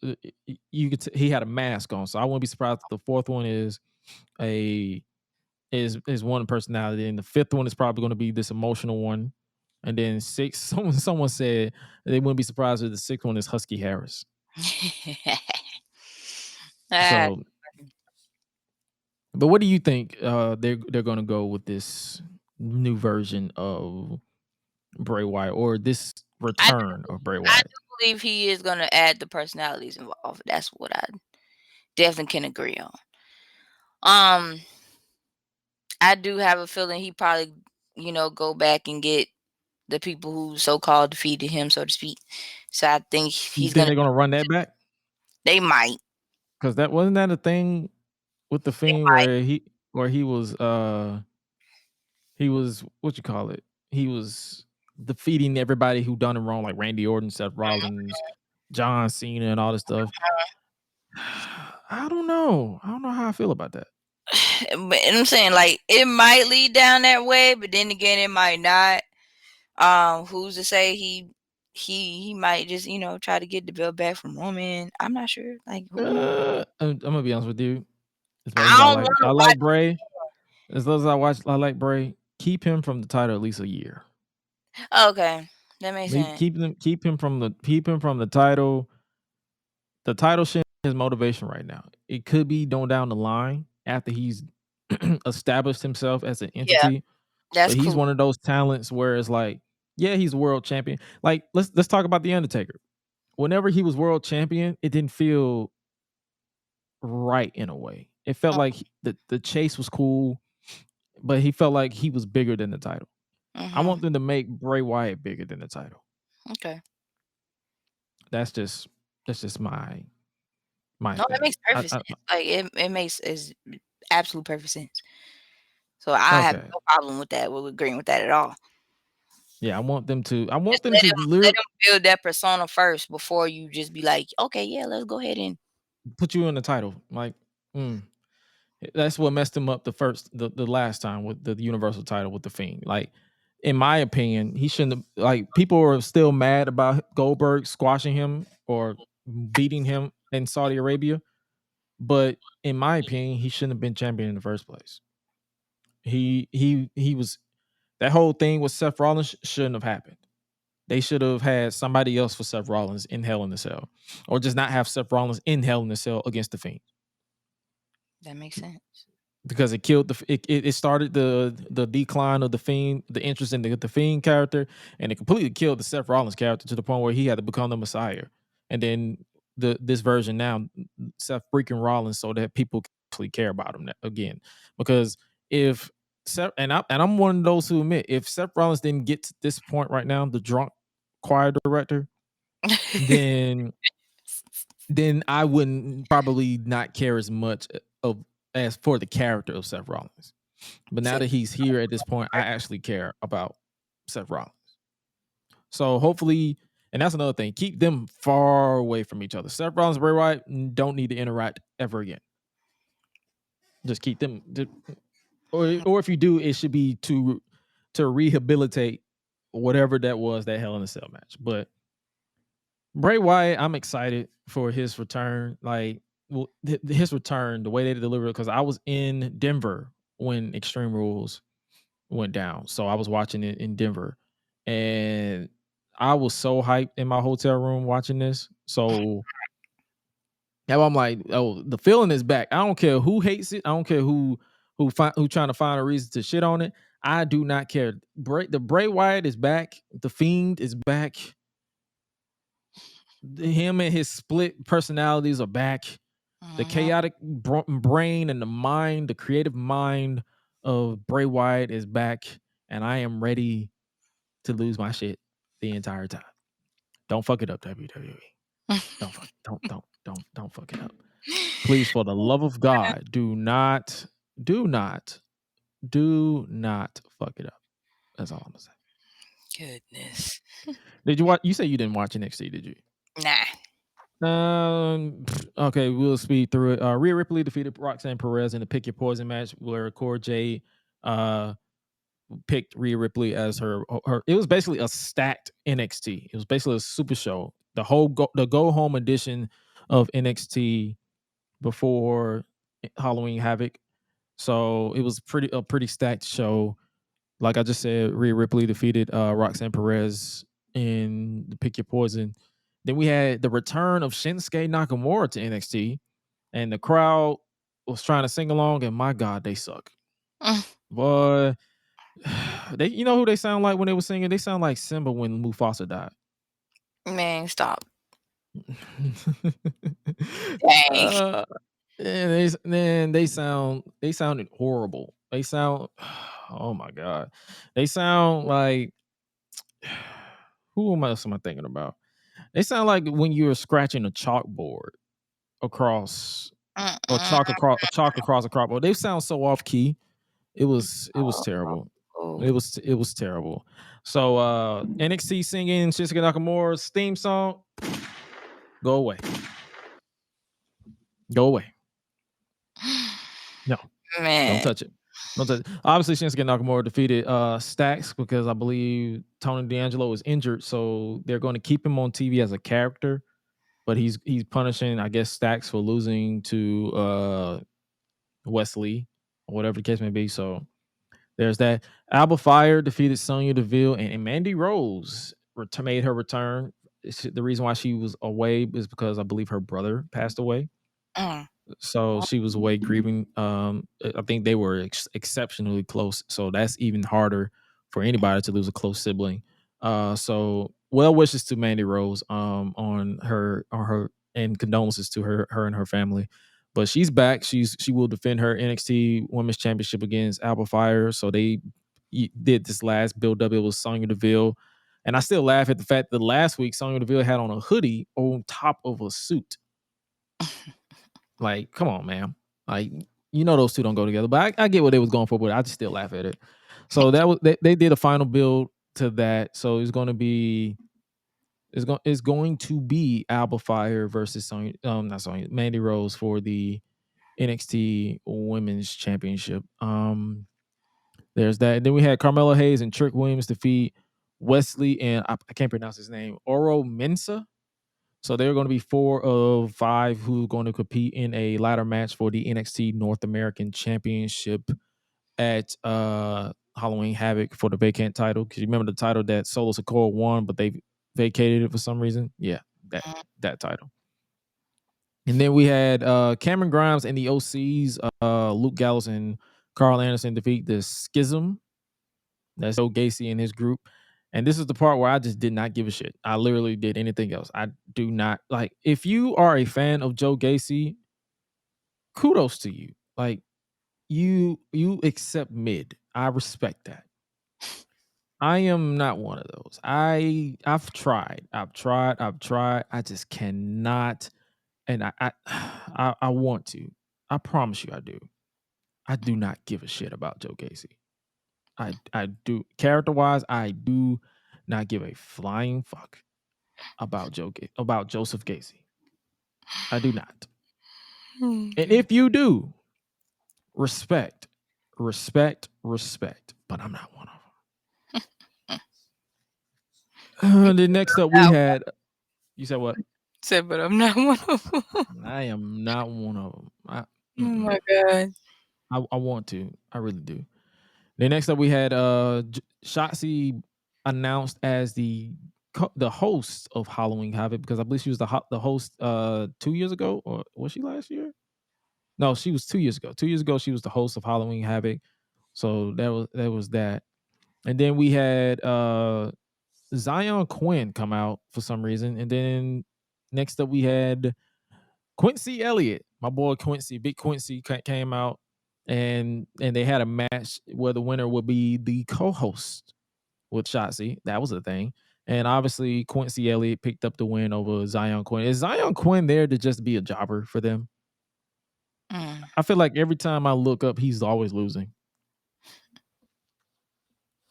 he had a mask on. So I wouldn't be surprised if the 4th one is one personality, and the 5th one is probably going to be this emotional one. And then 6, someone said they wouldn't be surprised if the 6th one is Husky Harris. So, but what do you think they're going to go with this new version of Bray Wyatt, or this return of Bray Wyatt? I do believe he is going to add the personalities involved. That's what I definitely can agree on. I do have a feeling he probably, go back and get the people who so-called defeated him, so to speak. So I think they're going to run that back? They might. Because that wasn't that a thing with the Fiend where he was what you call it? He was defeating everybody who done him wrong, like Randy Orton, Seth Rollins, John Cena, and all this stuff. I don't know how I feel about that. But I'm saying, like, it might lead down that way, but then again, it might not. Who's to say he might just try to get the belt back from Roman? I'm not sure. Like, I'm gonna be honest with you. As much as I like Bray. As long as I like Bray. Keep him from the title at least a year. Okay, that makes sense. Keep him from the title. The title shouldn't be his motivation right now. It could be down the line after he's established himself as an entity. Yeah, that's but he's cool. one of those talents where it's like, yeah, he's a world champion. Like, let's talk about The Undertaker. Whenever he was world champion, it didn't feel right in a way. It felt like the chase was cool, but he felt like he was bigger than the title. I want them to make Bray Wyatt bigger than the title. Okay. That's just my No, thing. that makes perfect sense. Like, it makes absolute perfect sense. So I have no problem with that. We're agreeing with that at all. Yeah, I want them to let them build that persona first before you just be like, okay, yeah, let's go ahead and put you in the title. Like, That's what messed him up the last time with the Universal title with the Fiend. Like, in my opinion, he shouldn't have, like, people are still mad about Goldberg squashing him or beating him in Saudi Arabia. But in my opinion, he shouldn't have been champion in the first place. He was, that whole thing with Seth Rollins shouldn't have happened. They should have had somebody else for Seth Rollins in Hell in a Cell, or just not have Seth Rollins in Hell in a Cell against the Fiend. That makes sense. Because it killed it started the decline of the Fiend, the interest in the Fiend character, and it completely killed the Seth Rollins character to the point where he had to become the Messiah. And then this version now, Seth freaking Rollins, so that people actually care about him again. Because if Seth, and I'm one of those who admit, if Seth Rollins didn't get to this point right now, the drunk choir director, then I wouldn't probably not care as much as for the character of Seth Rollins. But now that he's here at this point, I actually care about Seth Rollins. So hopefully, and that's another thing, keep them far away from each other. Seth Rollins and Bray Wyatt don't need to interact ever again. Just keep them, or if you do, it should be to rehabilitate whatever that was, that Hell in a Cell match. But Bray Wyatt, I'm excited for his return. Like, his return, the way they delivered it, because I was in Denver when Extreme Rules went down. So I was watching it in Denver, and I was so hyped in my hotel room watching this. So now I'm like, oh, the feeling is back. I don't care who hates it. I don't care who trying to find a reason to shit on it. I do not care. The Bray Wyatt is back. The Fiend is back. Him and his split personalities are back. The chaotic brain and the mind, the creative mind of Bray Wyatt is back, and I am ready to lose my shit the entire time. Don't fuck it up, WWE. Don't fuck it up. Please, for the love of God, do not fuck it up. That's all I'm gonna say. Goodness. Did you watch? You say you didn't watch NXT, did you? Nah. Okay, we'll speed through it. Rhea Ripley defeated Roxanne Perez in the Pick Your Poison match, where Cora Jade picked Rhea Ripley as her. It was basically a stacked NXT. It was basically a super show. The go home edition of NXT before Halloween Havoc. So it was a pretty stacked show. Like I just said, Rhea Ripley defeated Roxanne Perez in the Pick Your Poison. Then we had the return of Shinsuke Nakamura to NXT, and the crowd was trying to sing along, and my God, they suck. Boy, you know who they sound like when they were singing? They sound like Simba when Mufasa died. Man, stop. They sounded horrible. They sound, oh my God, they sound like, who else am I thinking about? They sound like when you were scratching a chalkboard across a chalk across a chalkboard. They sound so off key. It was terrible. It was terrible. So NXT singing Shinsuke Nakamura's theme song. Go away. Go away. No. Man. Don't touch it. Obviously, Shinsuke Nakamura defeated Stax because I believe Tony D'Angelo was injured, so they're going to keep him on TV as a character, but he's punishing, I guess, Stax for losing to Wesley or whatever the case may be. So there's that. Alba Fire defeated Sonya Deville, and Mandy Rose made her return. The reason why she was away is because I believe her brother passed away. So she was away grieving. I think they were exceptionally close. So that's even harder for anybody to lose a close sibling. So well wishes to Mandy Rose on her and condolences to her and her family. But she's back. She will defend her NXT Women's Championship against Alba Fire. So they did this last build up. It was Sonya Deville. And I still laugh at the fact that last week Sonya Deville had on a hoodie on top of a suit. Like, come on, man. Like, you know those two don't go together. But I get what they was going for, but I just still laugh at it. So that was they did a final build to that. So it's going to be Alba Fire versus Mandy Rose for the NXT Women's Championship. There's that. And then we had Carmelo Hayes and Trick Williams defeat Wesley and I can't pronounce his name, Oro Mensah. So they're going to be 4 of 5 who are going to compete in a ladder match for the NXT North American Championship at Halloween Havoc for the vacant title. Because you remember the title that Solo Sikoa won, but they vacated it for some reason. Yeah, that title. And then we had Cameron Grimes and the OCs, Luke Gallows and Carl Anderson defeat the Schism. That's Joe Gacy and his group. And this is the part where I just did not give a shit. I literally did anything else. I do not like. If you are a fan of Joe Gacy, kudos to you. Like you accept mid. I respect that. I am not one of those. I've tried. I just cannot. And I want to. I promise you I do. I do not give a shit about Joe Gacy. I do. Character-wise, I do not give a flying fuck about Joseph Gacy. I do not. And if you do, respect. But I'm not one of them. Then next up we had. You said what? Said, but I'm not one of them. I am not one of them. Oh my god. I want to. I really do. Then next up we had Shotzi announced as the host of Halloween Havoc, because I believe she was the host 2 years ago, or was she last year? No, she was 2 years ago. 2 years ago she was the host of Halloween Havoc. So that was that. And then we had Zion Quinn come out for some reason. And then next up we had Quincy Elliott, my boy Quincy, Big Quincy came out. And they had a match where the winner would be the co-host with Shotzi. That was a thing. And obviously Quincy Elliott picked up the win over Zion Quinn. Is Zion Quinn there to just be a jobber for them? I feel like every time I look up, he's always losing.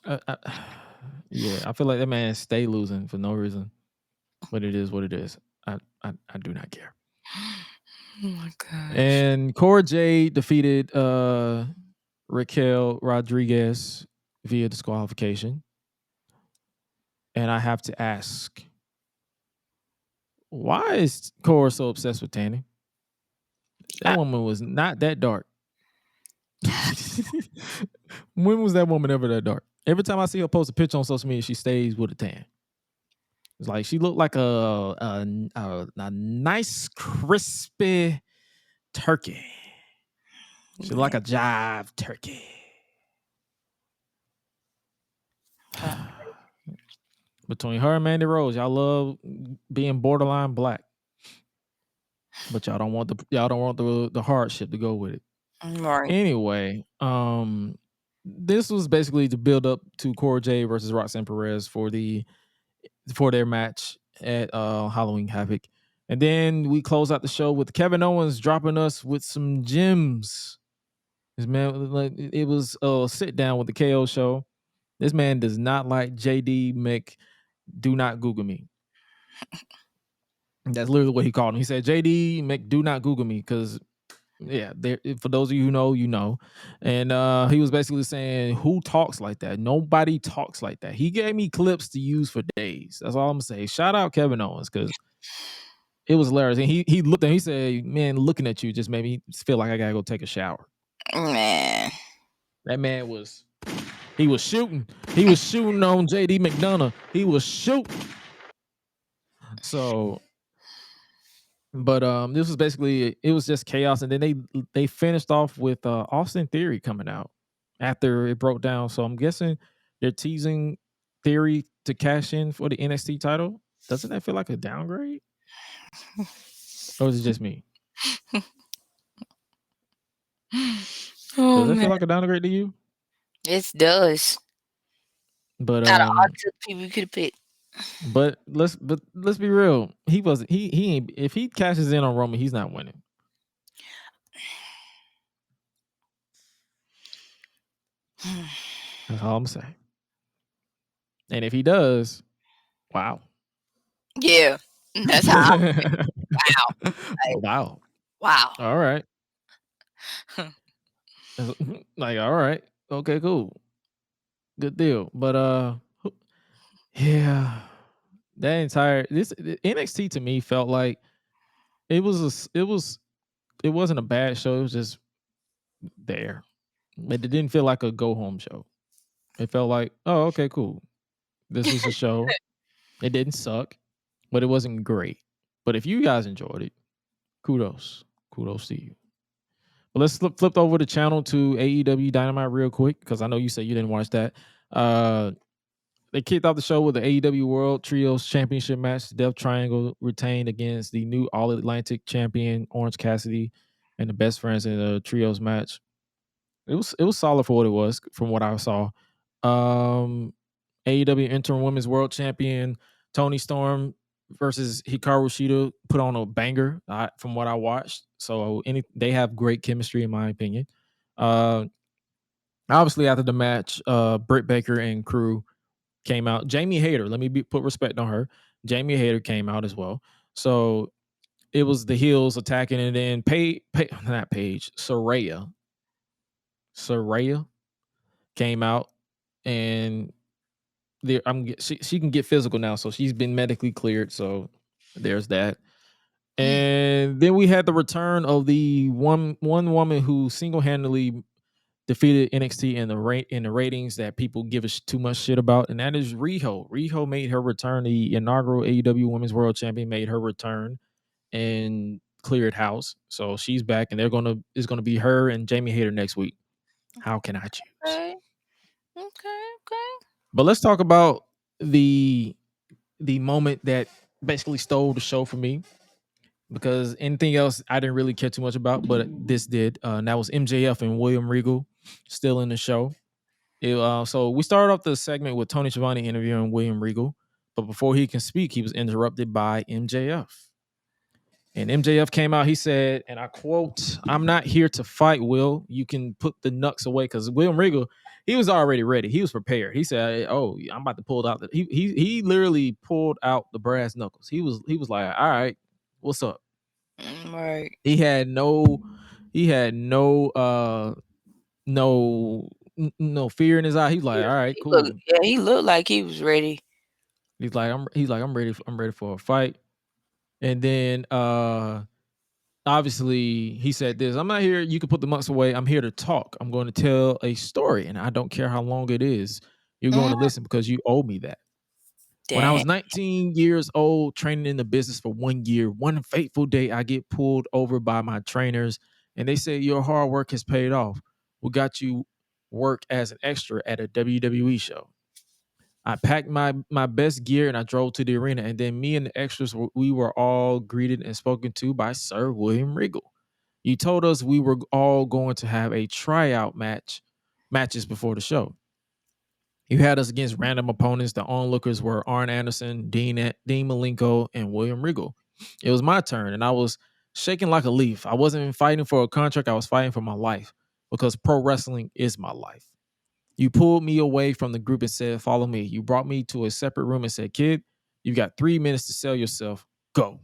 Yeah, I feel like that man stay losing for no reason. But it is what it is. I do not care. Oh my gosh. And Cora Jade defeated Raquel Rodriguez via disqualification. And I have to ask, why is Cora so obsessed with tanning? That woman was not that dark. When was that woman ever that dark? Every time I see her post a picture on social media, she stays with a tan. It's like she looked like a nice, crispy turkey. She looked like a jive turkey. Between her and Mandy Rose, y'all love being borderline black, but y'all don't want the hardship to go with it. Right. Anyway, this was basically to build up to Cora Jade versus Roxanne Perez for their match at Halloween Havoc. And then we close out the show with Kevin Owens dropping us with some gems. This man, like, it was a sit down with the KO show. This man does not like JD Mc. Do not Google me. That's literally what he called him. He said, JD Mc, do not Google me, because yeah, for those of you who know, you know. And he was basically saying, who talks like that? Nobody talks like that. He gave me clips to use for days. That's all I'm gonna say. Shout out Kevin Owens, because it was hilarious. And he looked and he said, man, looking at you just made me feel like I gotta go take a shower. Man. That man was shooting. He was shooting on JD McDonough. He was shooting. So, but this was basically, it was just chaos. And then they finished off with Austin Theory coming out after it broke down. So I'm guessing they're teasing Theory to cash in for the NXT title. Doesn't that feel like a downgrade? Or is it just me? Does it feel like a downgrade to you? It does. But out of all the people you could have picked. But let's be real. He wasn't. He ain't. If he cashes in on Roman, he's not winning. That's all I'm saying. And if he does, wow. Yeah, that's how. Wow. Wow. Wow. All right. Like, all right, okay, cool, good deal. But yeah, that entire the NXT to me felt like it wasn't a bad show. It was just there. It didn't feel like a go home show. It felt like, oh, okay, cool. This was a show. It didn't suck, but it wasn't great. But if you guys enjoyed it, kudos. Kudos to you. But let's flip over the channel to AEW Dynamite real quick, because I know you said you didn't watch that. They kicked off the show with the AEW World Trios Championship match. The Death Triangle retained against the new All Atlantic champion Orange Cassidy and the Best Friends in the Trios match. It was solid for what it was from what I saw. AEW Interim Women's World Champion Tony Storm versus Hikaru Shida put on a banger from what I watched. So they have great chemistry in my opinion. Obviously after the match, Britt Baker and crew came out. Jamie Hayter, let me put respect on her. Jamie Hayter came out as well. So it was the heels attacking, and then Saraya came out, and she can get physical now, so she's been medically cleared. So there's that. And then we had the return of the one woman who single-handedly defeated NXT in the ratings that people give us too much shit about, and that is Riho. Riho made her return. The inaugural AEW Women's World Champion made her return and cleared house. So she's back, and it's gonna be her and Jamie Hayter next week. How can I choose? Okay. But let's talk about the moment that basically stole the show for me, because anything else I didn't really care too much about, but this did. And that was MJF and William Regal still in the show. So we started off the segment with Tony Schiavone interviewing William Regal, but before he can speak, he was interrupted by MJF. And MJF came out, he said, and I quote, "I'm not here to fight, Will. You can put the knucks away," because William Regal, he was already ready. He was prepared. He said, "Oh, I'm about to pull out the." He literally pulled out the brass knuckles. He was like, "All right, what's up?" Right. He had no no fear in his eye. He's like, "All right, cool." He looked like he was ready. He's like, I'm ready. I'm ready for a fight. And then obviously he said this, "I'm not here. You can put the mucks away. I'm here to talk. I'm going to tell a story, and I don't care how long it is. You're going to listen because you owe me that." When I was 19 years old, training in the business for 1 year, one fateful day, I get pulled over by my trainers, and they say, "Your hard work has paid off. We got you work as an extra at a WWE show." I packed my best gear and I drove to the arena, and then me and the extras, we were all greeted and spoken to by Sir William Regal. You told us we were all going to have a tryout matches before the show. You had us against random opponents. The onlookers were Arn Anderson, Dean Malenko, and William Regal. It was my turn, and I was shaking like a leaf. I wasn't fighting for a contract. I was fighting for my life, because pro wrestling is my life. You pulled me away from the group and said, "Follow me." You brought me to a separate room and said, "Kid, you've got 3 minutes to sell yourself. Go."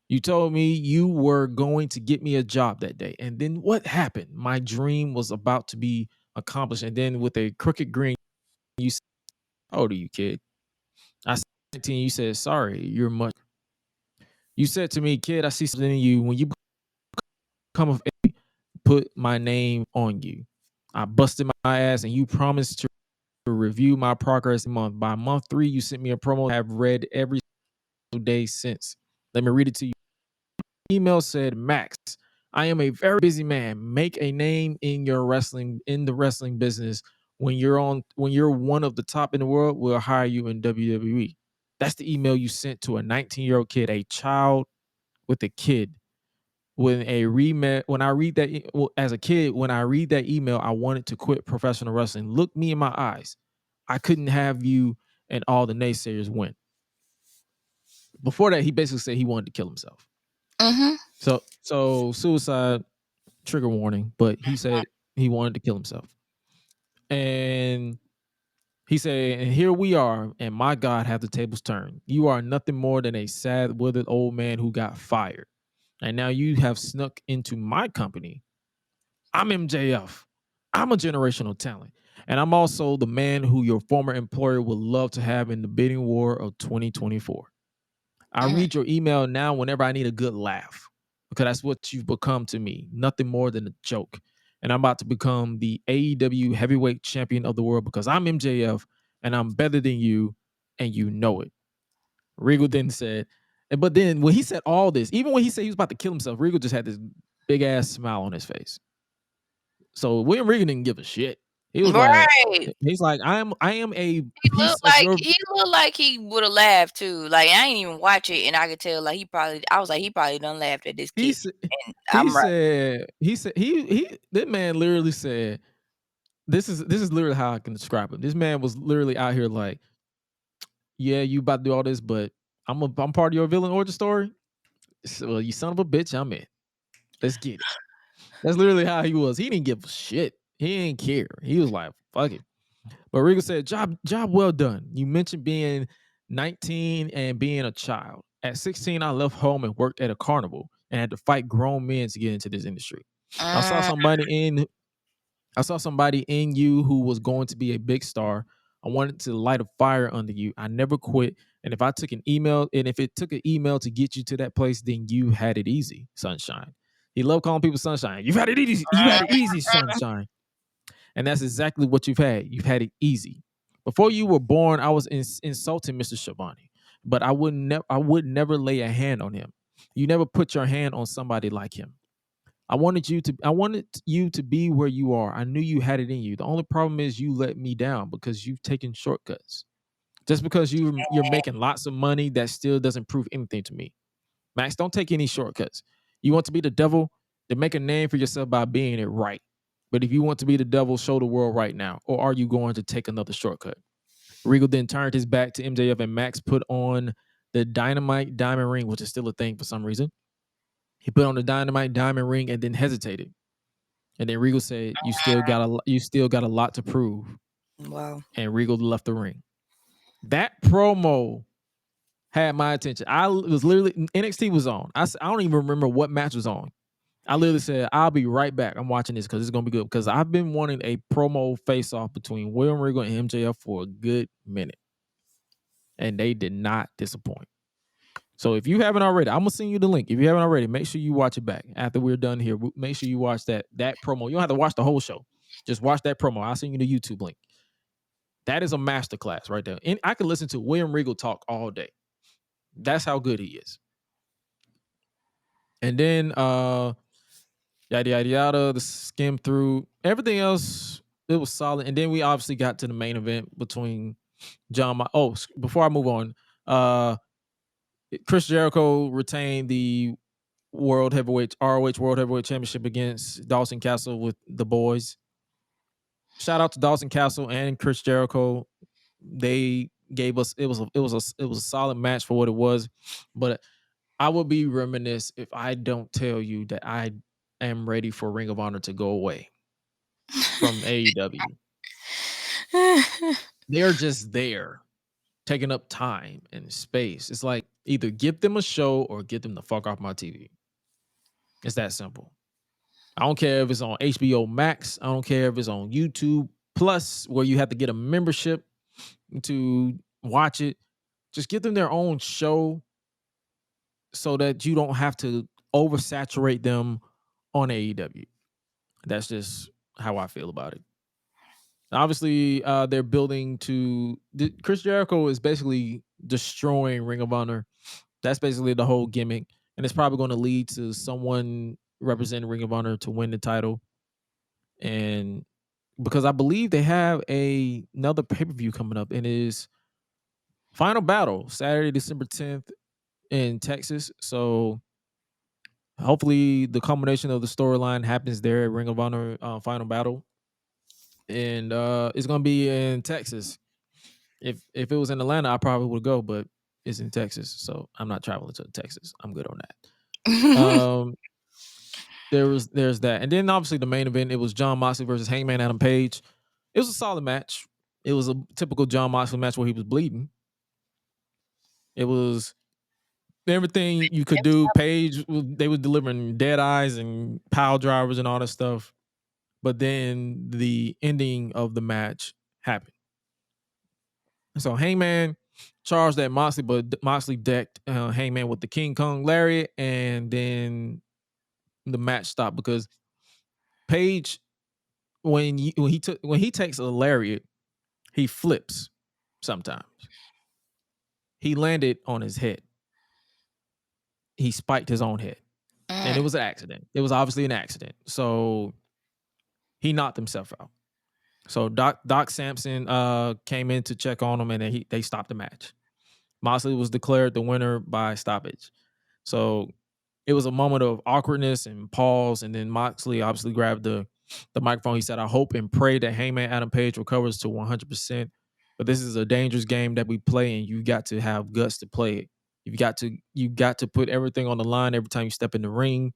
You told me you were going to get me a job that day. And then what happened? My dream was about to be accomplished. And then with a crooked grin, you said, "How old are you, kid?" I said, 19. You said, "Sorry, you're much." You said to me, "Kid, I see something in you. When you come of age, put my name on you." I busted my ass, and you promised to review my progress month. By month 3, you sent me a promo I have read every single day since. Let me read it to you. Email said, "Max, I am a very busy man. Make a name in the wrestling business. When you're one of the top in the world, we'll hire you in WWE." That's the email you sent to a 19-year-old kid, a child with a kid. When I read that as a kid, when I read that email, I wanted to quit professional wrestling. Look me in my eyes. I couldn't have you and all the naysayers win. Before that, he basically said he wanted to kill himself. So suicide, trigger warning, but he said he wanted to kill himself. And he said, "And here we are, and my God, have the tables turned. You are nothing more than a sad, withered old man who got fired. And now you have snuck into my company. I'm MJF. I'm a generational talent. And I'm also the man who your former employer would love to have in the bidding war of 2024. I read your email now whenever I need a good laugh, because that's what you've become to me. Nothing more than a joke. And I'm about to become the AEW heavyweight champion of the world because I'm MJF and I'm better than you, and you know it. Regal then said, but then when he said all this, even when he said he was about to kill himself, Regal just had this big ass smile on his face. So William Regal didn't give a shit. He was like, he's like, I am a piece of your. He looked like he would have laughed too. Like I ain't even watch it, and I could tell. Like I was like, he probably done laughed at this kid. That man literally said, this is literally how I can describe it. This man was literally out here like, yeah, you about to do all this, but I'm part of your villain origin story. So, well, you son of a bitch, I'm in. Let's get it. That's literally how he was. He didn't give a shit. He didn't care. He was like, fuck it. But Regal said, job well done. You mentioned being 19 and being a child. At 16, I left home and worked at a carnival and had to fight grown men to get into this industry. I saw somebody in you who was going to be a big star. I wanted to light a fire under you. I never quit. And if it took an email to get you to that place, then you had it easy, sunshine. He loved calling people sunshine. You've had it easy. You had it easy, sunshine. And that's exactly what you've had. You've had it easy. Before you were born, I was insulting Mr. Schiavone, but I would never lay a hand on him. You never put your hand on somebody like him. I wanted you to be where you are. I knew you had it in you. The only problem is you let me down because you've taken shortcuts. Just because you're making lots of money, that still doesn't prove anything to me. Max, don't take any shortcuts. You want to be the devil, then make a name for yourself by being it right. But if you want to be the devil, show the world right now. Or are you going to take another shortcut? Regal then turned his back to MJF, and Max put on the Dynamite Diamond Ring, which is still a thing for some reason. He put on the Dynamite Diamond Ring and then hesitated. And then Regal said, you still got a lot to prove. Wow. And Regal left the ring. That promo had my attention. I was literally, NXT was on. I don't even remember what match was on. I literally said, I'll be right back. I'm watching this because it's going to be good. Because I've been wanting a promo face-off between William Regal and MJF for a good minute. And they did not disappoint. So if you haven't already, I'm going to send you the link. If you haven't already, make sure you watch it back. After we're done here, make sure you watch that promo. You don't have to watch the whole show. Just watch that promo. I'll send you the YouTube link. That is a masterclass right there. And I could listen to William Regal talk all day. That's how good he is. And then yada yada yada, the skim through everything else. It was solid. And then we obviously got to the main event between before I move on, Chris Jericho retained the ROH World Heavyweight Championship against Dawson Castle with the boys. Shout out to Dawson Castle and Chris Jericho. They gave us it was a solid match for what it was, but I would be remiss if I don't tell you that I am ready for Ring of Honor to go away from AEW. They're just there, taking up time and space. It's like either give them a show or get them the fuck off my TV. It's that simple. I don't care if it's on HBO Max. I don't care if it's on YouTube Plus, where you have to get a membership to watch it. Just give them their own show so that you don't have to oversaturate them on AEW. That's just how I feel about it. Obviously, they're building to... Chris Jericho is basically destroying Ring of Honor. That's basically the whole gimmick. And it's probably going to lead to someone representing Ring of Honor to win the title. And because I believe they have another pay-per-view coming up, and it is Final Battle, Saturday, December 10th in Texas. So hopefully the combination of the storyline happens there at Ring of Honor Final Battle. And it's going to be in Texas. If it was in Atlanta, I probably would go, but it's in Texas. So I'm not traveling to Texas. I'm good on that. There's that. And then obviously the main event, it was Jon Moxley versus Hangman Adam Page. It was a solid match. It was a typical Jon Moxley match where he was bleeding. It was everything you could do. Page, they were delivering dead eyes and pile drivers and all that stuff. but then the ending of the match happened. So Hangman charged at Moxley, but Moxley decked Hangman with the King Kong lariat, and then the match stopped because Page, when he takes a lariat, he flips sometimes. He landed on his head. He spiked his own head. And it was an accident. It was obviously an accident. So he knocked himself out. So Doc Sampson came in to check on him, and then they stopped the match. Moxley was declared the winner by stoppage. So it was a moment of awkwardness and pause, and then Moxley obviously grabbed the microphone. He said, "I hope and pray that Hangman Adam Page recovers to 100%. But this is a dangerous game that we play, and you got to have guts to play it. You got to put everything on the line every time you step in the ring.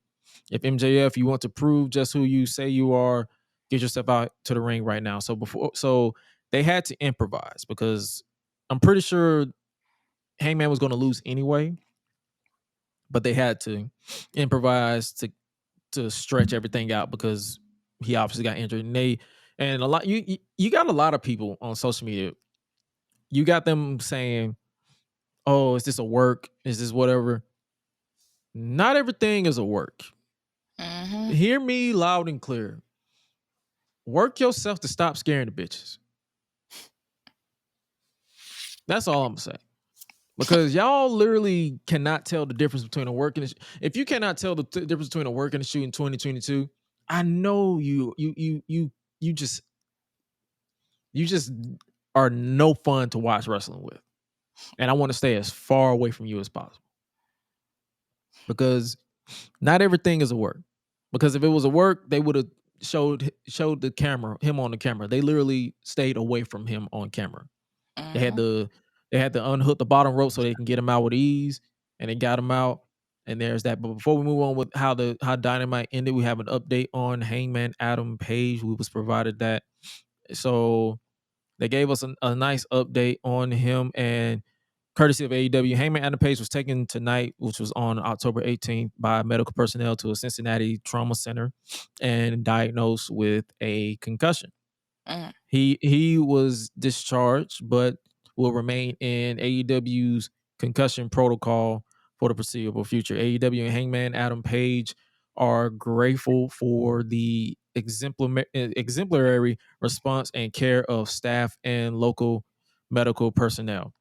If MJF, you want to prove just who you say you are, get yourself out to the ring right now." So they had to improvise because I'm pretty sure Hangman was going to lose anyway, but they had to improvise to stretch everything out because he obviously got injured. And a lot you got a lot of people on social media. You got them saying, "Oh, is this a work? Is this whatever?" Not everything is a work. Mm-hmm. Hear me loud and clear. Work yourself to stop scaring the bitches. That's all I'm gonna say. Because y'all literally cannot tell the difference between a work and a if you cannot tell the difference between a work and a shoot in 2022, I know you just are no fun to watch wrestling with. And I want to stay as far away from you as possible. Because not everything is a work. Because if it was a work, they would have showed the camera, him on the camera. They literally stayed away from him on camera. Mm-hmm. They had to unhook the bottom rope so they can get him out with ease, and they got him out. And there's that. But before we move on with how Dynamite ended, we have an update on Hangman Adam Page. We was provided that. So they gave us a nice update on him, and courtesy of AEW, Hangman Adam Page was taken tonight, which was on October 18th, by medical personnel to a Cincinnati trauma center and diagnosed with a concussion. Mm. He was discharged, but will remain in AEW's concussion protocol for the foreseeable future. AEW and Hangman Adam Page are grateful for the exemplary response and care of staff and local medical personnel,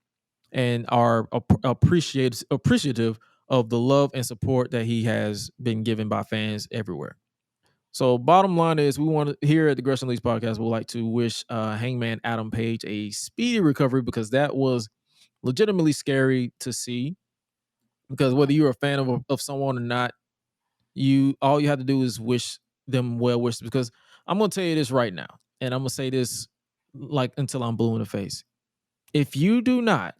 and are appreciative of the love and support that he has been given by fans everywhere. So bottom line is, we want to, here at the Gresh and Leaks podcast, we'd like to wish Hangman Adam Page a speedy recovery, because that was legitimately scary to see. Because whether you're a fan of someone or not, all you have to do is wish them well wishes. Because I'm gonna tell you this right now, and I'm gonna say this like until I'm blue in the face. If you do not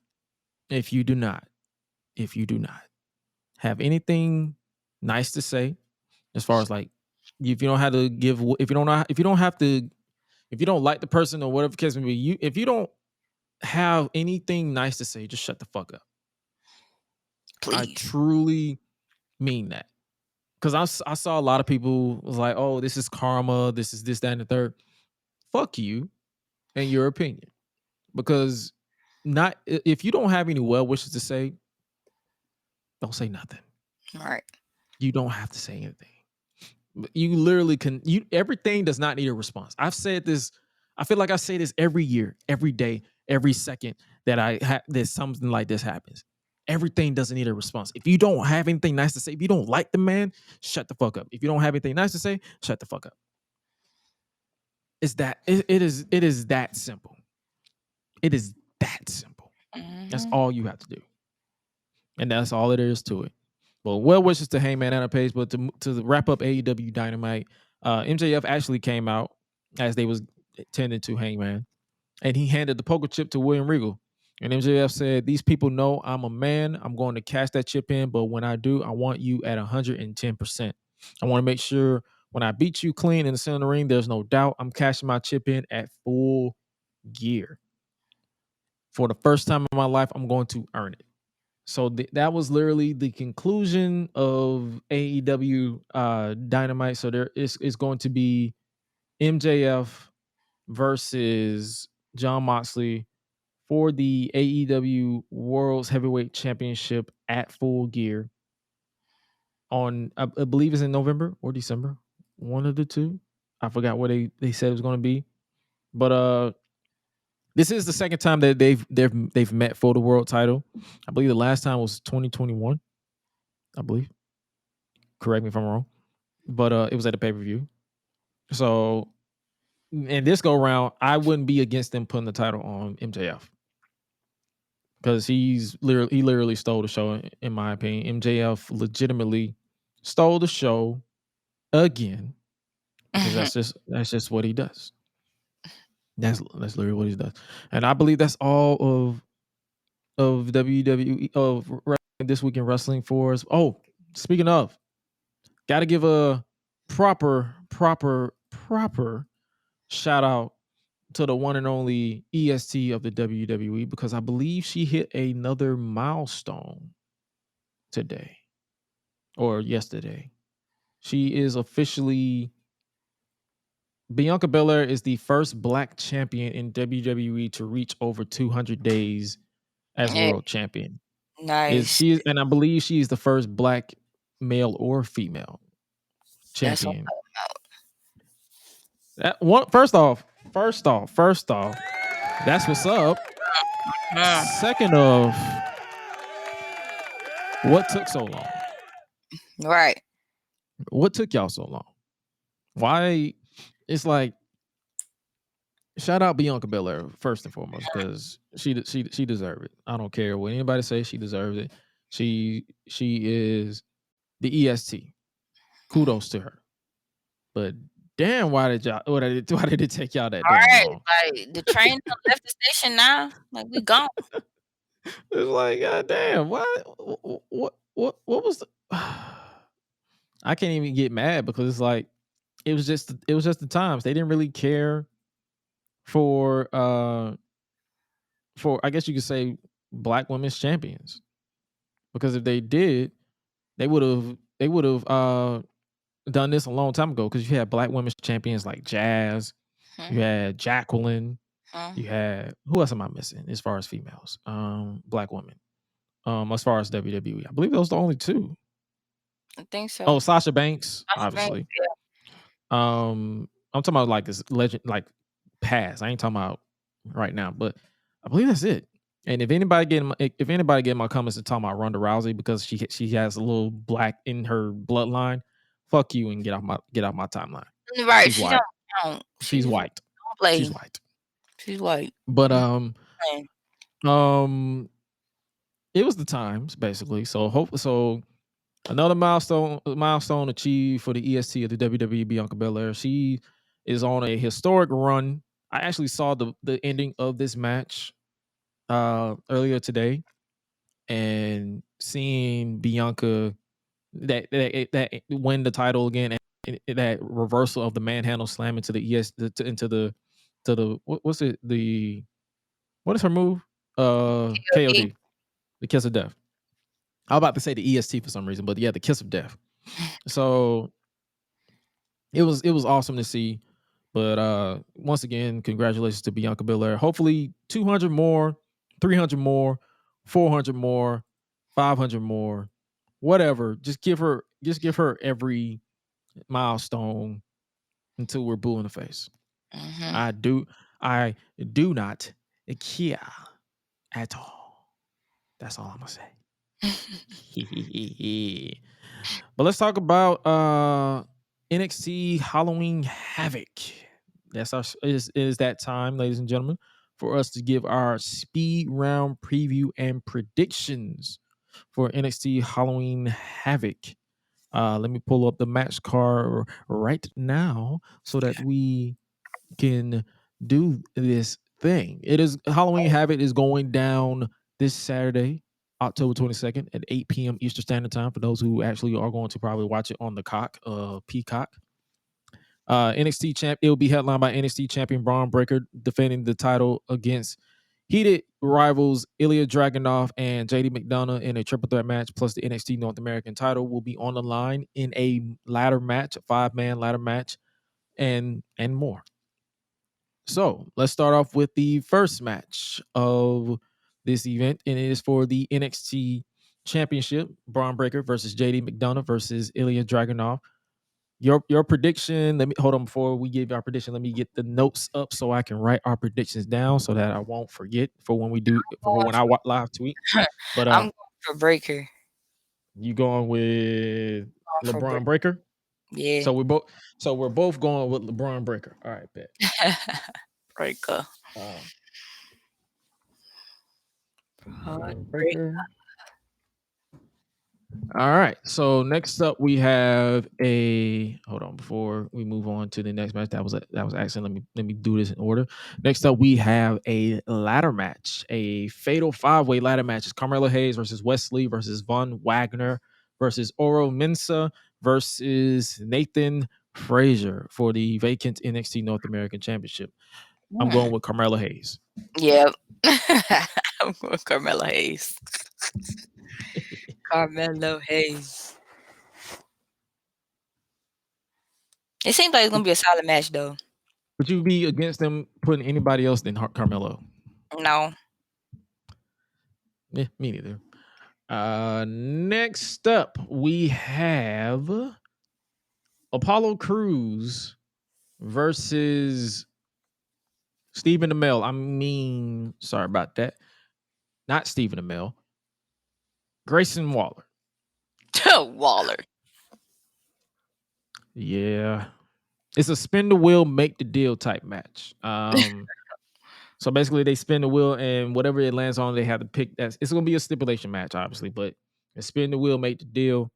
have anything nice to say, as far as like, if you don't have to give, if you don't like the person or whatever the case may be, if you don't have anything nice to say, just shut the fuck up. Please. I truly mean that. Because I saw a lot of people was like, "Oh, this is karma, this is this, that, and the third." Fuck you and your opinion. Because if you don't have any well wishes to say, don't say nothing. Right. You don't have to say anything. You literally can. Everything does not need a response. I've said this. I feel like I say this every year, every day, every second that that something like this happens. Everything doesn't need a response. If you don't have anything nice to say, if you don't like the man, shut the fuck up. If you don't have anything nice to say, shut the fuck up. It's that. It is that simple. It is that simple. Mm-hmm. That's all you have to do, and that's all it is to it. Well, well wishes to Hangman Adam Page, but to wrap up AEW Dynamite, MJF actually came out as they was tending to Hangman, and he handed the poker chip to William Regal. And MJF said, "These people know I'm a man. I'm going to cash that chip in, but when I do, I want you at 110%. I want to make sure when I beat you clean in the center of the ring, there's no doubt I'm cashing my chip in at full gear. For the first time in my life, I'm going to earn it." So that was literally the conclusion of AEW Dynamite. So there is going to be MJF versus Jon Moxley for the AEW World Heavyweight Championship at Full Gear on, I believe it's in November or December, one of the two. I forgot what they said it was going to be, but this is the second time that they've met for the world title. I believe the last time was 2021. I believe. Correct me if I'm wrong, but it was at a pay-per-view. So, and this go round, I wouldn't be against them putting the title on MJF because he literally stole the show, in my opinion. MJF legitimately stole the show again because that's just what he does. That's literally what he does, and I believe that's all of WWE of This Week in Wrestling for us. Oh, speaking of, got to give a proper shout out to the one and only EST of the WWE because I believe she hit another milestone today or yesterday. She is officially, Bianca Belair is the first black champion in WWE to reach over 200 days as world champion. Nice. And I believe she's the first black male or female champion. First off, that's what's up. Second off, what took so long? Right. What took y'all so long? Why? It's like, shout out Bianca Belair first and foremost because she deserved it. I don't care what anybody says. She deserves it. She is the EST. Kudos to her. But damn, why did it take y'all that damn long? Like the train left the station now. Like we gone. It's like, God damn, what was the I can't even get mad because it's like it was just the times. They didn't really care for I guess you could say black women's champions. Because if they did, they would have done this a long time ago because you had black women's champions like Jazz, you had Jacqueline, you had, who else am I missing as far as females? Black women. As far as WWE, I believe those are the only two. I think so. Oh, Sasha Banks, obviously. Banks, yeah. I'm talking about like this legend, like past. I ain't talking about right now, but I believe that's it. And if anybody get my comments and talking about Ronda Rousey because she has a little black in her bloodline, fuck you and get off my timeline. Right, she's white. She's white. She's white. She's white. But it was the times basically. So another milestone achieved for the EST of the WWE, Bianca Belair. She is on a historic run. I actually saw the ending of this match earlier today, and seeing Bianca that win the title again, and that reversal of the manhandle slam into the what is her move? KOD, the kiss of death. I was about to say the EST for some reason, but yeah, the kiss of death. So it was awesome to see. But once again, congratulations to Bianca Belair. Hopefully 200 more, 300 more, 400 more, 500 more, whatever. Just give her every milestone until we're blue in the face. Mm-hmm. I do not care at all. That's all I'm gonna say. But let's talk about NXT Halloween Havoc. Is that time, ladies and gentlemen, for us to give our speed round preview and predictions for NXT Halloween Havoc. Let me pull up the match card right now so that we can do this thing. It is Halloween Havoc is going down this Saturday, October 22nd at 8 p.m. Eastern Standard Time for those who actually are going to probably watch it on the Peacock. NXT champ, it will be headlined by NXT champion Braun Breaker defending the title against heated rivals Ilya Dragunov and JD McDonough in a triple threat match, plus the NXT North American title will be on the line in a ladder match, a 5-man ladder match. and more. So let's start off with the first match of this event, and it is for the NXT Championship: Braun Breaker versus JD McDonough versus Ilya Dragunov. Your prediction. Let me hold on before we give our prediction. Let me get the notes up so I can write our predictions down so that I won't forget for when we do for when I live tweet. But I'm going for Breaker. You going with LeBron Breaker? Yeah. So we're both going with LeBron Breaker. All right, bet. Breaker. Breaker. All right. So next up we have hold on before we move on to the next match. That was accident. Let me do this in order. Next up we have a ladder match, a fatal 5-way ladder match. It's Carmelo Hayes versus Wesley versus Von Wagner versus Oro Mensah versus Nathan Frazier for the vacant NXT North American Championship. I'm going with Carmelo Hayes. Yep. I'm going with Carmelo Hayes. Carmelo Hayes. It seems like it's going to be a solid match, though. Would you be against them putting anybody else than Carmelo? No. Yeah, me neither. Next up, we have Apollo Crews versus Stephen Amell. Sorry about that. Not Stephen Amell. Grayson Waller. Waller. Yeah. It's a spin the wheel, make the deal type match. So basically they spin the wheel and whatever it lands on, they have to pick. It's going to be a stipulation match, obviously, but spin the wheel, make the deal.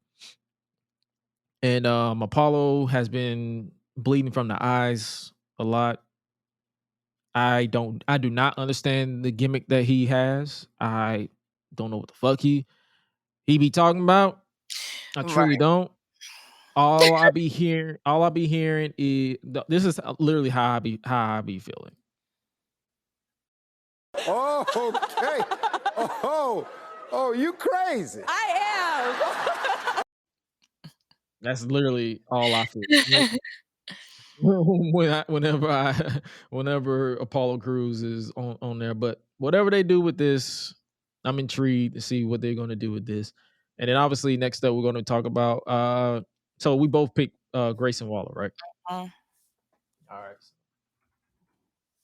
And Apollo has been bleeding from the eyes a lot. I do not understand the gimmick that he has. I don't know what the fuck he be talking about. I truly don't. All I be hearing is this is literally how I be feeling. Oh, okay. Oh, you crazy. I am. That's literally all I feel. Whenever Apollo Crews is on there, but whatever they do with this, I'm intrigued to see what they're going to do with this. And then obviously next up we're going to talk about so we both picked Grayson Waller, right? All right.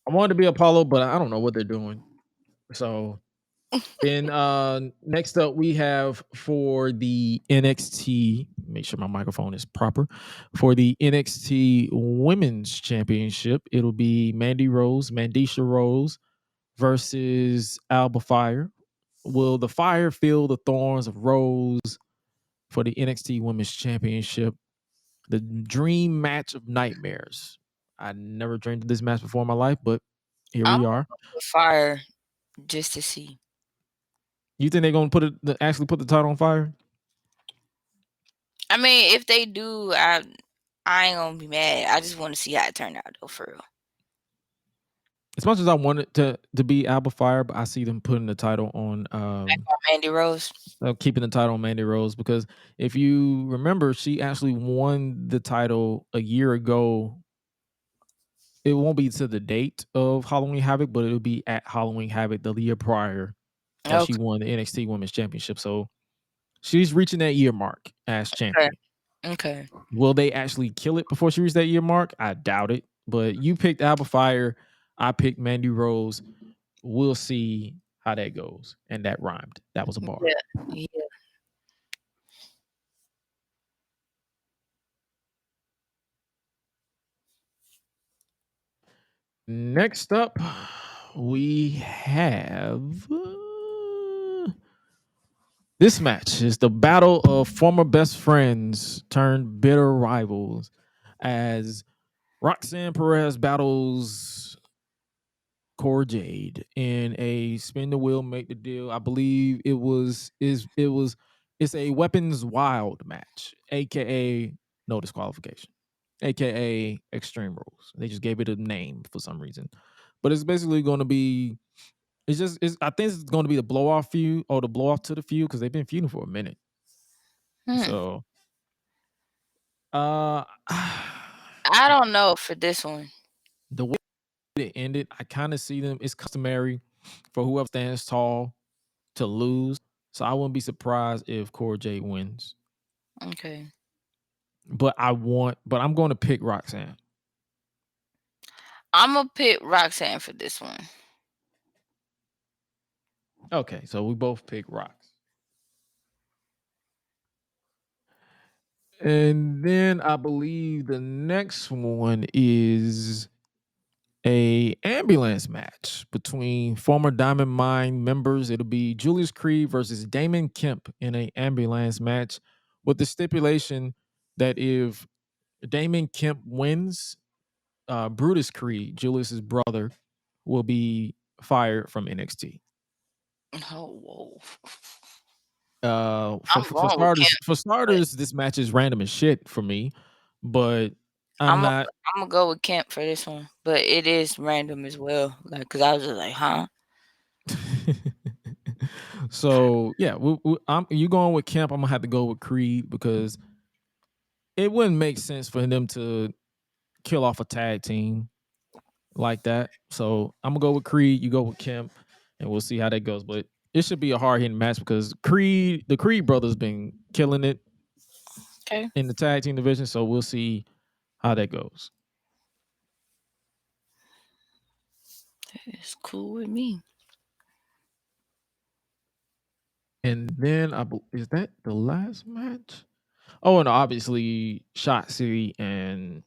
I wanted to be Apollo, but I don't know what they're doing. So then next up we have for the NXT, make sure my microphone is proper. For the NXT Women's Championship, it'll be Mandisha Rose versus Alba Fire. Will the Fire feel the thorns of Rose for the NXT Women's Championship? The dream match of nightmares. I never dreamed of this match before in my life, but here we are. Fire just to see. You think they're gonna actually put the title on fire? I mean, if they do, I ain't gonna be mad. I just want to see how it turned out, though, for real. As much as I wanted to be Alba Fire, but I see them putting the title on Mandy Rose. Keeping the title on Mandy Rose, because if you remember, she actually won the title a year ago. It won't be to the date of Halloween Havoc, but it'll be at Halloween Havoc the year prior that she won the NXT Women's Championship. So she's reaching that year mark as champion. Okay. Will they actually kill it before she reaches that year mark? I doubt it. But you picked Alba Fire. I picked Mandy Rose. We'll see how that goes. And that rhymed. That was a bar. Yeah. Next up, we have this match is the battle of former best friends turned bitter rivals as Roxanne Perez battles Cora Jade in a spin the wheel, make the deal. I believe it's a weapons wild match, aka no disqualification, aka Extreme Rules. They just gave it a name for some reason, but it's basically going to be. I think it's going to be the blow off feud or the blow off to the feud because they've been feuding for a minute. So, I I don't know for this one. The way it ended, I kind of see them. It's customary for whoever stands tall to lose. So I wouldn't be surprised if Cora Jade wins. Okay. But I'm going to pick Roxanne. I'm gonna pick Roxanne for this one. Okay, so we both pick Rox. And then I believe the next one is a ambulance match between former Diamond Mine members. It'll be Julius Creed versus Damon Kemp in an ambulance match, with the stipulation that if Damon Kemp wins, Brutus Creed, Julius's brother, will be fired from NXT. Oh, whoa. I'm For going with Kemp. starters, this match is random as shit for me, but I'm not. I'm gonna go with Kemp for this one, but it is random as well. Like, cause I was just like, huh? So yeah, you going with Kemp? I'm gonna have to go with Creed because it wouldn't make sense for them to kill off a tag team like that. So I'm gonna go with Creed. You go with Kemp, and we'll see how that goes. But it should be a hard hitting match because the Creed brothers been killing it in the tag team division. So we'll see how that goes. It's cool with me. And then is that the last match? Oh, and obviously Shotzi and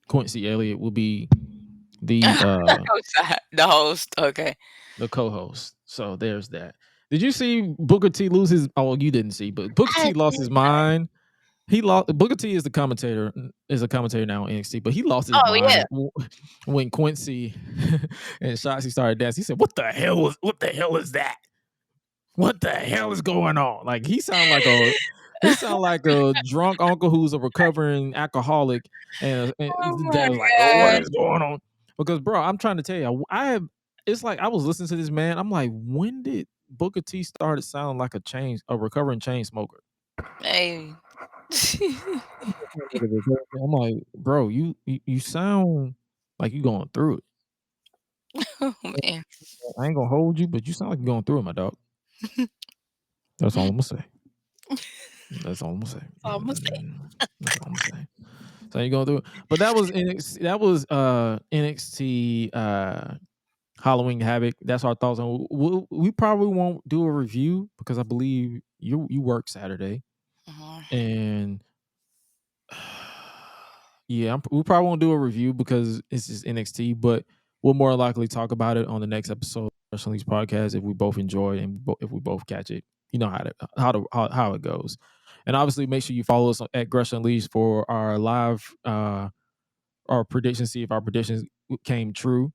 Quincy Elliott will be the host. Okay. The co-host. So there's that. Did you see Booker T lose his? Oh, you didn't see, but Booker T lost his mind. He lost. Booker T is a commentator now on NXT, but he lost his mind when Quincy and Shotzi started dancing. He said, "What the hell is that? What the hell is going on?" Like he sound like a drunk uncle who's a recovering alcoholic, and the dad was like, "Oh, what is going on?" Because, bro, I'm trying to tell you, it's like I was listening to this man. I'm like, when did Booker T started sounding like a recovering chain smoker? Hey. I'm like, bro, you sound like you going through it. Oh, man. I ain't gonna hold you, but you sound like you're going through it, my dog. That's all I'm gonna say. That's all I'm gonna say. That's all I'm gonna say. So you going through it, but that was NXT Halloween Havoc. That's our thoughts on. We probably won't do a review because I believe you work Saturday, and yeah, we probably won't do a review because it's just NXT. But we'll more likely talk about it on the next episode of Wrestling's podcast if we both enjoy it and if we both catch it. You know how it goes. And obviously, make sure you follow us at Gresh Unleashed for our live our predictions. See if our predictions came true,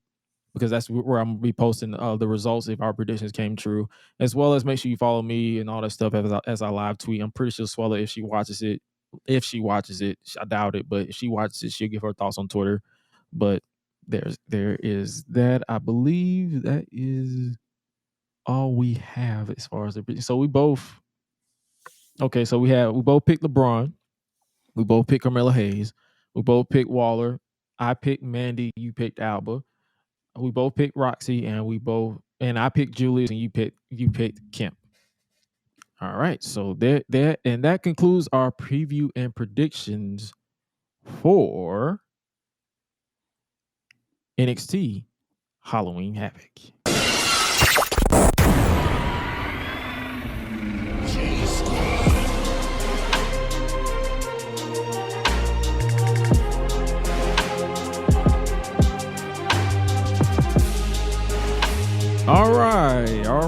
because that's where I'm gonna be posting the results if our predictions came true. As well as make sure you follow me and all that stuff as I live tweet. I'm pretty sure Suela, if she watches it, I doubt it, but if she watches it, she'll give her thoughts on Twitter. But there is that. I believe that is all we have as far as the. So we both. Okay, so we both picked LeBron. We both picked Carmelo Hayes. We both picked Waller. I picked Mandy. You picked Alba. We both picked Roxy, and I picked Julius, and you picked Kemp. All right, so that concludes our preview and predictions for NXT Halloween Havoc. All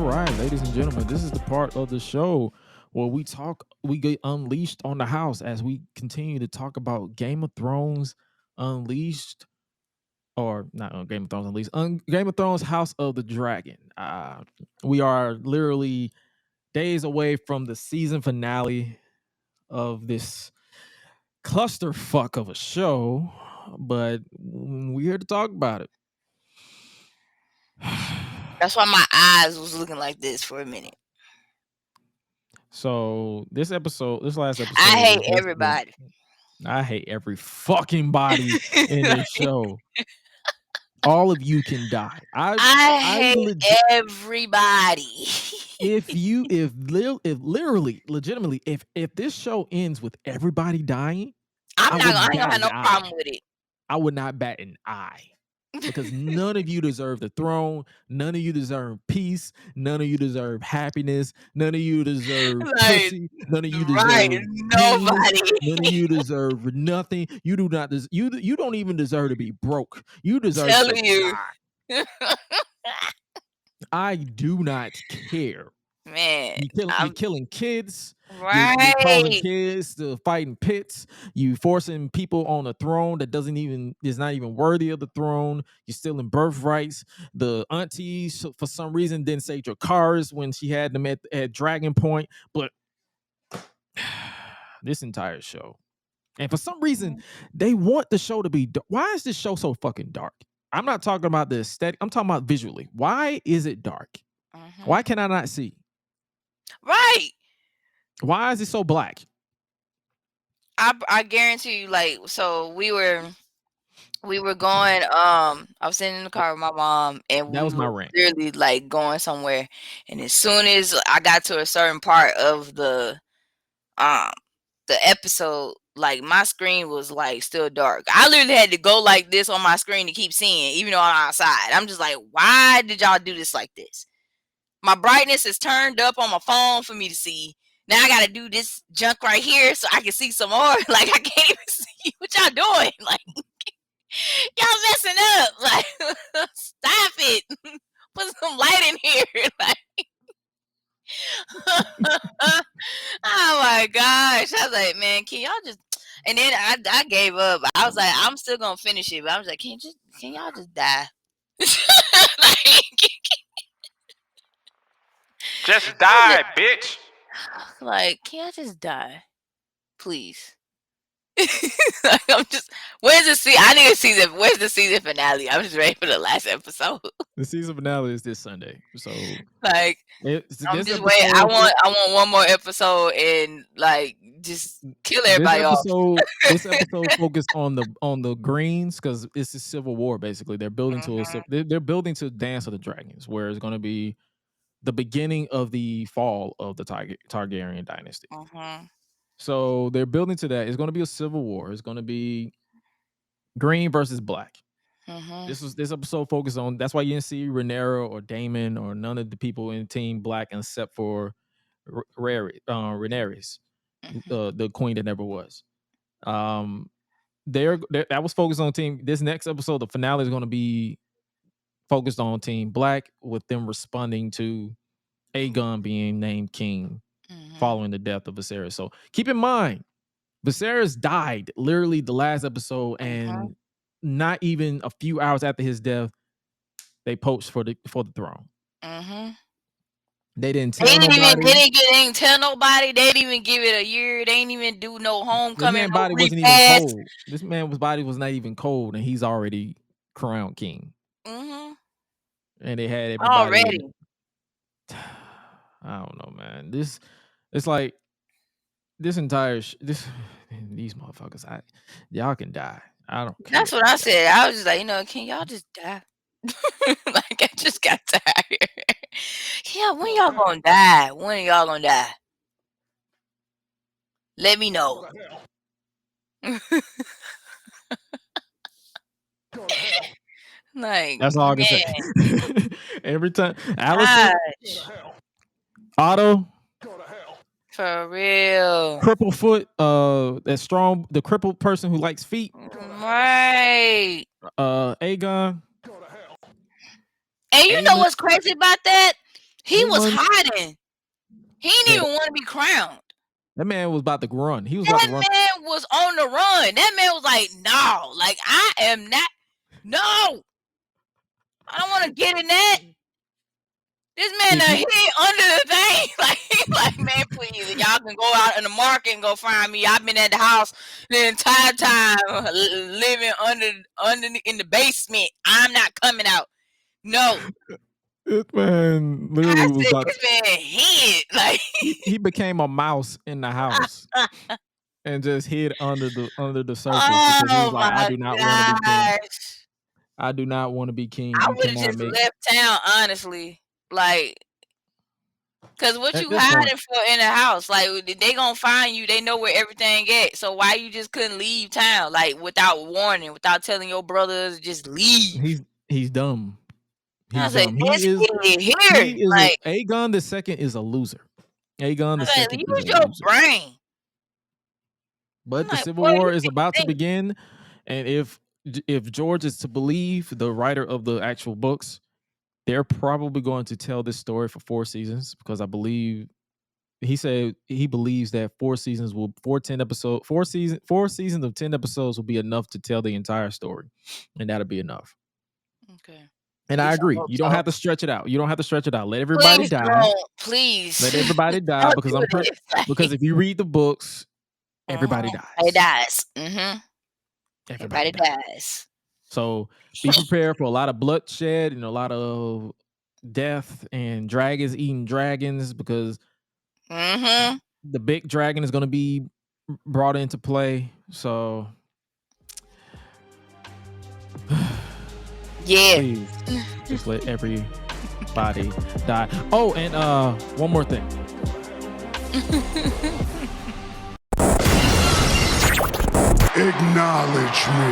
right, ladies and gentlemen, this is the part of the show where we get unleashed on the house as we continue to talk about Game of Thrones Unleashed, or not on Game of Thrones Unleashed, Game of Thrones House of the Dragon. We are literally days away from the season finale of this clusterfuck of a show, but we're here to talk about it. That's why my eyes was looking like this for a minute. So this last episode, I hate everybody. I hate every fucking body in this show. All of you can die. I hate everybody. if literally, legitimately, if this show ends with everybody dying, I ain't wouldn't gonna bat have no an eye. problem with it. I would not bat an eye. Because none of you deserve the throne. None of you deserve peace. None of you deserve happiness. None of you deserve pussy. None of you deserve nobody. None of you deserve nothing. You do not. You don't even deserve to be broke. You deserve Telling to you. die. I do not care. Man, You killing kids. Right. You're causing kids to fight in pits. You forcing people on a throne that is not even worthy of the throne. You're stealing birthrights. The aunties, for some reason, didn't save your cars when she had them at Dragon Point. But this entire show, and for some reason, they want the show to be dark. Why is this show so fucking dark? I'm not talking about the aesthetic. I'm talking about visually. Why is it dark? Why can I not see? Right. Why is it so black? I guarantee you, like, so we were going, I was sitting in the car with my mom, and that was my were rant. Clearly like going somewhere, and as soon as I got to a certain part of the episode, like my screen was like still dark. I literally had to go like this on my screen to keep seeing, even though I'm outside. I'm just like, why did y'all do this like this? My brightness is turned up on my phone for me to see. Now I gotta do this junk right here so I can see some more. Like I can't even see what y'all doing. Like y'all messing up. Like stop it. Put some light in here. Like oh my gosh. I was like, man, can y'all just, and then I gave up. I was like, I'm still gonna finish it, but I was like, can y'all just die? Like, just die, bitch. Like, can I just die? Please. Like, I'm just, where's the season finale? I'm just ready for the last episode. The season finale is this Sunday. So like I'm just waiting. I want one more episode and like just kill everybody off. This episode focused on the Greens because it's a civil war. Basically, they're building they're building to Dance of the Dragons, where it's going to be the beginning of the fall of the Targaryen dynasty. So they're building to that. It's going to be a civil war. It's going to be green versus black. This episode focused on. That's why you didn't see Rhaenyra or Daemon or none of the people in Team Black except for Rhaenyra, the queen that never was. That was focused on Team. This next episode, the finale is going to be focused on Team Black, with them responding to Aegon being named king following the death of Viserys. So keep in mind, Viserys died literally the last episode, and not even a few hours after his death, they poached for the throne. They didn't tell nobody. They didn't tell nobody. They didn't even give it a year. They didn't even do no homecoming. This man's body wasn't even cold. This man's body was not even cold, and he's already crowned king. And they had everybody already. I don't know, man. It's like this entire these motherfuckers. Y'all can die. I don't care. That's what I said. I was just like, can y'all just die? Like I just got tired. Yeah, when y'all gonna die? When y'all gonna die? Let me know. Like that's all I can say. Every time, Allison, Otto, for real, crippled foot, that strong, the crippled person who likes feet, right? Aegon. And you know what's crazy about that? He was hiding. He didn't even want to be crowned. That man was about to run. That man was on the run. That man was like, no, like I am not. No, I don't want to get in that. This man hid under the thing. Like, man, please, y'all can go out in the market and go find me. I've been at the house the entire time, living under in the basement. I'm not coming out. No. This man literally was about this man hid. Like he became a mouse in the house. and just hid under the surface because he was Oh like, I my do not want to be king. gosh. I do not want to be king. I You would have cannot just make left town, honestly. Like, cause what at you this point. hiding for in the house? Like, they gonna find you. They know where everything at. So why you just couldn't leave town, like without warning, without telling your brothers, just leave? He's dumb. I He's was like, dumb. this kid here. He is Like, Aegon the second is a loser. Aegon the second is use a your loser. brain. But I'm the like, Civil boy, War you is can about to think. begin, and if George is to believe the writer of the actual books, they're probably going to tell this story for 4 seasons because I believe he said he believes that 4 seasons of 10 episodes will be enough to tell the entire story, and that'll be enough. Okay. And At I least agree. hope You don't so. have to stretch it out. You don't have to stretch it out. Let everybody Please die. don't. Please. Let everybody die Don't because do this. Like, because if you read the books, everybody dies. It dies. Mm-hmm. Everybody Everybody dies. So be prepared for a lot of bloodshed and a lot of death and dragons eating dragons because Mm-hmm. the big dragon is going to be brought into play. So Yeah. please just let everybody die. Oh, and one more thing. Acknowledge me.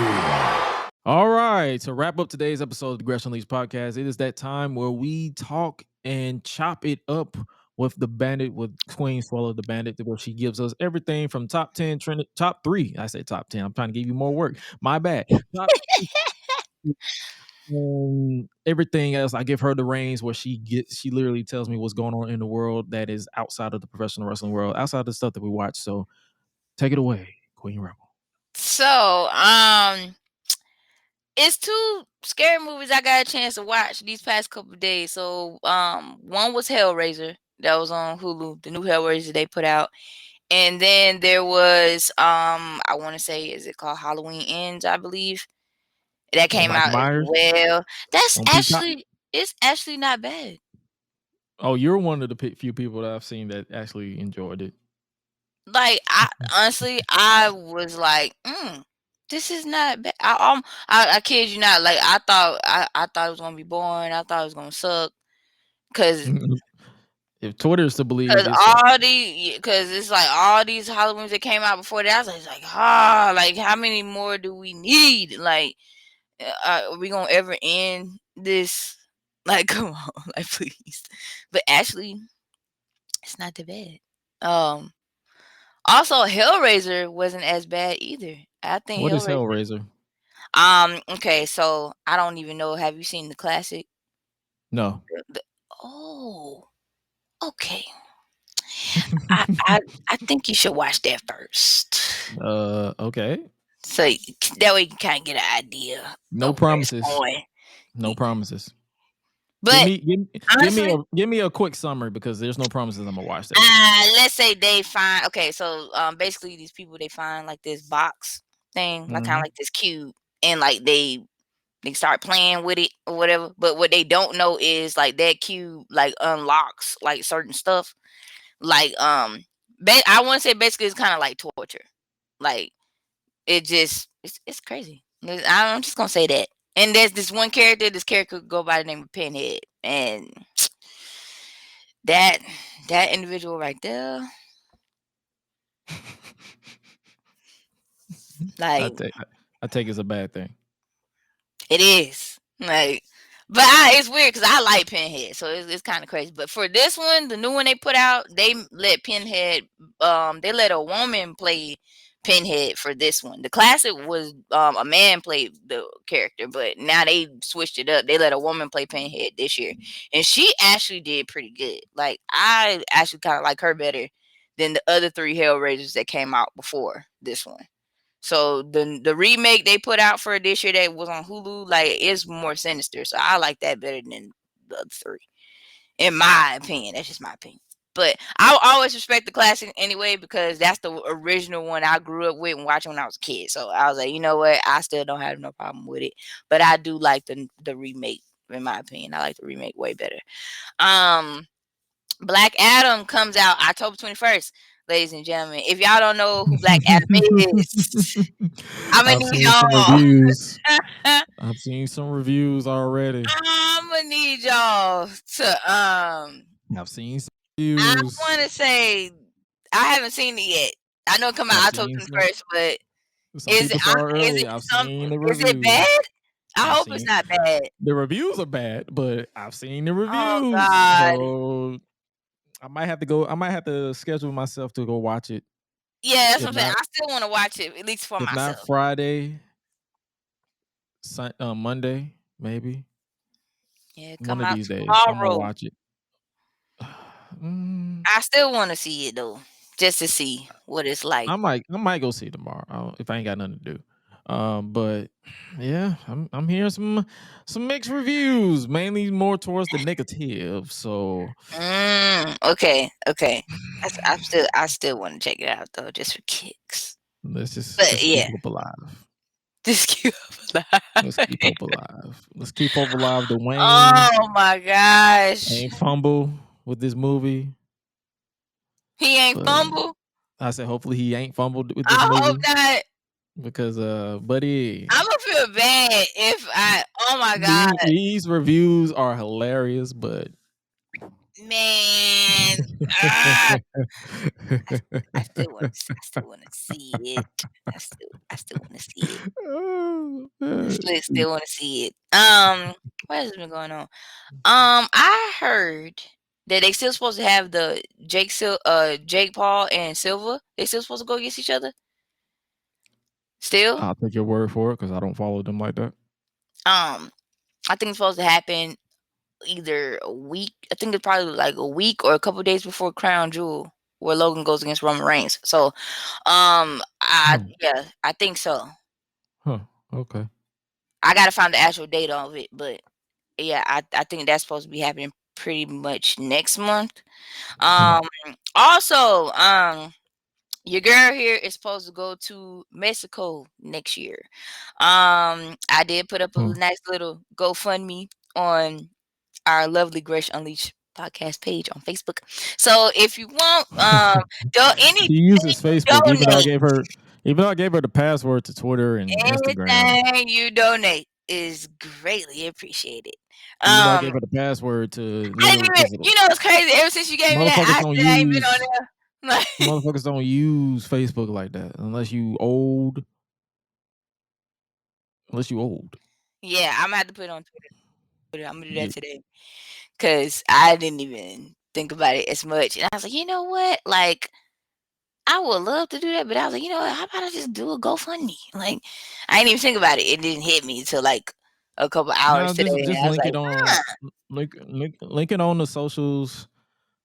All right. To wrap up today's episode of the Gresh and Leash podcast, it is that time where we talk and chop it up with the Bandit, with Queen Suela the Bandit, where she gives us everything from top 10, top 3. I say top 10. I'm trying to give you more work. My bad. Everything else, I give her the reins where she literally tells me what's going on in the world that is outside of the professional wrestling world, outside of the stuff that we watch. So take it away, Queen Rebel. So, it's 2 scary movies I got a chance to watch these past couple of days. So, one was Hellraiser that was on Hulu, the new Hellraiser they put out, and then there was I want to say, is it called Halloween Ends? I believe that came Michael out as Myers well. That's on Peacock. it's actually not bad. Oh, you're one of the few people that I've seen that actually enjoyed it. Like, I honestly, I was like, this is not bad. I kid you not. Like, I thought it was gonna be boring. I thought it was gonna suck. Cause If Twitter is to believe, Cause it's cause it's like all these Halloweens that came out before that, I was like, like how many more do we need? Like, are we gonna ever end this? Like, come on, like please. But actually, it's not that bad. Also, Hellraiser wasn't as bad either. I think what is Hellraiser. Hellraiser? Okay, so I don't even know. Have you seen the classic? No. Oh, okay. I think you should watch that first. Okay. So that way you can kind of get an idea. No promises. No promises. But honestly, give me a quick summary because there's no promises I'm gonna watch that. Let's say they find so basically these people, they find like this box thing, like kind of like this cube, and like they start playing with it or whatever. But what they don't know is like that cube like unlocks like certain stuff. Like I want to say basically it's kind of like torture. Like it's crazy. I'm just gonna say that. And there's this one character. This character could go by the name of Pinhead, and that individual right there, like I take it's a bad thing. it is like, but it's weird because I like Pinhead, so it's kind of crazy. But for this one, the new one they put out, they let Pinhead, they let a woman play Pinhead for this one. The classic was a man played the character, but now they switched it up. They let a woman play Pinhead this year, and she actually did pretty good. Like, I actually kind of like her better than the other 3 Hellraisers that came out before this one. So the remake they put out for this year that was on Hulu, like, it's more sinister. So I like that better than the other 3, in my opinion. That's just my opinion. But I'll always respect the classic anyway because that's the original one I grew up with and watching when I was a kid. So I was like, you know what? I still don't have no problem with it. But I do like the remake, in my opinion. I like the remake way better. Black Adam comes out October 21st. ladies and gentlemen. If y'all don't know who Black Adam is, I'm gonna I've need seen some y'all. reviews. I've seen some reviews already. I'm gonna need y'all to I've seen some I reviews. want to say I haven't seen it yet. I know it come out I've October seen some. 21st, but Some is people it saw it is early. it I've some seen the is it reviews. bad? I I've hope it's seen not bad. the reviews are bad, but I've seen the reviews. Oh God. So I might have to go. I might have to schedule myself to go watch it. Yeah, that's If what I'm saying. not, I still want to watch it at least for if not myself. Friday, Monday, maybe Yeah, it one come of out these days. I'm gonna tomorrow. watch it. I still want to see it though, just to see what it's like. I might go see it tomorrow if I ain't got nothing to do. But yeah, I'm hearing some mixed reviews, mainly more towards the negative. So Okay. I still want to check it out though, just for kicks. let's But keep yeah, hope alive. just keep Let's keep hope alive. Let's keep hope alive. Dwayne Oh my gosh, ain't fumble with this movie. he ain't But fumble. I said hopefully he ain't fumbled with this I hope movie not. because buddy, I'm gonna feel bad if I. Oh my god, these reviews are hilarious, but man. Ah, I still want to see it. I still want to see it. Oh, man. Still want to see it. What has been going on? I heard that they still supposed to have the Jake Paul and Silva. They still supposed to go against each other. Still, I'll take your word for it because I don't follow them like that. I think it's supposed to happen either a week. I think it's probably like a week or a couple days before Crown Jewel, where Logan goes against Roman Reigns. So, I think so. Huh. Okay. I gotta find the actual date of it, but yeah, I think that's supposed to be happening pretty much next month. Also, your girl here is supposed to go to Mexico next year. I did put up a nice little GoFundMe on our lovely Gresh Unleashed podcast page on Facebook. So if you want, She uses Facebook, even though I donate. gave her the password to Twitter and Instagram. Anything you donate is greatly appreciated. Even though I gave her the password to literally, You know what's crazy? Ever since you gave me that, I still ain't been on there. Like, motherfuckers don't use Facebook like that unless you old. yeah, I'm gonna have to put it on Twitter. I'm gonna do that today because I didn't even think about it as much, and I was like, you know what? Like, I would love to do that, but I was like, you know what? How about I just do a GoFundMe? Like, I didn't even think about it. It didn't hit me until like a couple hours today. Just I was link like, it on link it on the socials,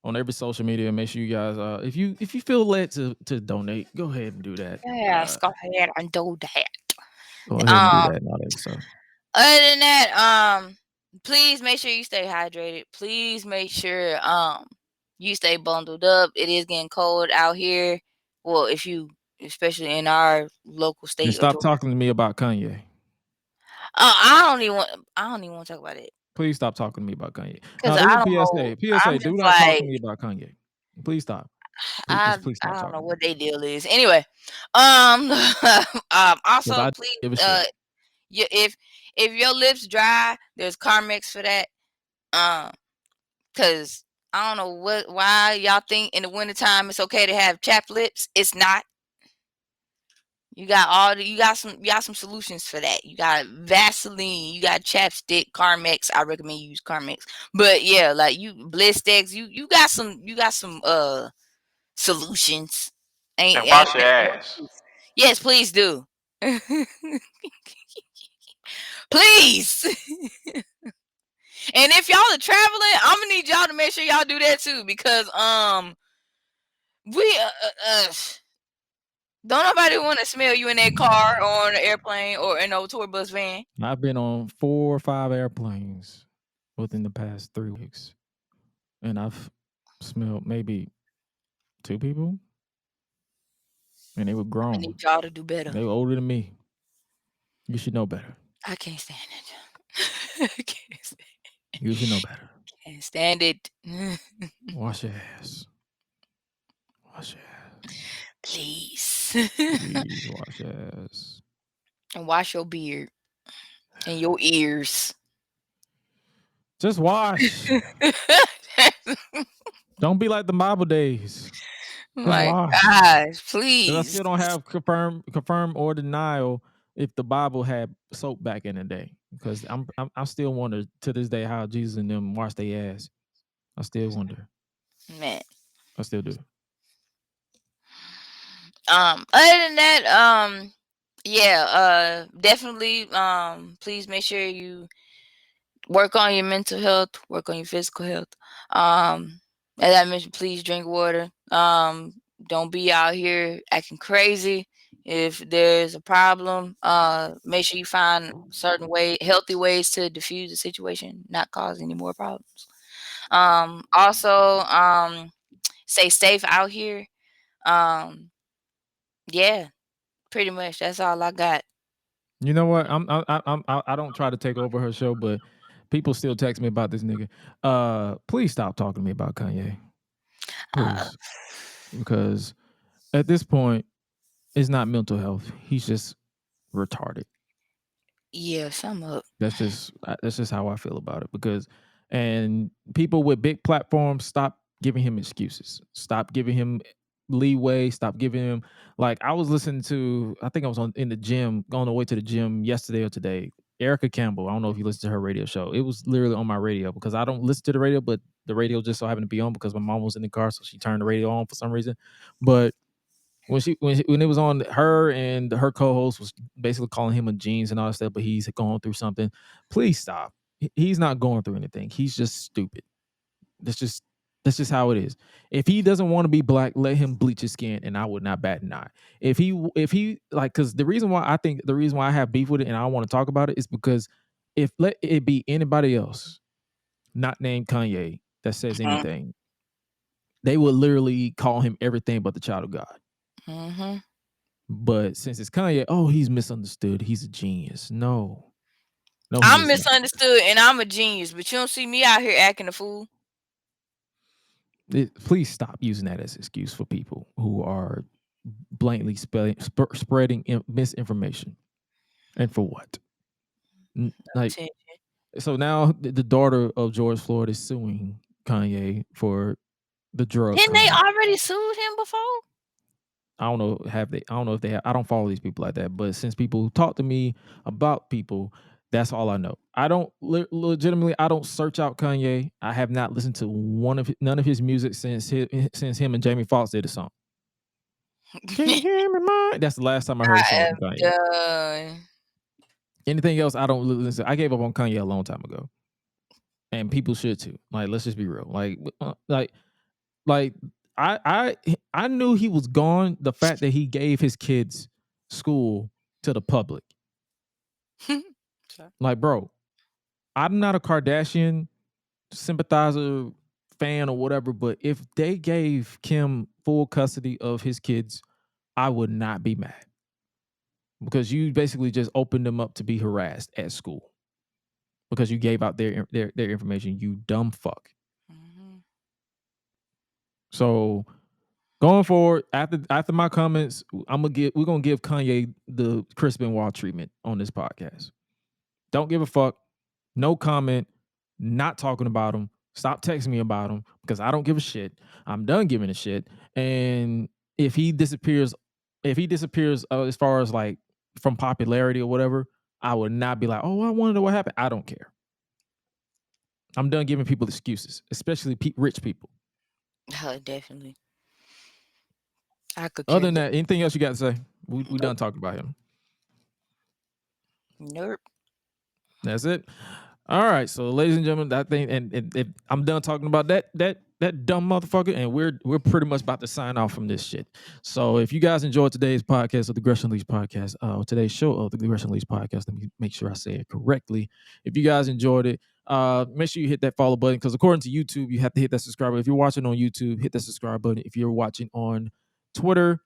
on every social media. Make sure you guys, if you feel led to donate, go ahead and do that. yes, go ahead and do that. Go ahead and do that and all that stuff. Other than that, please make sure you stay hydrated. Please make sure you stay bundled up. It is getting cold out here. Well, especially in our local state. And stop talking to me about Kanye. I don't even want to talk about it. Please stop talking to me about Kanye. Because There's I a don't know. PSA. Do not talk to me about Kanye. Please stop. Please stop I don't know talking. what their deal is. Anyway, also please, if your lips dry, there's Carmex for that. Because I don't know why y'all think in the wintertime it's okay to have chapped lips. It's not. You got some solutions for that. You got Vaseline, you got chapstick, Carmex. I recommend you use Carmex. But yeah, like you Blistex, you got some solutions. And wash your ass. Yes, please do. Please. And if y'all are traveling, I'm gonna need y'all to make sure y'all do that too, because we don't nobody want to smell you in that car or on an airplane or in a tour bus van. I've been on 4 or 5 airplanes within the past 3 weeks, and I've smelled maybe 2 people, and they were grown. I need y'all to do better. They were older than me. You should know better. I can't stand it. You should know better. Can't stand it. Wash your ass. Wash your ass. Please. Please wash ass. And wash your beard and your ears. Just wash. Don't be like the Bible days. Just My wash. gosh, 'Cause I please. still don't have confirm or denial if the Bible had soap back in the day. Because I still wonder to this day how Jesus and them wash their ass. I still wonder. Man. I still do. Other than that, yeah, definitely please make sure you work on your mental health, work on your physical health. As I mentioned, please drink water. Don't be out here acting crazy. If there's a problem, make sure you find certain healthy ways to diffuse the situation, not cause any more problems. Also, stay safe out here. Yeah, pretty much. That's all I got. You know what? I don't try to take over her show, but people still text me about this nigga. Please stop talking to me about Kanye. Please. Because at this point, it's not mental health. He's just retarded. Yeah, sum up. That's just how I feel about it. Because and people with big platforms, stop giving him excuses. Stop giving him leeway. Stop giving him like I was listening to. I think I was in the gym on the way to the gym yesterday or today. Erica Campbell. I don't know if you listen to her radio show. It was literally on my radio because I don't listen to the radio, but the radio just so happened to be on because my mom was in the car, so she turned the radio on for some reason. But when it was on, her and her co-host was basically calling him a genius and all that stuff, but he's going through something. Please stop. He's not going through anything. He's just stupid. That's just how it is. If he doesn't want to be black, let him bleach his skin, and I would not bat an eye. If he like, because the reason why I have beef with it and I want to talk about it is because if let it be anybody else, not named Kanye, that says anything, they would literally call him everything but the child of God. Mm-hmm. But since it's Kanye, oh, he's misunderstood. He's a genius. No, I'm misunderstood and I'm a genius, but you don't see me out here acting a fool. Please stop using that as an excuse for people who are blatantly spreading misinformation. And for what? Like, so now the daughter of George Floyd is suing Kanye for the drug. Didn't they already sued him before? I don't know. I don't know if they have. I don't follow these people like that. But since people talk to me about people, that's all I know. I don't legitimately. I don't search out Kanye. I have not listened to none of his music since him and Jamie Foxx did a song. Can you hear me, Mike? That's the last time I heard a song from Kanye. Done. Anything else, I don't listen. I gave up on Kanye a long time ago, and people should too. Like, let's just be real. Like. I knew he was gone. The fact that he gave his kids school to the public. Like, bro, I'm not a Kardashian sympathizer, fan, or whatever, but if they gave Kim full custody of his kids, I would not be mad. Because you basically just opened them up to be harassed at school. Because you gave out their information, you dumb fuck. Mm-hmm. So going forward, after my comments, we're gonna give Kanye the Chris Benoit treatment on this podcast. Don't give a fuck. No comment. Not talking about him. Stop texting me about him because I don't give a shit. I'm done giving a shit. And if he disappears, as far as like from popularity or whatever, I would not be like, oh, I want to know what happened. I don't care. I'm done giving people excuses, especially rich people. Oh, definitely. Other than that, anything else you got to say? We done talking about him. Nope. That's it. All right, so ladies and gentlemen, that thing, and I'm done talking about that dumb motherfucker, and we're pretty much about to sign off from this shit. So if you guys enjoyed today's podcast of the Gresh and podcast, today's show of the Gresh and podcast, let me make sure I say it correctly. If you guys enjoyed it, make sure you hit that follow button because according to YouTube, you have to hit that subscribe button. If you're watching on YouTube, hit that subscribe button. If you're watching on Twitter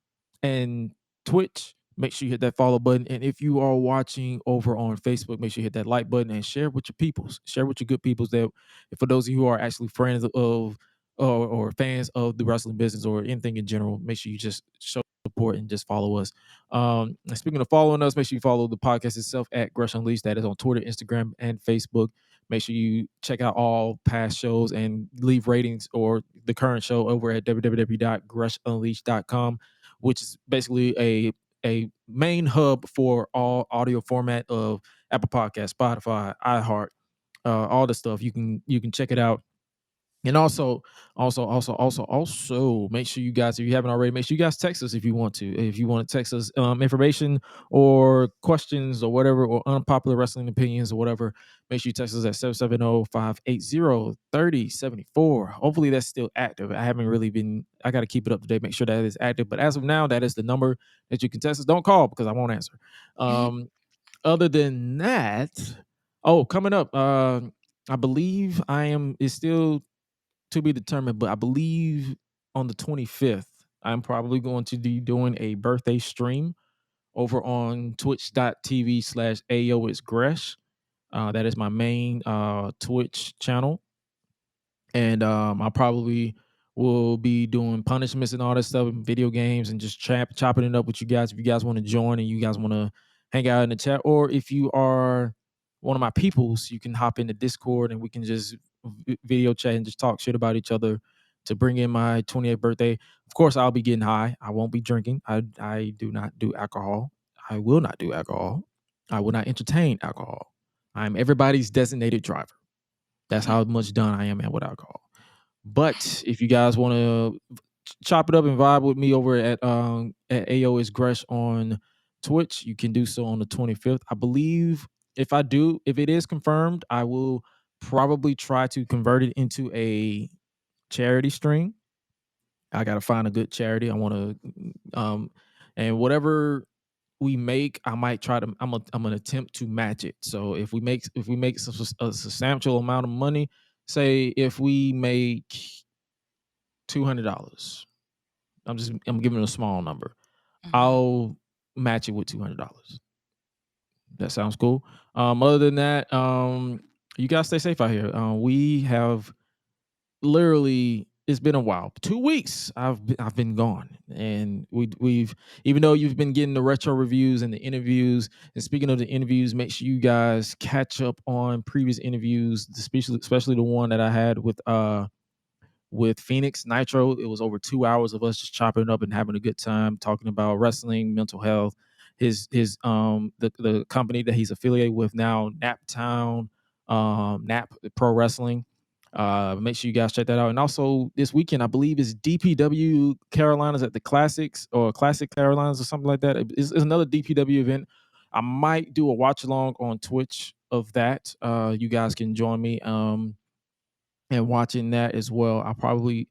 and Twitch, make sure you hit that follow button. And if you are watching over on Facebook, make sure you hit that like button and share with your peoples. Share with your good peoples that for those of you who are actually friends of or fans of the wrestling business or anything in general, make sure you just show support and just follow us. And speaking of following us, make sure you follow the podcast itself at Gresh Unleashed. That is on Twitter, Instagram, and Facebook. Make sure you check out all past shows and leave ratings or the current show over at www.gressunleashed.com, which is basically a main hub for all audio format of Apple Podcasts, Spotify, iHeart, all the stuff. You can check it out. And also, make sure you guys, if you haven't already, make sure you guys text us if you want to. If you want to text us information or questions or whatever, or unpopular wrestling opinions or whatever, make sure you text us at 770-580-3074. Hopefully that's still active. I got to keep it up to date, make sure that is active. But as of now, that is the number that you can text us. Don't call because I won't answer. Other than that, coming up, I believe it's still to be determined, but I believe on the 25th, I'm probably going to be doing a birthday stream over on twitch.tv/AO is Gresh. That is my main Twitch channel. And I probably will be doing punishments and all that stuff in video games and just chopping it up with you guys. If you guys want to join and you guys want to hang out in the chat, or if you are one of my peoples, you can hop into Discord and we can just video chat and just talk shit about each other to bring in my 28th birthday. Of course, I'll be getting high. I won't be drinking. I do not do alcohol. I will not do alcohol. I will not entertain alcohol. I'm everybody's designated driver. That's how much done I am with alcohol. But if you guys want to chop it up and vibe with me over at AO is Gresh on Twitch, you can do so on the 25th. I believe if it is confirmed, I will probably try to convert it into a charity stream. I got to find a good charity. I want to, and whatever we make, I might try to. I'm gonna attempt to match it. So if we make a substantial amount of money, say if we make $200, I'm giving a small number. I'll match it with $200. That sounds cool. Other than that, you guys stay safe out here. We have literally, it's been a while. 2 weeks I've been gone, and we've even though you've been getting the retro reviews and the interviews. And speaking of the interviews, make sure you guys catch up on previous interviews, especially the one that I had with Phoenix Nitro. It was over 2 hours of us just chopping it up and having a good time talking about wrestling, mental health, the company that he's affiliated with now, Naptown, Nap Pro Wrestling. Make sure you guys check that out. And also this weekend, I believe is DPW Carolinas at the Classics or Classic Carolinas or something like that. It's another DPW event. I might do a watch along on Twitch of that. You guys can join me and watching that as well. I probably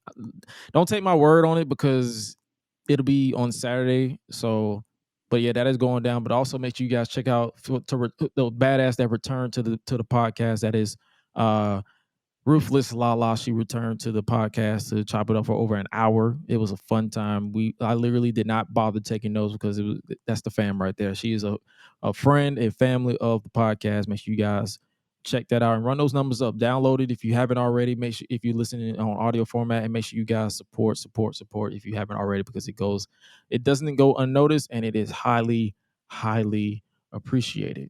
don't take my word on it because it'll be on Saturday. So, but yeah, that is going down. But also make sure you guys check out the badass that returned to the podcast. That is Ruthless Lala. She returned to the podcast to chop it up for over an hour. It was a fun time. I literally did not bother taking notes because that's the fam right there. She is a friend and family of the podcast. Make sure you guys check that out and run those numbers up. Download it if you haven't already. Make sure if you're listening on audio format, and make sure you guys support if you haven't already, because it doesn't go unnoticed, and it is highly, highly appreciated.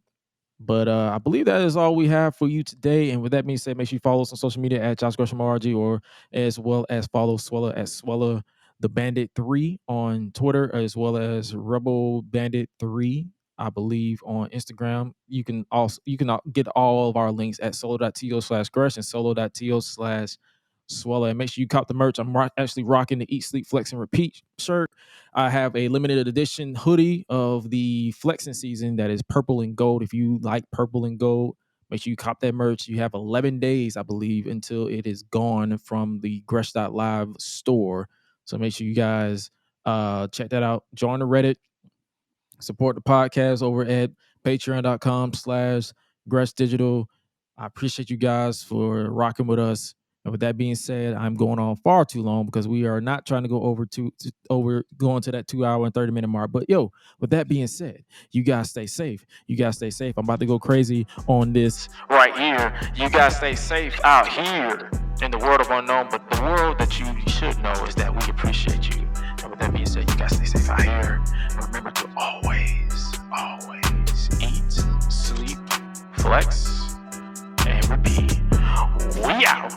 But I believe that is all we have for you today. And with that being said, make sure you follow us on social media at Josh Gresham RG, or as well as follow Suela at Suela the Bandit 3 on Twitter, as well as Rebel Bandit 3, I believe, on Instagram. You can get all of our links at solo.to/Gresh and solo.to/Suela. And make sure you cop the merch. I'm actually rocking the Eat, Sleep, Flex, and Repeat shirt. I have a limited edition hoodie of the flexing season that is purple and gold. If you like purple and gold, make sure you cop that merch. You have 11 days, I believe, until it is gone from the Gresh.live store. So make sure you guys check that out. Join the Reddit. Support the podcast over at patreon.com/Gresh Digital. I appreciate you guys for rocking with us. And with that being said, I'm going on far too long because we are not trying to go over going to that 2 hour and 30-minute mark. But with that being said, you guys stay safe. I'm about to go crazy on this Right here. You guys stay safe out here in the world of unknown, but the world that you should know is that we appreciate you. And with that being said, you guys stay safe out here. And remember to always eat, sleep, flex, and repeat. We out.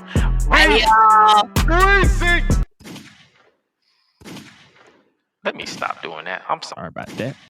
Crazy. Let me stop doing that. I'm sorry about that.